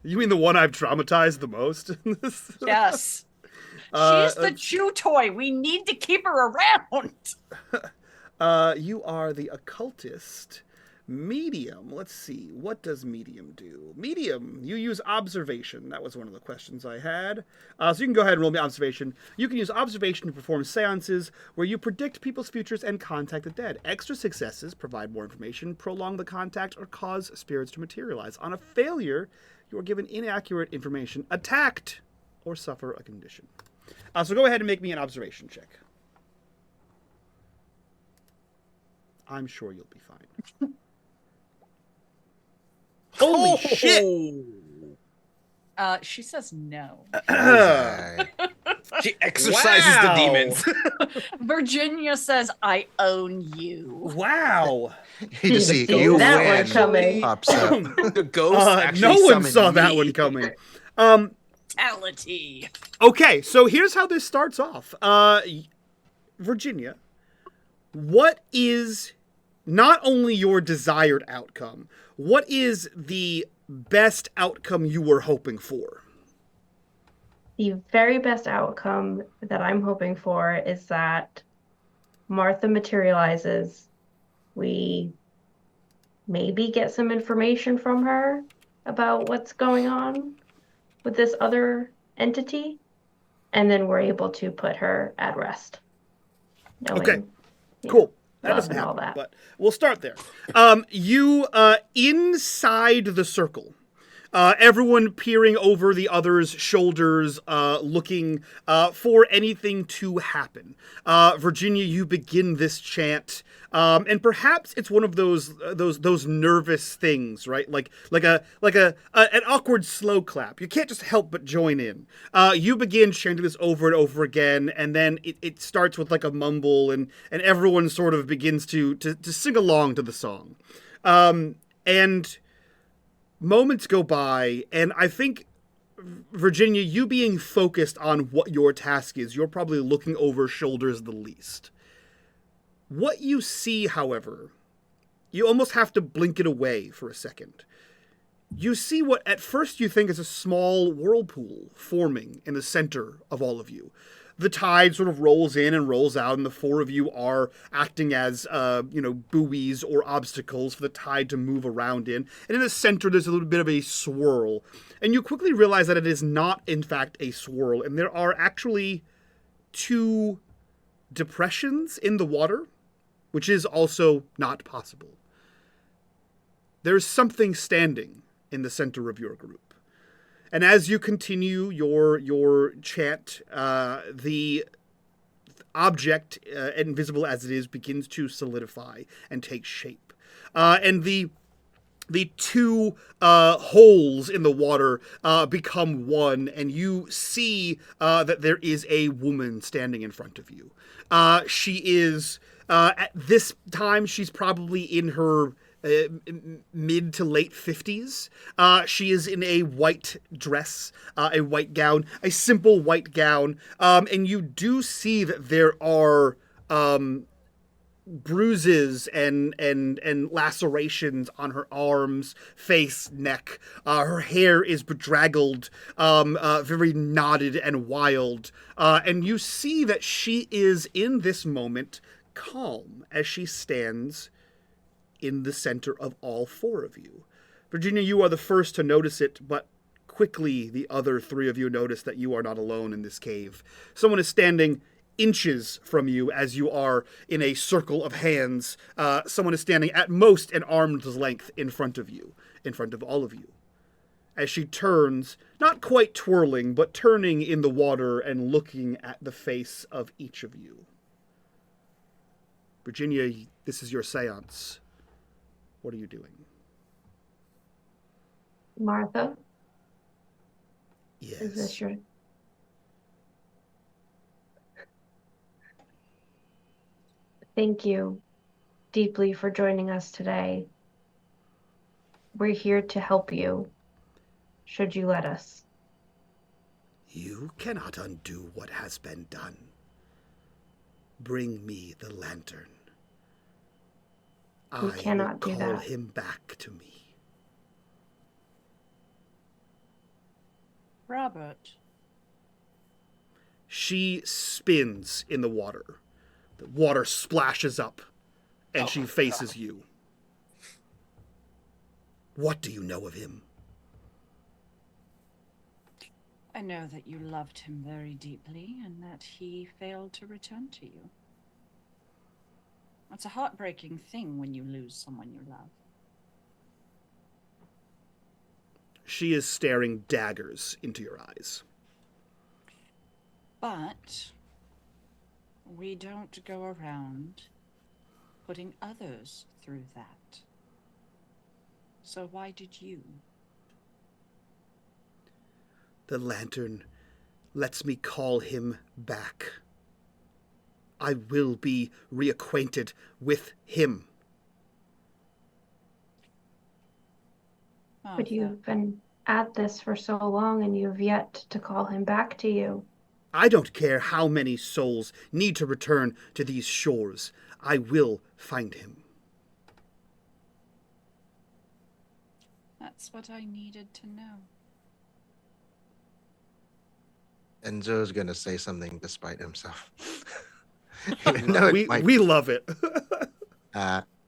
You mean the one I've traumatized the most? Yes. She's the chew toy. We need to keep her around. You are the occultist. Medium. Let's see. What does medium do? Medium. You use observation. That was one of the questions I had. So you can go ahead and roll me observation. You can use observation to perform seances where you predict people's futures and contact the dead. Extra successes provide more information, prolong the contact, or cause spirits to materialize. On a failure, you are given inaccurate information, attacked, or suffer a condition. So go ahead and make me an observation check. I'm sure you'll be fine. Holy shit! She says no. She exercises the demons. Virginia says, "I own you." Wow. You just see See you that one win. coming. Pops up. The ghost actually No one summoned saw that me. one coming. Fatality. Okay, so here's how this starts off. Virginia, what is not only your desired outcome, what is the best outcome you were hoping for? The very best outcome that I'm hoping for is that Martha materializes. We maybe get some information from her about what's going on with this other entity, and then we're able to put her at rest. Knowing, Okay, you cool. know, That love doesn't and all happen, that. but we'll start there. You, inside the circle, everyone peering over the other's shoulders, looking for anything to happen. Virginia, you begin this chant, and perhaps it's one of those nervous things, right? Like an awkward slow clap. You can't just help but join in. You begin chanting this over and over again, and then it starts with like a mumble, and everyone sort of begins to sing along to the song, and moments go by, and I think, Virginia, you being focused on what your task is, you're probably looking over shoulders the least. What you see, however, you almost have to blink it away for a second. You see what at first you think is a small whirlpool forming in the center of all of you. The tide sort of rolls in and rolls out, and the four of you are acting as, buoys or obstacles for the tide to move around in. And in the center, there's a little bit of a swirl. And you quickly realize that it is not, in fact, a swirl. And there are actually 2 depressions in the water, which is also not possible. There's something standing in the center of your group. And as you continue your chant, the object, invisible as it is, begins to solidify and take shape. And the 2 holes in the water become one, and you see that there is a woman standing in front of you. She is, at this time, she's probably in her mid to late 50s. She is in a white dress, a white gown, a simple white gown, and you do see that there are bruises and lacerations on her arms, face, neck. Her hair is bedraggled, very knotted and wild. And you see that she is, in this moment, calm as she stands in the center of all four of you. Virginia, you are the first to notice it, but quickly the other three of you notice that you are not alone in this cave. Someone is standing inches from you as you are in a circle of hands. Someone is standing at most an arm's length in front of you, in front of all of you. As she turns, not quite twirling, but turning in the water and looking at the face of each of you. Virginia, this is your seance. What are you doing? Martha, Yes. is this your... Thank you deeply for joining us today. We're here to help you, should you let us. You cannot undo what has been done. Bring me the lantern. We cannot will do call that. him back to me. Robert. She spins in the water. The water splashes up, and she faces you. What do you know of him? I know that you loved him very deeply and that he failed to return to you. It's a heartbreaking thing when you lose someone you love. She is staring daggers into your eyes. But we don't go around putting others through that. So why did you? The lantern lets me call him back. I will be reacquainted with him. But you've been at this for so long and you've yet to call him back to you. I don't care how many souls need to return to these shores. I will find him. That's what I needed to know. Enzo's gonna say something despite himself. We love it.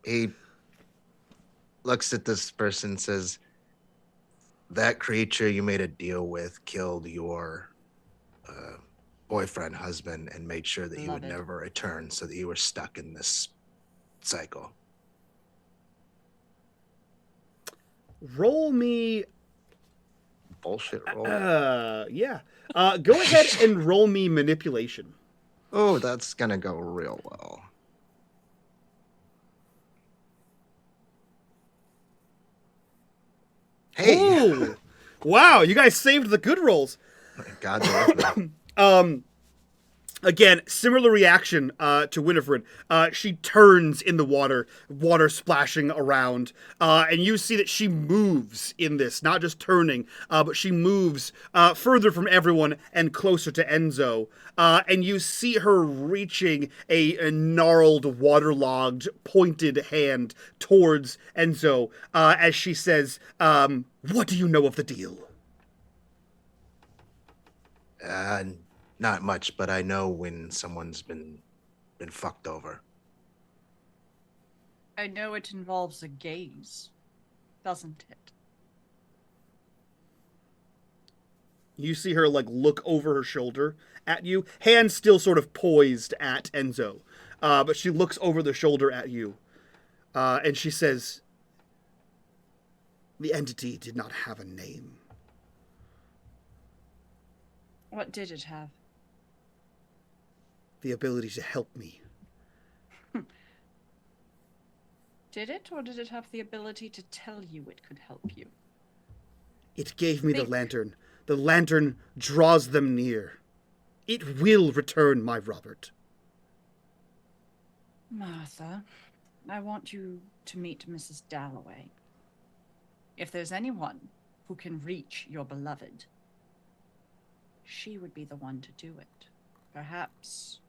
He looks at this person and says, that creature you made a deal with killed your boyfriend, husband, and made sure that he would never return, so that you were stuck in this cycle. Roll me... Bullshit roll. Yeah. Go ahead and roll me manipulation. Oh, that's gonna go real well. Hey! Ooh. Wow, you guys saved the good rolls. God's working. Again, similar reaction to Winifred. She turns in the water splashing around, and you see that she moves in this, not just turning, but she moves further from everyone and closer to Enzo. And you see her reaching a gnarled, waterlogged, pointed hand towards Enzo as she says, what do you know of the deal? Not much, but I know when someone's been fucked over. I know it involves a gaze, doesn't it? You see her look over her shoulder at you, hand still sort of poised at Enzo, but she looks over the shoulder at you, and she says, the entity did not have a name. What did it have? The ability to help me. Did it, or did it have the ability to tell you it could help you? It gave me the lantern. The lantern draws them near. It will return, my Robert. Martha, I want you to meet Mrs. Dalloway. If there's anyone who can reach your beloved, she would be the one to do it. Perhaps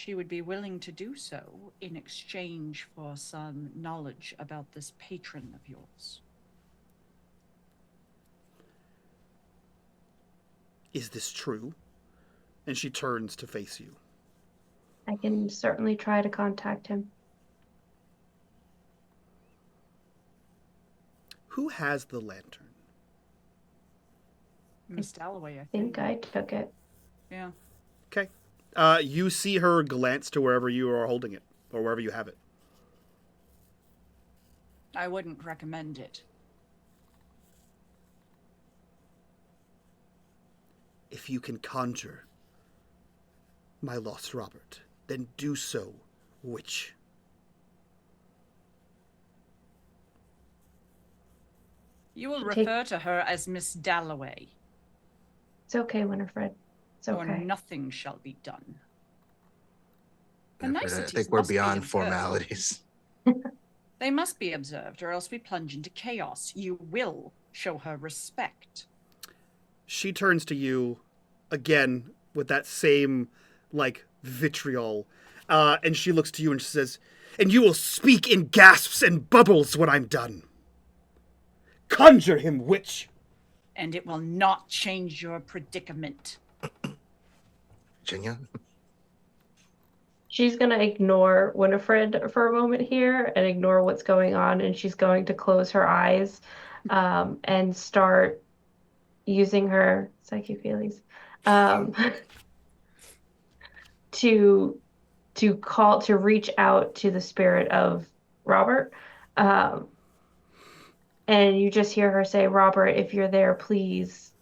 she would be willing to do so in exchange for some knowledge about this patron of yours. Is this true? And she turns to face you. I can certainly try to contact him. Who has the lantern? Miss Dalloway, I I think I took it. Yeah. Okay. You see her glance to wherever you are holding it, or wherever you have it. I wouldn't recommend it. If you can conjure my lost Robert, then do so, witch. You will Take- refer to her as Miss Dalloway, It's okay, Winifred. It's or okay. nothing shall be done. The I niceties think we're must be beyond observed. formalities. They must be observed, or else we plunge into chaos. You will show her respect. She turns to you again with that same, vitriol. And she looks to you and she says, "And you will speak in gasps and bubbles when I'm done. Conjure him, witch!" And it will not change your predicament. Virginia? She's going to ignore Winifred for a moment here and ignore what's going on, and she's going to close her eyes and start using her psychic feelings to reach out to the spirit of Robert. And you just hear her say, "Robert, if you're there, please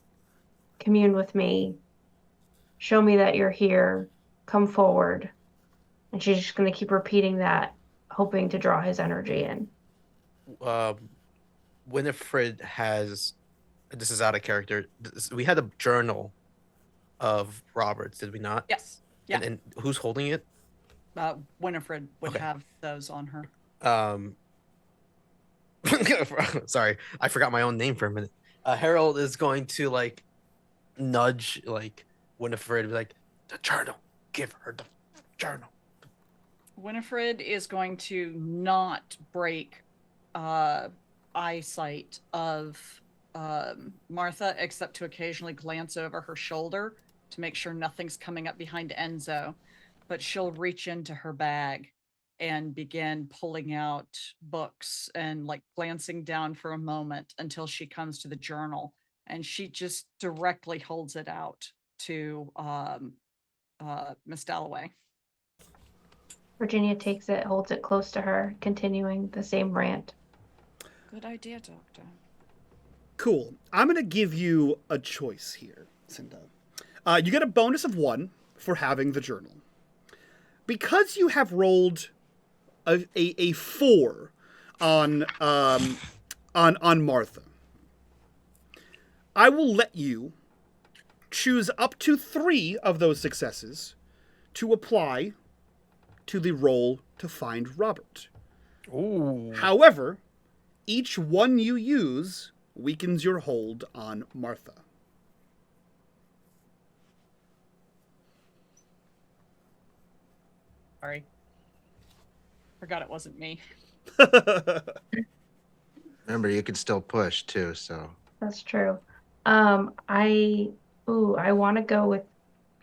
commune with me. Show me that you're here. Come forward." And she's just going to keep repeating that, hoping to draw his energy in. Winifred has. This is out of character. We had a journal of Robert's, did we not? Yes. Yeah. And who's holding it? Winifred would Okay. have those on her. Sorry, I forgot my own name for a minute. Harold is going to nudge Winifred, be like, "The journal. Give her the journal." Winifred is going to not break eyesight of Martha, except to occasionally glance over her shoulder to make sure nothing's coming up behind Enzo. But she'll reach into her bag and begin pulling out books and glancing down for a moment until she comes to the journal. And she just directly holds it out to Miss Dalloway. Virginia takes it, holds it close to her, continuing the same rant. Good idea, Doctor. Cool. I'm going to give you a choice here, Cinda. You get a bonus of 1 for having the journal. Because you have rolled a 4 on Martha, I will let you choose up to 3 of those successes to apply to the roll to find Robert. Ooh. However, each one you use weakens your hold on Martha. Sorry. Forgot it wasn't me. Remember, you can still push too, so. That's true. I want to go with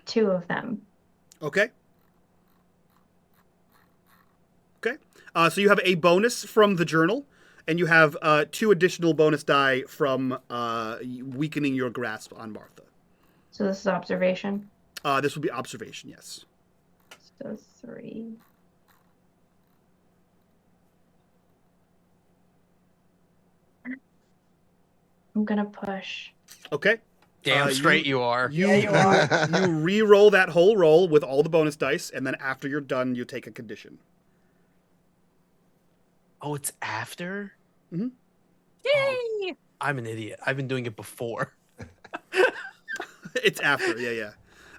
2 of them. Okay. Okay. So you have a bonus from the journal, and you have 2 additional bonus die from weakening your grasp on Martha. So this is observation. This would be observation, yes. So 3. I'm gonna push. Okay. Damn straight you are. You, Yeah, you are. you re-roll that whole roll with all the bonus dice, and then after you're done, you take a condition. Oh, it's after? Mm-hmm. Yay! I'm an idiot. I've been doing it before. It's after, yeah.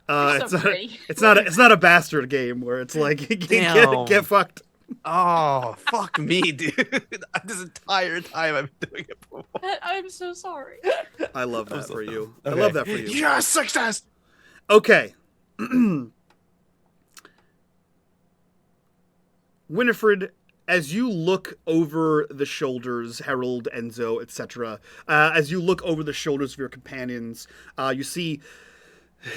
You're so pretty. It's not a bastard game where it's like Damn. get fucked. Oh, fuck me, dude. This entire time I've been doing it before. I'm so sorry. I love that so for you. Okay. I love that for you. Yes, success! Okay. Winifred, as you look over the shoulders, Harold, Enzo, etc., as you look over the shoulders of your companions, you see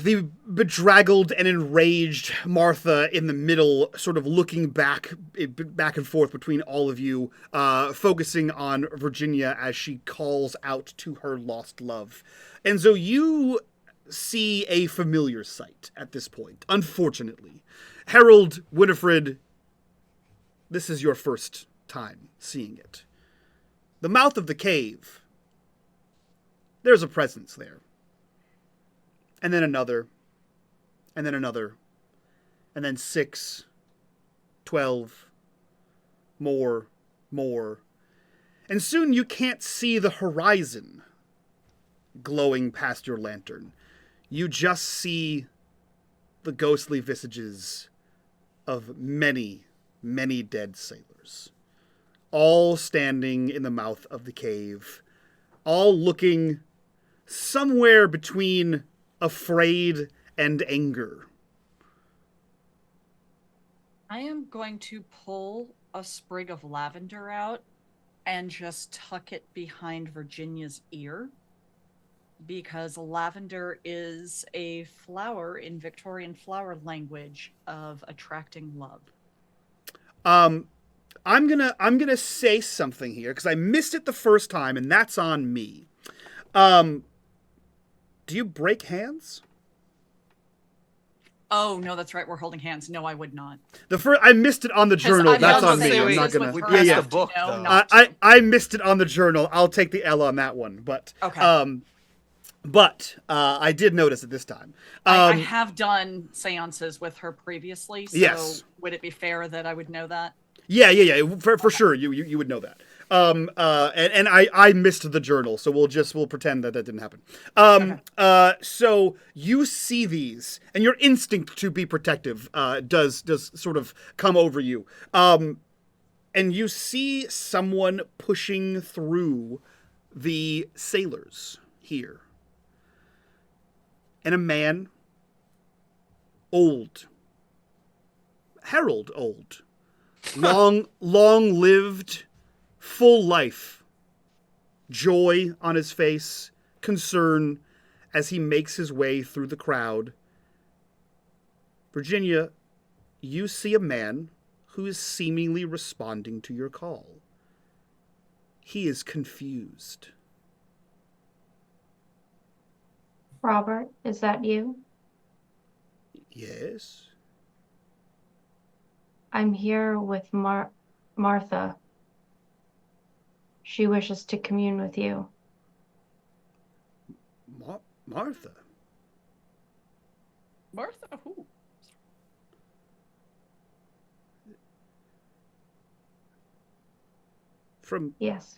the bedraggled and enraged Martha in the middle, sort of looking back and forth between all of you, focusing on Virginia as she calls out to her lost love. And so you see a familiar sight at this point, unfortunately. Harold, Winifred, this is your first time seeing it. The mouth of the cave. There's a presence there. And then another. And then another. And then 6, 12, more. And soon you can't see the horizon glowing past your lantern. You just see the ghostly visages of many dead sailors, all standing in the mouth of the cave, all looking somewhere between afraid and anger. I am going to pull a sprig of lavender out and just tuck it behind Virginia's ear, because lavender is a flower in Victorian flower language of attracting love. I'm gonna say something here because I missed it the first time, and that's on me. Do you break hands? Oh no, that's right. We're holding hands. No, I would not. I missed it on the journal. That's on me. I'm not gonna. The book, though. I missed it on the journal. I'll take the L on that one. But okay. But I did notice it this time. I have done seances with her previously, so yes. Would it be fair that I would know that? Yeah. For sure, you would know that. And I missed the journal, so we'll pretend that didn't happen. Okay. So you see these, and your instinct to be protective does sort of come over you. And you see someone pushing through the sailors here. And a man, old, Harold old, long-lived, full life, joy on his face, concern as he makes his way through the crowd. Virginia, you see a man who is seemingly responding to your call. He is confused. Robert, is that you? Yes. I'm here with Martha. She wishes to commune with you. Martha? Martha who? From... Yes.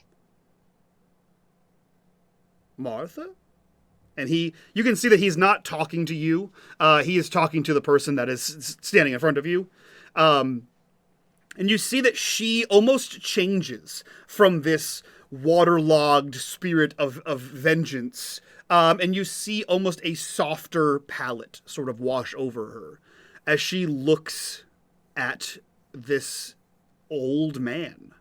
Martha? And you can see that he's not talking to you. He is talking to the person that is standing in front of you. And you see that she almost changes from this waterlogged spirit of vengeance. And you see almost a softer palette sort of wash over her as she looks at this old man.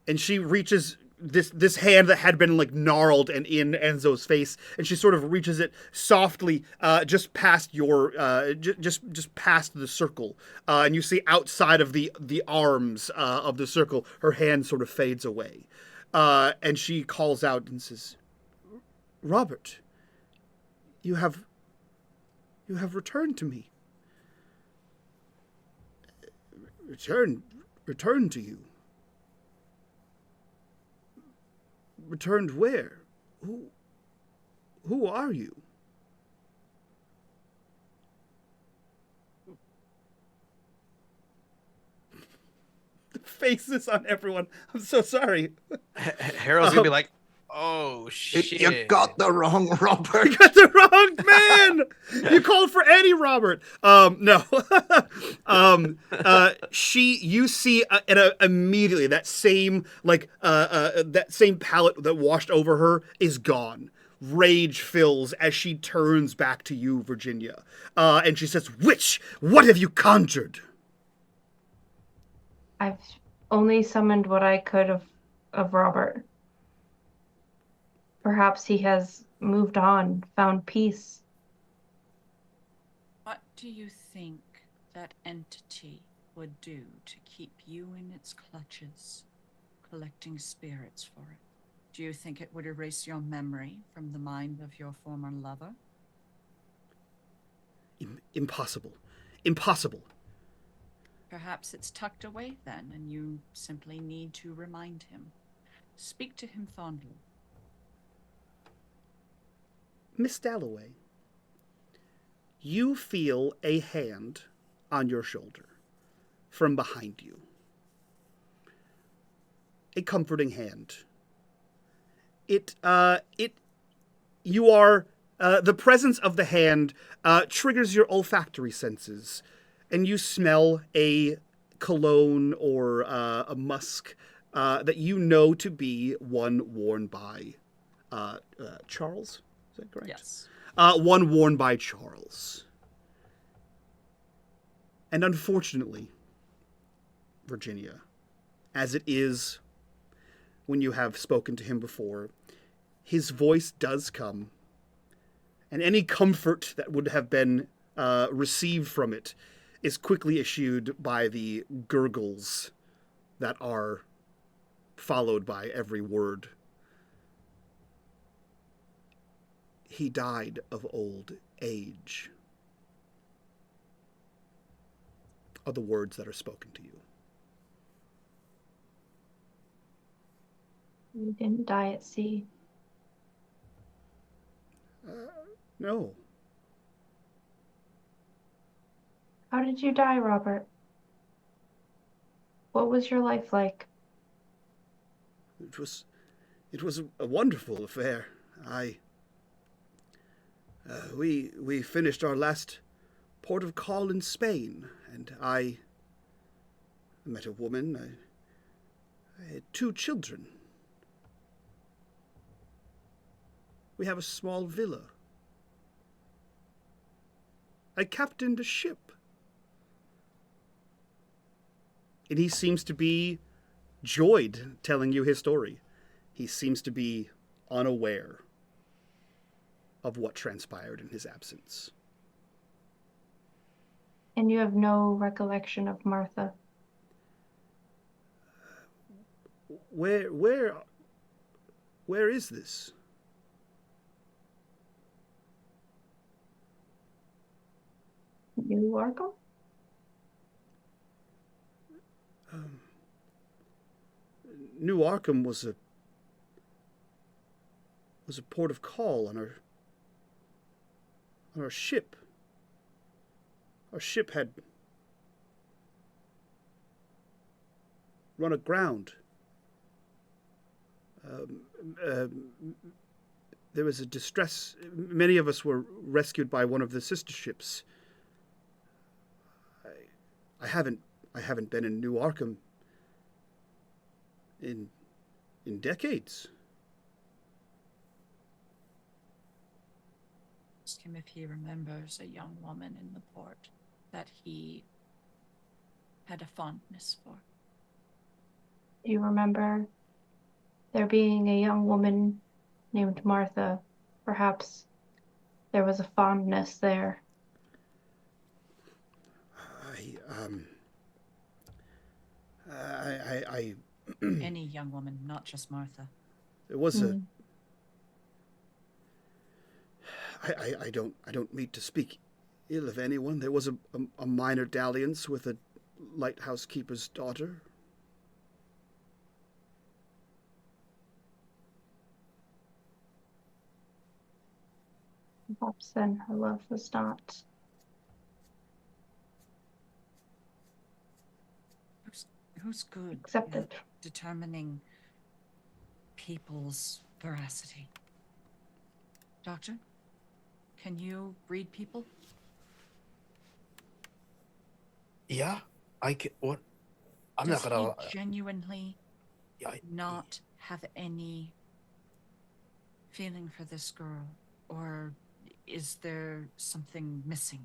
And she reaches this hand that had been like gnarled and in Enzo's face, and she sort of reaches it softly just past your just past the circle, and you see outside of the arms of the circle, her hand sort of fades away, and she calls out and says, "Robert, you have returned to me. Returned to you. Returned where? Who are you?" The faces on everyone. I'm so sorry. Harold's gonna be like, "Oh shit! You got the wrong Robert. You got the wrong man. You called for Eddie Robert." No. You see, immediately that same that same palette that washed over her is gone. Rage fills as she turns back to you, Virginia, and she says, "What have you conjured?" I've only summoned what I could of Robert. Perhaps he has moved on, found peace. What do you think that entity would do to keep you in its clutches, collecting spirits for it? Do you think it would erase your memory from the mind of your former lover? Impossible. Impossible. Perhaps it's tucked away then, and you simply need to remind him. Speak to him fondly. Miss Dalloway, you feel a hand on your shoulder from behind you. A comforting hand. The presence of the hand triggers your olfactory senses, and you smell a cologne or a musk that you know to be one worn by Charles. Is that correct? Yes. One worn by Charles. And unfortunately, Virginia, as it is when you have spoken to him before, his voice does come, and any comfort that would have been received from it is quickly issued by the gurgles that are followed by every word. He died of old age, are the words that are spoken to you. You didn't die at sea. No. How did you die, Robert? What was your life like? It was a wonderful affair. We finished our last port of call in Spain, and I met a woman. I had 2 children. We have a small villa. I captained a ship. And he seems to be joyed telling you his story. He seems to be unaware of what transpired in his absence. And you have no recollection of Martha. Where is this? New Arkham? New Arkham was a port of call on our ship. Our ship had run aground. There was a distress. Many of us were rescued by one of the sister ships. I haven't been in New Arkham in decades. Ask him if he remembers a young woman in the port that he had a fondness for. Do you remember there being a young woman named Martha? Perhaps there was a fondness there. Any young woman, not just Martha. There was I don't mean to speak ill of anyone. There was a minor dalliance with a lighthouse keeper's daughter. Perhaps then her love was not. Who's good Accepted. at determining people's veracity? Doctor, can you read people? Yeah, I can. What? I'm Does not gonna. he genuinely not have any feeling for this girl, or is there something missing?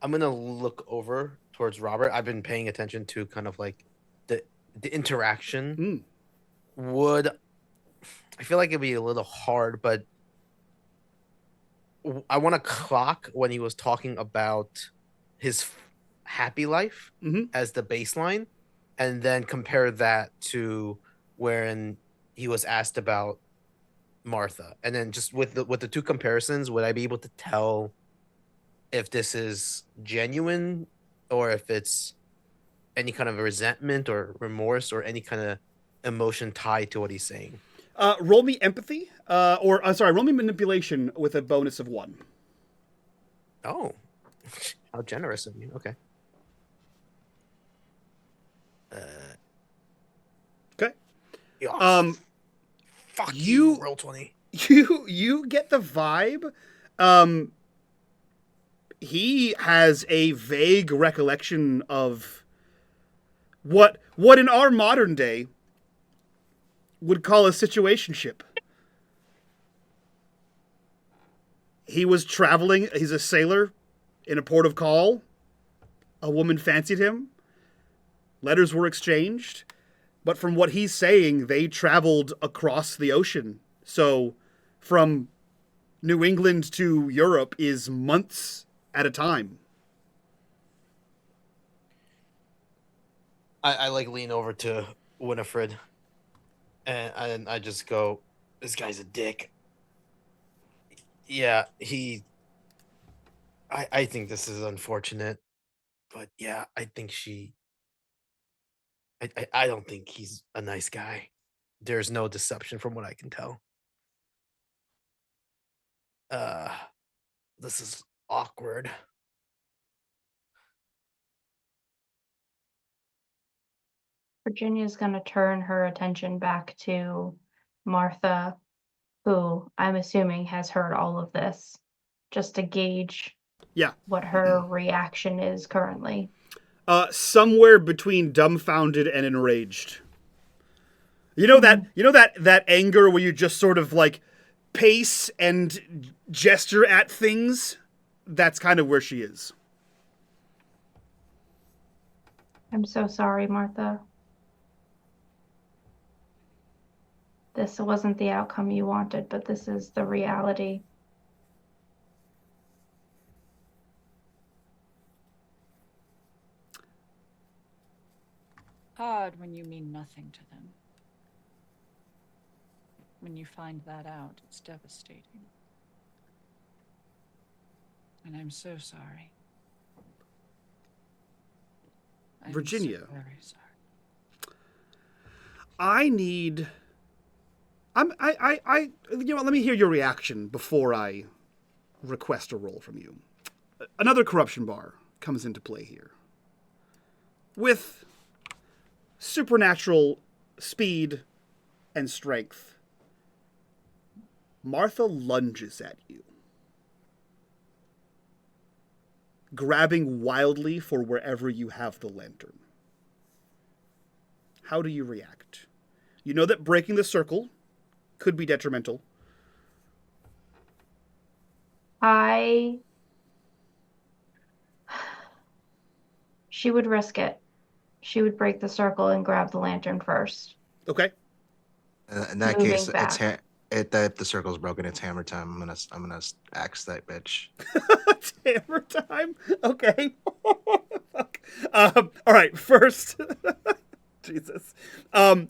I'm gonna look over towards Robert. I've been paying attention to kind of like the interaction. Would I feel like it'd be a little hard, but I want to clock when he was talking about his happy life as the baseline, and then compare that to when he was asked about Martha, and then just with the two comparisons, would I be able to tell if this is genuine or if it's any kind of resentment or remorse or any kind of emotion tied to what he's saying? Roll me empathy, roll me manipulation with a bonus of 1. Oh, how generous of you. Okay. Okay. Yes. Fuck you, roll 20. You get the vibe. He has a vague recollection of what in our modern day would call a situationship. He was traveling, he's a sailor in a port of call. A woman fancied him. Letters were exchanged. But from what he's saying, they traveled across the ocean. So from New England to Europe is months at a time. I like lean over to Winifred and I just go, this guy's a dick. Yeah, I think this is unfortunate, but yeah, I think I don't think he's a nice guy. There's no deception from what I can tell. This is awkward. Virginia's going to turn her attention back to Martha, who I'm assuming has heard all of this, just to gauge what her reaction is currently. Somewhere between dumbfounded and enraged. You know that anger where you just sort of like pace and gesture at things? That's kind of where she is. I'm so sorry, Martha. This wasn't the outcome you wanted, but this is the reality. Hard when you mean nothing to them. When you find that out, it's devastating. And I'm so sorry. Virginia. I'm so very sorry. Let me hear your reaction before I request a roll from you. Another corruption bar comes into play here. With supernatural speed and strength, Martha lunges at you, grabbing wildly for wherever you have the lantern. How do you react? You know that breaking the circle could be detrimental. She would risk it. She would break the circle and grab the lantern first. Okay. In that case, if the circle's broken, it's hammer time. I'm gonna axe that bitch. It's hammer time. Okay. Fuck. All right. First, Jesus.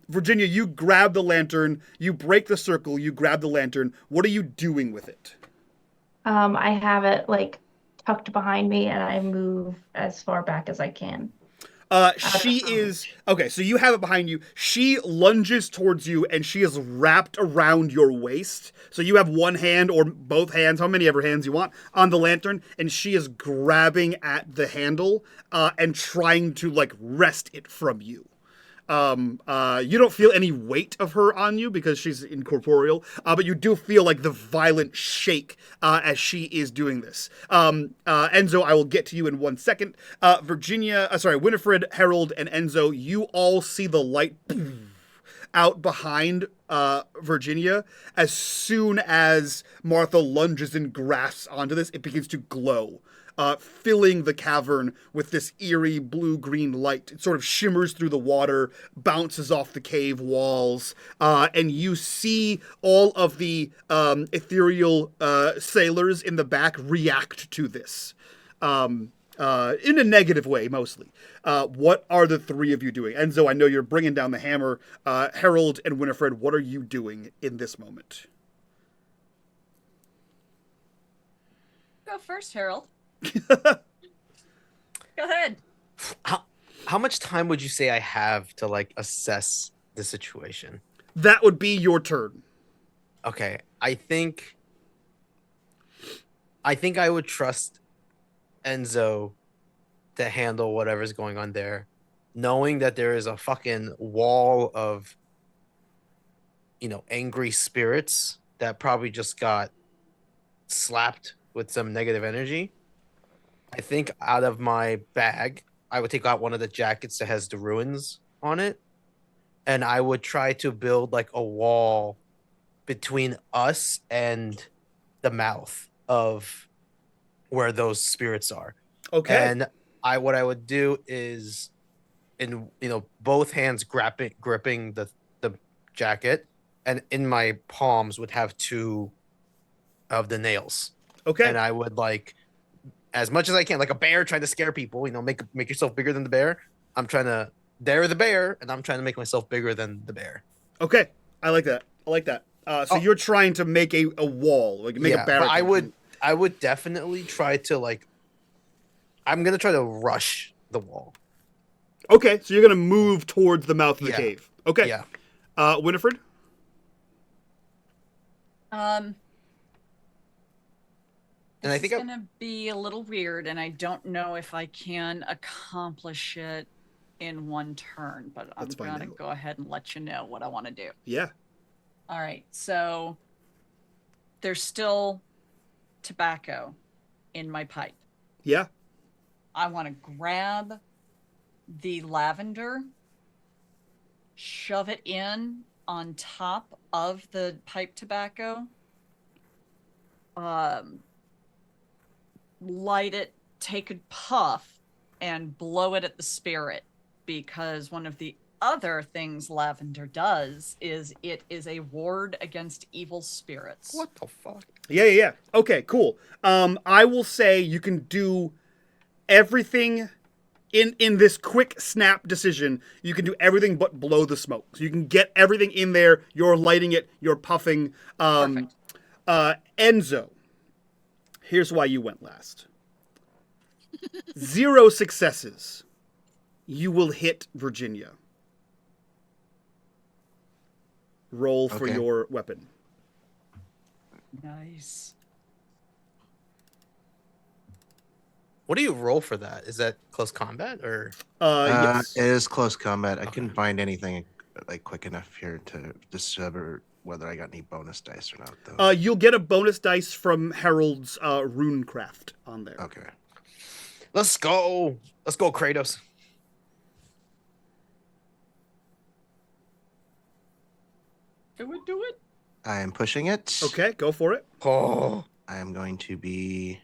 Virginia, you grab the lantern. You break the circle. You grab the lantern. What are you doing with it? I have it like tucked behind me, and I move as far back as I can. Okay, so you have it behind you. She lunges towards you, and she is wrapped around your waist. So you have one hand or both hands, how many ever hands you want, on the lantern, and she is grabbing at the handle and trying to like wrest it from you. You don't feel any weight of her on you because she's incorporeal, but you do feel like the violent shake as she is doing this. Enzo, I will get to you in 1 second. Winifred, Harold, and Enzo, you all see the light out behind Virginia. As soon as Martha lunges and grasps onto this, it begins to glow. filling the cavern with this eerie blue-green light. It sort of shimmers through the water, bounces off the cave walls, and you see all of the ethereal sailors in the back react to this. In a negative way, mostly. What are the three of you doing? Enzo, I know you're bringing down the hammer. Harold and Winifred, what are you doing in this moment? Go first, Harold. Go ahead. How much time would you say I have to like assess the situation? That would be your turn. Okay, I think I would trust Enzo to handle whatever's going on there, knowing that there is a fucking wall of, angry spirits that probably just got slapped with some negative energy. I think out of my bag, I would take out one of the jackets that has the ruins on it, and I would try to build like a wall between us and the mouth of where those spirits are. Okay. And what I would do is, in both hands gripping the jacket, and in my palms would have two of the nails. Okay. And I would as much as I can, like a bear trying to scare people. Make yourself bigger than the bear. I'm trying to dare the bear, and I'm trying to make myself bigger than the bear. Okay, I like that. So you're trying to make a wall, like make a barricade. But I would definitely try to I'm gonna try to rush the wall. Okay, so you're gonna move towards the mouth of the cave. Okay. Yeah. Winifred? And I think it's gonna be a little weird, and I don't know if I can accomplish it in one turn, but I'm gonna go ahead and let you know what I want to do. Yeah. All right, so there's still tobacco in my pipe. Yeah. I want to grab the lavender, shove it in on top of the pipe tobacco, light it, take a puff, and blow it at the spirit, because one of the other things lavender does is it is a ward against evil spirits. What the fuck? Yeah. Okay, cool. I will say you can do everything in this quick snap decision. You can do everything but blow the smoke. So you can get everything in there. You're lighting it. You're puffing. Perfect. Enzo, here's why you went last. 0 successes. You will hit Virginia. Roll for your weapon. Nice. What do you roll for that? Is that close combat or? Yes. It is close combat. I couldn't find anything quick enough here to discover whether I got any bonus dice or not, though. You'll get a bonus dice from Harold's runecraft on there. Okay. Let's go, Kratos. Do it. I am pushing it. Okay, go for it. Oh, I am going to be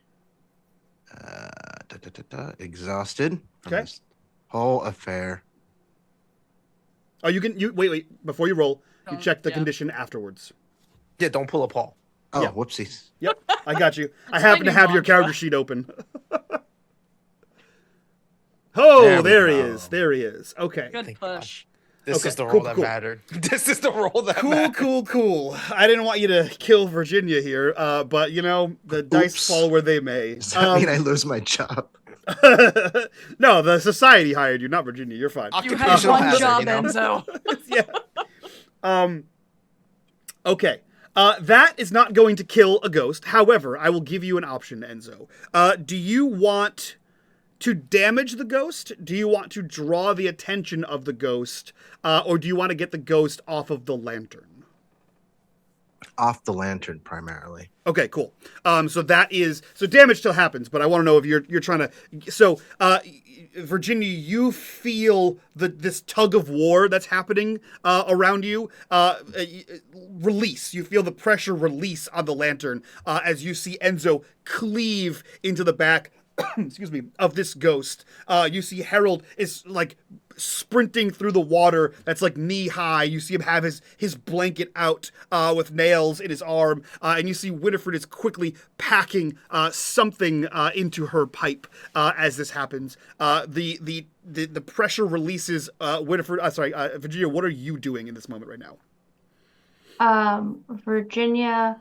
exhausted from Okay. this whole affair. Oh, you wait before you roll. You check the yeah. condition afterwards. yeah! Don't pull a Paul. Oh, Yeah. whoopsies. Yep, I got you. I That's happen my to new have your mantra. character sheet open. Oh, There we there he go. is. There he is. Okay. Good Thank push. This Okay, is the cool, role that cool. mattered. This is the role that mattered. Cool. I didn't want you to kill Virginia here, but the dice Oops. fall where they may. Does that mean I lose my job? No, the society hired you, not Virginia. You're fine. You have Occupational one hazard, job, you know? Enzo. Yeah. Okay. That is not going to kill a ghost. However, I will give you an option, Enzo. Do you want to damage the ghost? Do you want to draw the attention of the ghost? Or do you want to get the ghost off of the lantern? Off the lantern, primarily. Okay, cool. So damage still happens, but I want to know if you're trying to. So, Virginia, you feel this tug of war that's happening around you. Release. You feel the pressure release on the lantern as you see Enzo cleave into the back, excuse me, of this ghost. You see Harold is like sprinting through the water that's like knee high. You see him have his blanket out with nails in his arm, and you see Winifred is quickly packing something into her pipe as this happens. The pressure releases. Winifred, Virginia, what are you doing in this moment right now? Virginia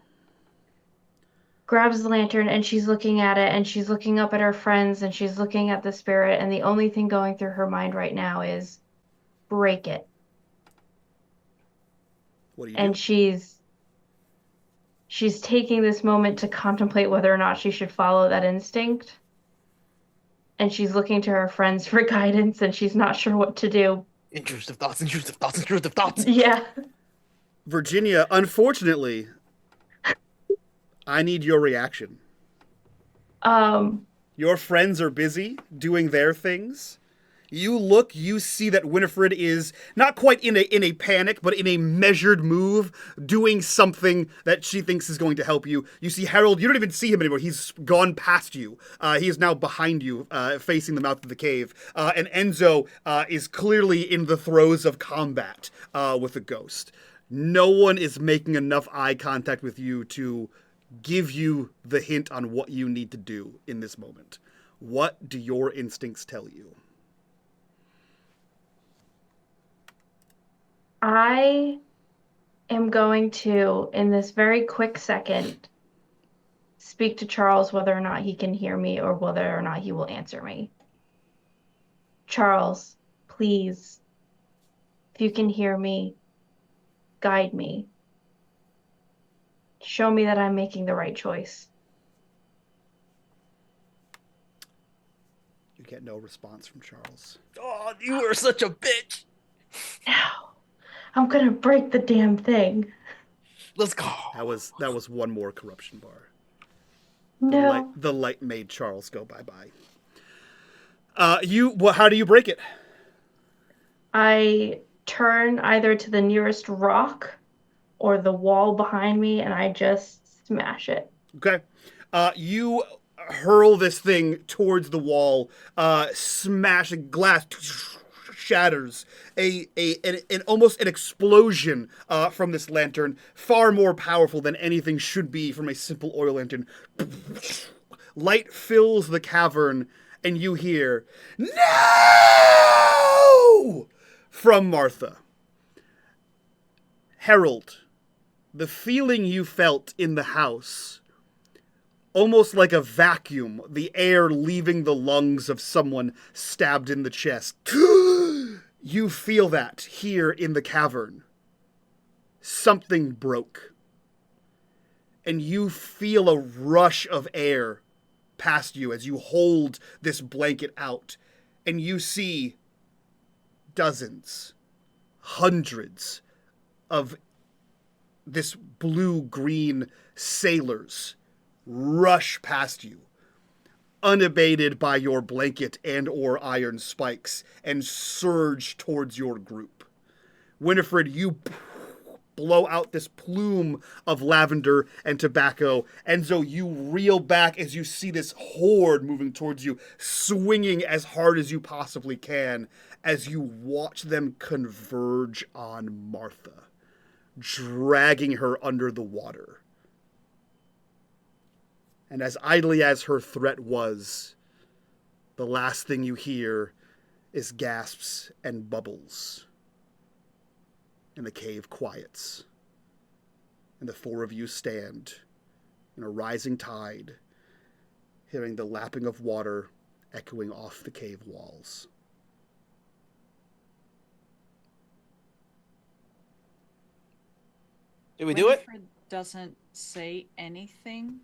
grabs the lantern and she's looking at it and she's looking up at her friends and she's looking at the spirit, and the only thing going through her mind right now is break it. What do you And do? she's taking this moment to contemplate whether or not she should follow that instinct. And she's looking to her friends for guidance and she's not sure what to do. Intrusive thoughts, intrusive thoughts, intrusive thoughts. Yeah. Virginia, unfortunately, I need your reaction. Your friends are busy doing their things. You see that Winifred is not quite in a panic, but in a measured move, doing something that she thinks is going to help you. You see Harold, you don't even see him anymore. He's gone past you. He is now behind you, facing the mouth of the cave. And Enzo is clearly in the throes of combat with the ghost. No one is making enough eye contact with you to give you the hint on what you need to do in this moment. What do your instincts tell you? I am going to, in this very quick second, speak to Charles whether or not he can hear me or whether or not he will answer me. Charles, please, if you can hear me, guide me. Show me that I'm making the right choice. You get no response from Charles. Oh, you are such a bitch. Now, I'm gonna break the damn thing. Let's go. That was one more corruption bar. No. The light made Charles go bye-bye. How do you break it? I turn either to the nearest rock or the wall behind me and I just smash it. Okay. You hurl this thing towards the wall, smashing glass shatters. An almost an explosion from this lantern, far more powerful than anything should be from a simple oil lantern. Light fills the cavern, and you hear, "No!" from Martha. Harold, the feeling you felt in the house, almost like a vacuum, the air leaving the lungs of someone stabbed in the chest. You feel that here in the cavern. Something broke. And you feel a rush of air past you as you hold this blanket out. And you see dozens, hundreds of this blue-green sailors rush past you, unabated by your blanket and or iron spikes, and surge towards your group. Winifred, you blow out this plume of lavender and tobacco. Enzo, you reel back as you see this horde moving towards you, swinging as hard as you possibly can as you watch them converge on Martha, dragging her under the water. And as idly as her threat was, the last thing you hear is gasps and bubbles. And the cave quiets. And the four of you stand in a rising tide, hearing the lapping of water echoing off the cave walls. Did we do it? Winifred doesn't say anything,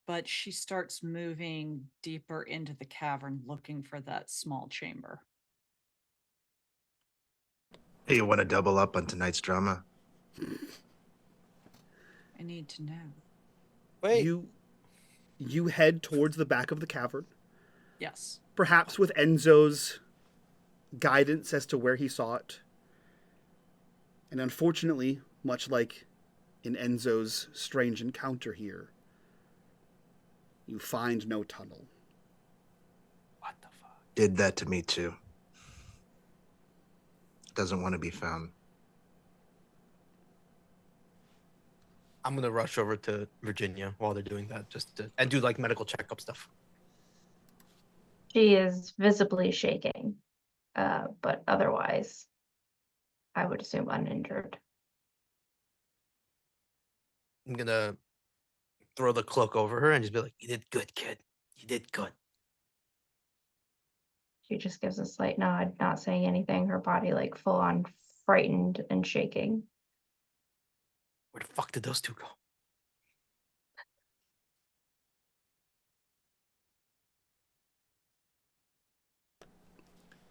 but she starts moving deeper into the cavern looking for that small chamber. Hey, you want to double up on tonight's drama? I need to know. Wait. You head towards the back of the cavern, Yes. perhaps with Enzo's guidance as to where he saw it. And unfortunately, much like in Enzo's strange encounter here, You find no tunnel. What the fuck? Did that to me too. Doesn't want to be found. I'm gonna rush over to Virginia while they're doing that, and do like medical checkup stuff. She is visibly shaking, but otherwise, I would assume uninjured. I'm gonna throw the cloak over her and just be like, "You did good, kid. You did good." She just gives a slight nod, not saying anything, her body like full on frightened and shaking. Where the fuck did those two go?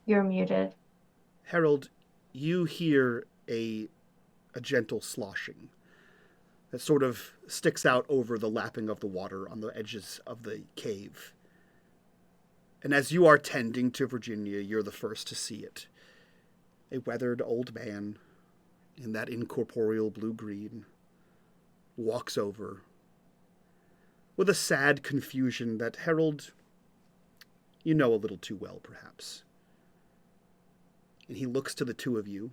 You're muted. Harold, you hear a gentle sloshing that sort of sticks out over the lapping of the water on the edges of the cave. And as you are tending to Virginia, you're the first to see it. A weathered old man in that incorporeal blue-green walks over with a sad confusion that, Harold, you know a little too well, perhaps. And he looks to the two of you.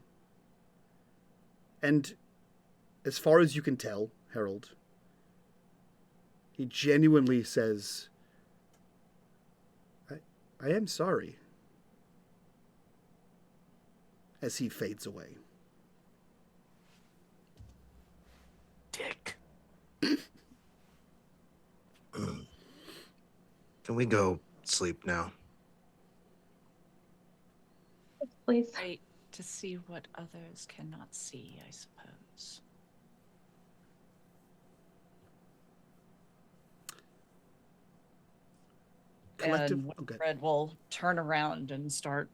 And as far as you can tell, Harold, he genuinely says, I am sorry, as he fades away. Dick. Can we go sleep now? Please. Right, to see what others cannot see, I suppose. And Red will turn around and start.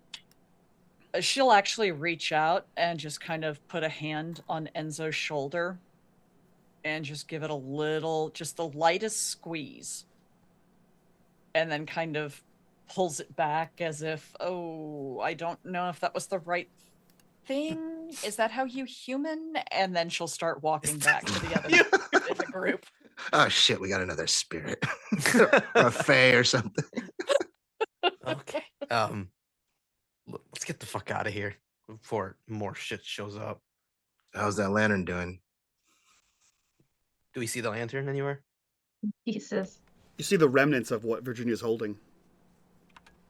She'll actually reach out and just kind of put a hand on Enzo's shoulder and just give it a little, just the lightest squeeze. And then kind of pulls it back as if, oh, I don't know if that was the right thing. Is that how you human? And then she'll start walking back to the other in the group. Oh shit, we got another spirit. Or a fae or something. Okay. Look, let's get the fuck out of here before more shit shows up. How's that lantern doing? Do we see the lantern anywhere? Pieces. You see the remnants of what Virginia's holding.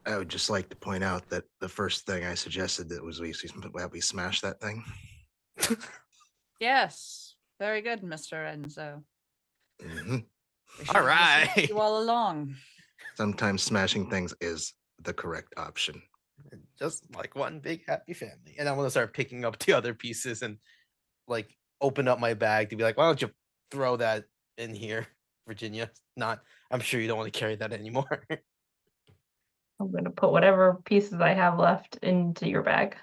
I would just like to point out that the first thing I suggested that was we smash that thing. Yes. Very good, Mr. Enzo. Mm-hmm. All right. You all along. Sometimes smashing things is the correct option. Just like one big happy family. And I'm gonna start picking up the other pieces and like open up my bag to be like, why don't you throw that in here, Virginia? I'm sure you don't want to carry that anymore. I'm going to put whatever pieces I have left into your bag.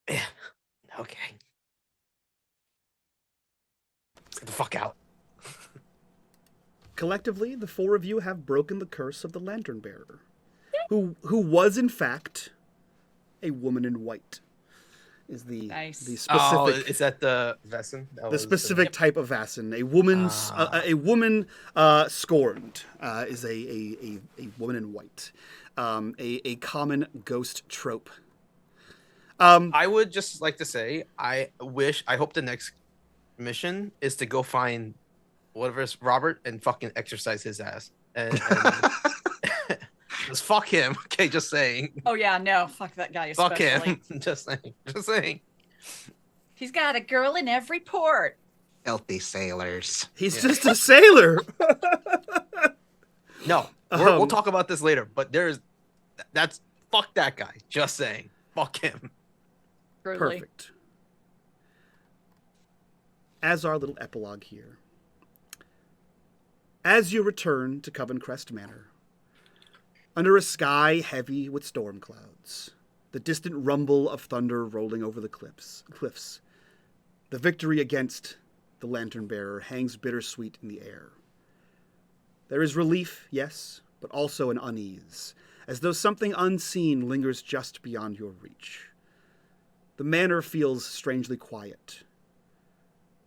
Yeah. Okay. Let's get the fuck out. Collectively, the four of you have broken the curse of the Lantern Bearer, who was in fact a woman in white. Is the specific? Oh, is that the Vaesen? The specific type of Vaesen, a woman's a woman scorned is a woman in white, a common ghost trope. I would just like to say I hope the next mission is to go find whatever's Robert and fucking exercise his ass and just fuck him. Okay, just saying. Oh yeah, no, fuck that guy especially. Fuck him. Just saying. He's got a girl in every port. Healthy sailors. He's just a sailor. No, we'll talk about this later. But fuck that guy. Just saying, fuck him. Truly. Perfect. As our little epilogue here, as you return to Covencrest Manor, under a sky heavy with storm clouds, the distant rumble of thunder rolling over the cliffs, the victory against the Lantern Bearer hangs bittersweet in the air. There is relief, yes, but also an unease, as though something unseen lingers just beyond your reach. The manor feels strangely quiet.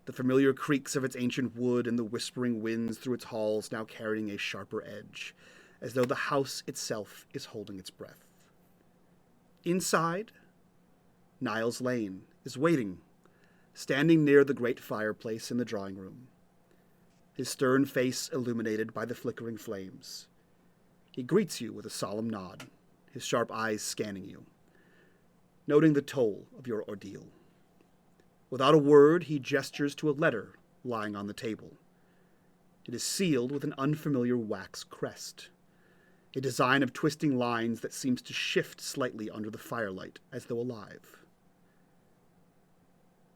the familiar creaks of its ancient wood and the whispering winds through its halls now carrying a sharper edge, as though the house itself is holding its breath. Inside, Niles Lane is waiting, standing near the great fireplace in the drawing room, his stern face illuminated by the flickering flames. He greets you with a solemn nod, his sharp eyes scanning you, noting the toll of your ordeal. Without a word, he gestures to a letter lying on the table. It is sealed with an unfamiliar wax crest, a design of twisting lines that seems to shift slightly under the firelight as though alive.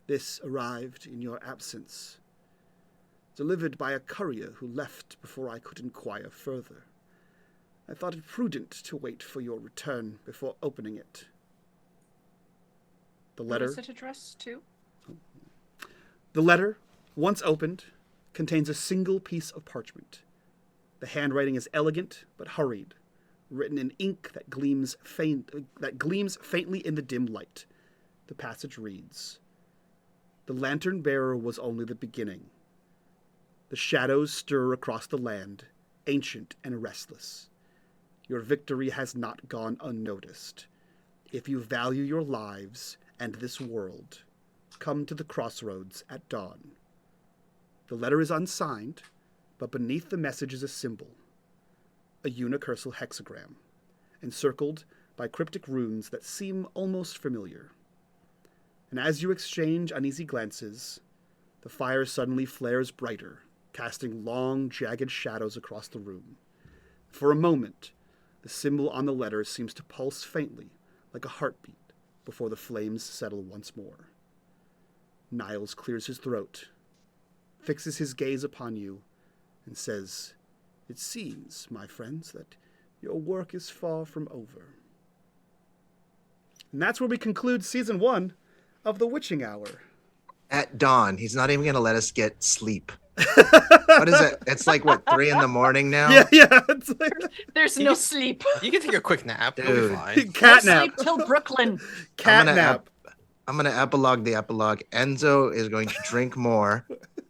This arrived in your absence, delivered by a courier who left before I could inquire further. I thought it prudent to wait for your return before opening it. The letter. Who is it addressed to? The letter, once opened, contains a single piece of parchment. The handwriting is elegant but hurried, written in ink that gleams faintly in the dim light. The passage reads, "The lantern bearer was only the beginning. The shadows stir across the land, ancient and restless. Your victory has not gone unnoticed. If you value your lives and this world, come to the crossroads at dawn." The letter is unsigned, but beneath the message is a symbol, a unicursal hexagram, encircled by cryptic runes that seem almost familiar. And as you exchange uneasy glances, the fire suddenly flares brighter, casting long, jagged shadows across the room. For a moment, the symbol on the letter seems to pulse faintly, like a heartbeat, before the flames settle once more. Niles clears his throat, fixes his gaze upon you, and says, "It seems, my friends, that your work is far from over." And that's where we conclude Season 1 of The Witching Hour. At dawn. He's not even going to let us get sleep. What is it? It's like, what, 3 a.m. now? Yeah. It's like, There's no sleep. You can take a quick nap. You'll be Dude. fine. cat No nap. sleep till Brooklyn. Cat nap. I'm going to epilogue the epilogue. Enzo is going to drink more,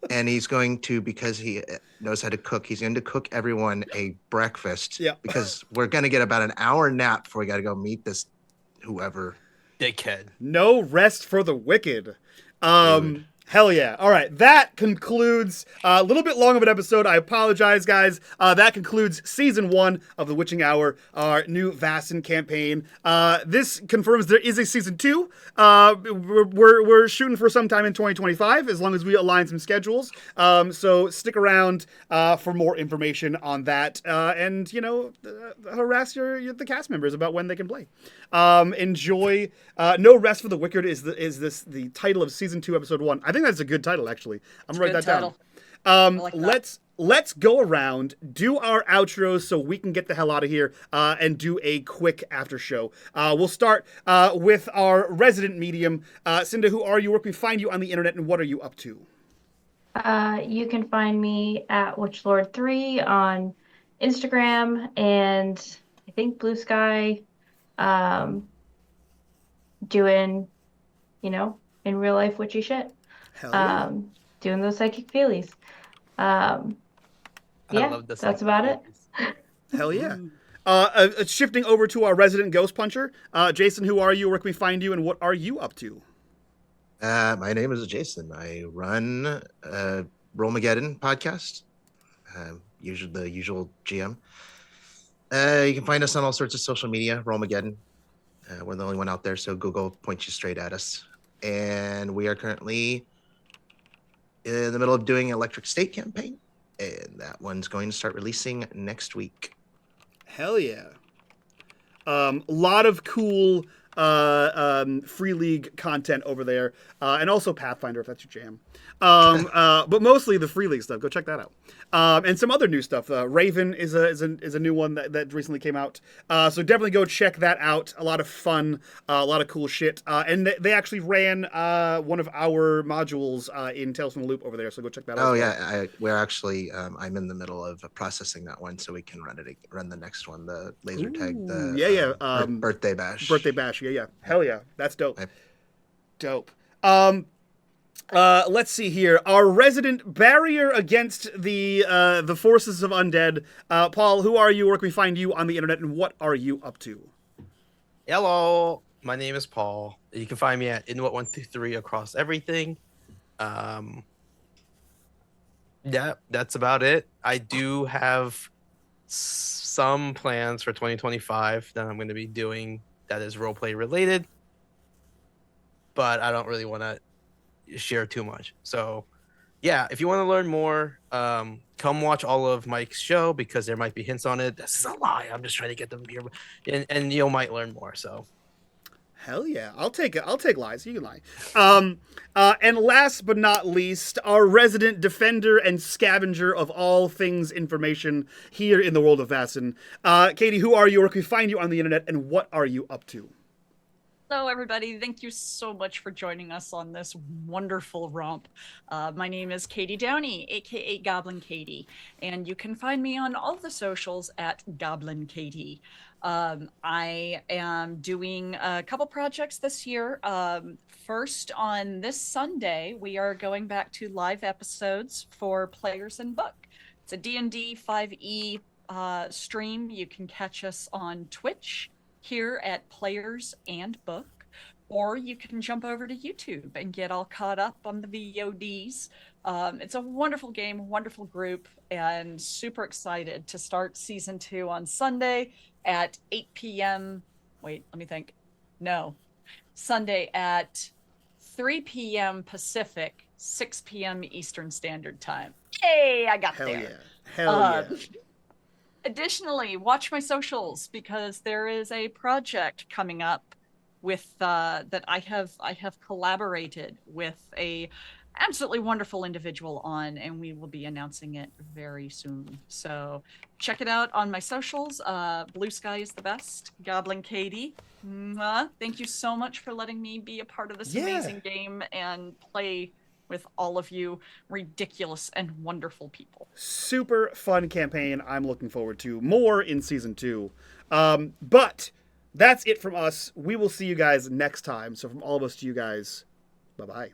and he's going to, because he knows how to cook, he's going to cook everyone a breakfast. Yeah. Because we're going to get about an hour nap before we got to go meet this whoever. Dickhead. No rest for the wicked. Dude. Hell yeah. All right. That concludes a little bit long of an episode. I apologize, guys. That concludes Season 1 of The Witching Hour, our new Vaesen campaign. This confirms there is a Season 2. We're shooting for sometime in 2025, as long as we align some schedules. So stick around for more information on that. And, harass the cast members about when they can play. Enjoy. No Rest for the Wicked is the title of Season 2, Episode 1. I think that's a good title, actually. I'm gonna write that down. like that. Let's go around, do our outros so we can get the hell out of here, and do a quick after show. We'll start with our resident medium. Cinda, who are you? Where can we find you on the internet, and what are you up to? You can find me at WitchLord3 on Instagram and I think Blue Sky, doing, in real life witchy shit. Hell yeah. Doing those psychic feelies. love the that's about it. Hell yeah. Shifting over to our resident ghost puncher, Jason, who are you? Where can we find you, and what are you up to? My name is Jason. I run Rollmageddon podcast. Usually the usual GM. You can find us on all sorts of social media, Rollmageddon. We're the only one out there, so Google points you straight at us. And we are currently in the middle of doing an Electric State campaign, and that one's going to start releasing next week. Hell yeah. A lot of cool Free League content over there, and also Pathfinder if that's your jam. But mostly the Free League stuff. Go check that out. And some other new stuff. Raven is a new one that recently came out. So definitely go check that out. A lot of fun, a lot of cool shit. And they actually ran one of our modules in Tales from the Loop over there. So go check that out. Oh yeah, we're actually I'm in the middle of processing that one, so we can run the next one, the laser tag, birthday bash. Birthday bash. Yeah. Hell yeah. That's dope. Yep. Dope. Let's see here. Our resident barrier against the forces of undead. Paul, who are you? Where can we find you on the internet, and what are you up to? Hello, my name is Paul. You can find me at Inuit123 across everything. Yeah, that's about it. I do have some plans for 2025 that I'm going to be doing that is roleplay related, but I don't really want to share too much. So yeah, if you want to learn more, come watch all of Mike's show because there might be hints on it. This is a lie. I'm just trying to get them here, and you might learn more. So Hell yeah, I'll take it. I'll take lies. You can lie. And last but not least, our resident defender and scavenger of all things information here in the world of Vaesen. Katie, who are you? Where can we find you on the internet, and what are you up to? Hello, everybody. Thank you so much for joining us on this wonderful romp. My name is Katie Downey, aka Goblin Katie, and you can find me on all the socials at Goblin Katie. I am doing a couple projects this year. First, on this Sunday, we are going back to live episodes for Players and Book. It's a D&D 5e stream. You can catch us on Twitch here at Players and Book, or you can jump over to YouTube and get all caught up on the VODs. It's a wonderful game, wonderful group, and super excited to start season 2 on Sunday at 8 p.m. Wait, let me think. No, Sunday at 3 p.m. Pacific, 6 p.m. Eastern Standard Time. Hey, I got Hell there. yeah. Hell yeah. Additionally, watch my socials because there is a project coming up with that I have collaborated with a absolutely wonderful individual on, and we will be announcing it very soon. So check it out on my socials. Blue Sky is the best. Goblin Katie. Thank you so much for letting me be a part of this amazing game and play with all of you ridiculous and wonderful people. Super fun campaign. I'm looking forward to more in season 2. But that's it from us. We will see you guys next time. So from all of us to you guys, bye-bye.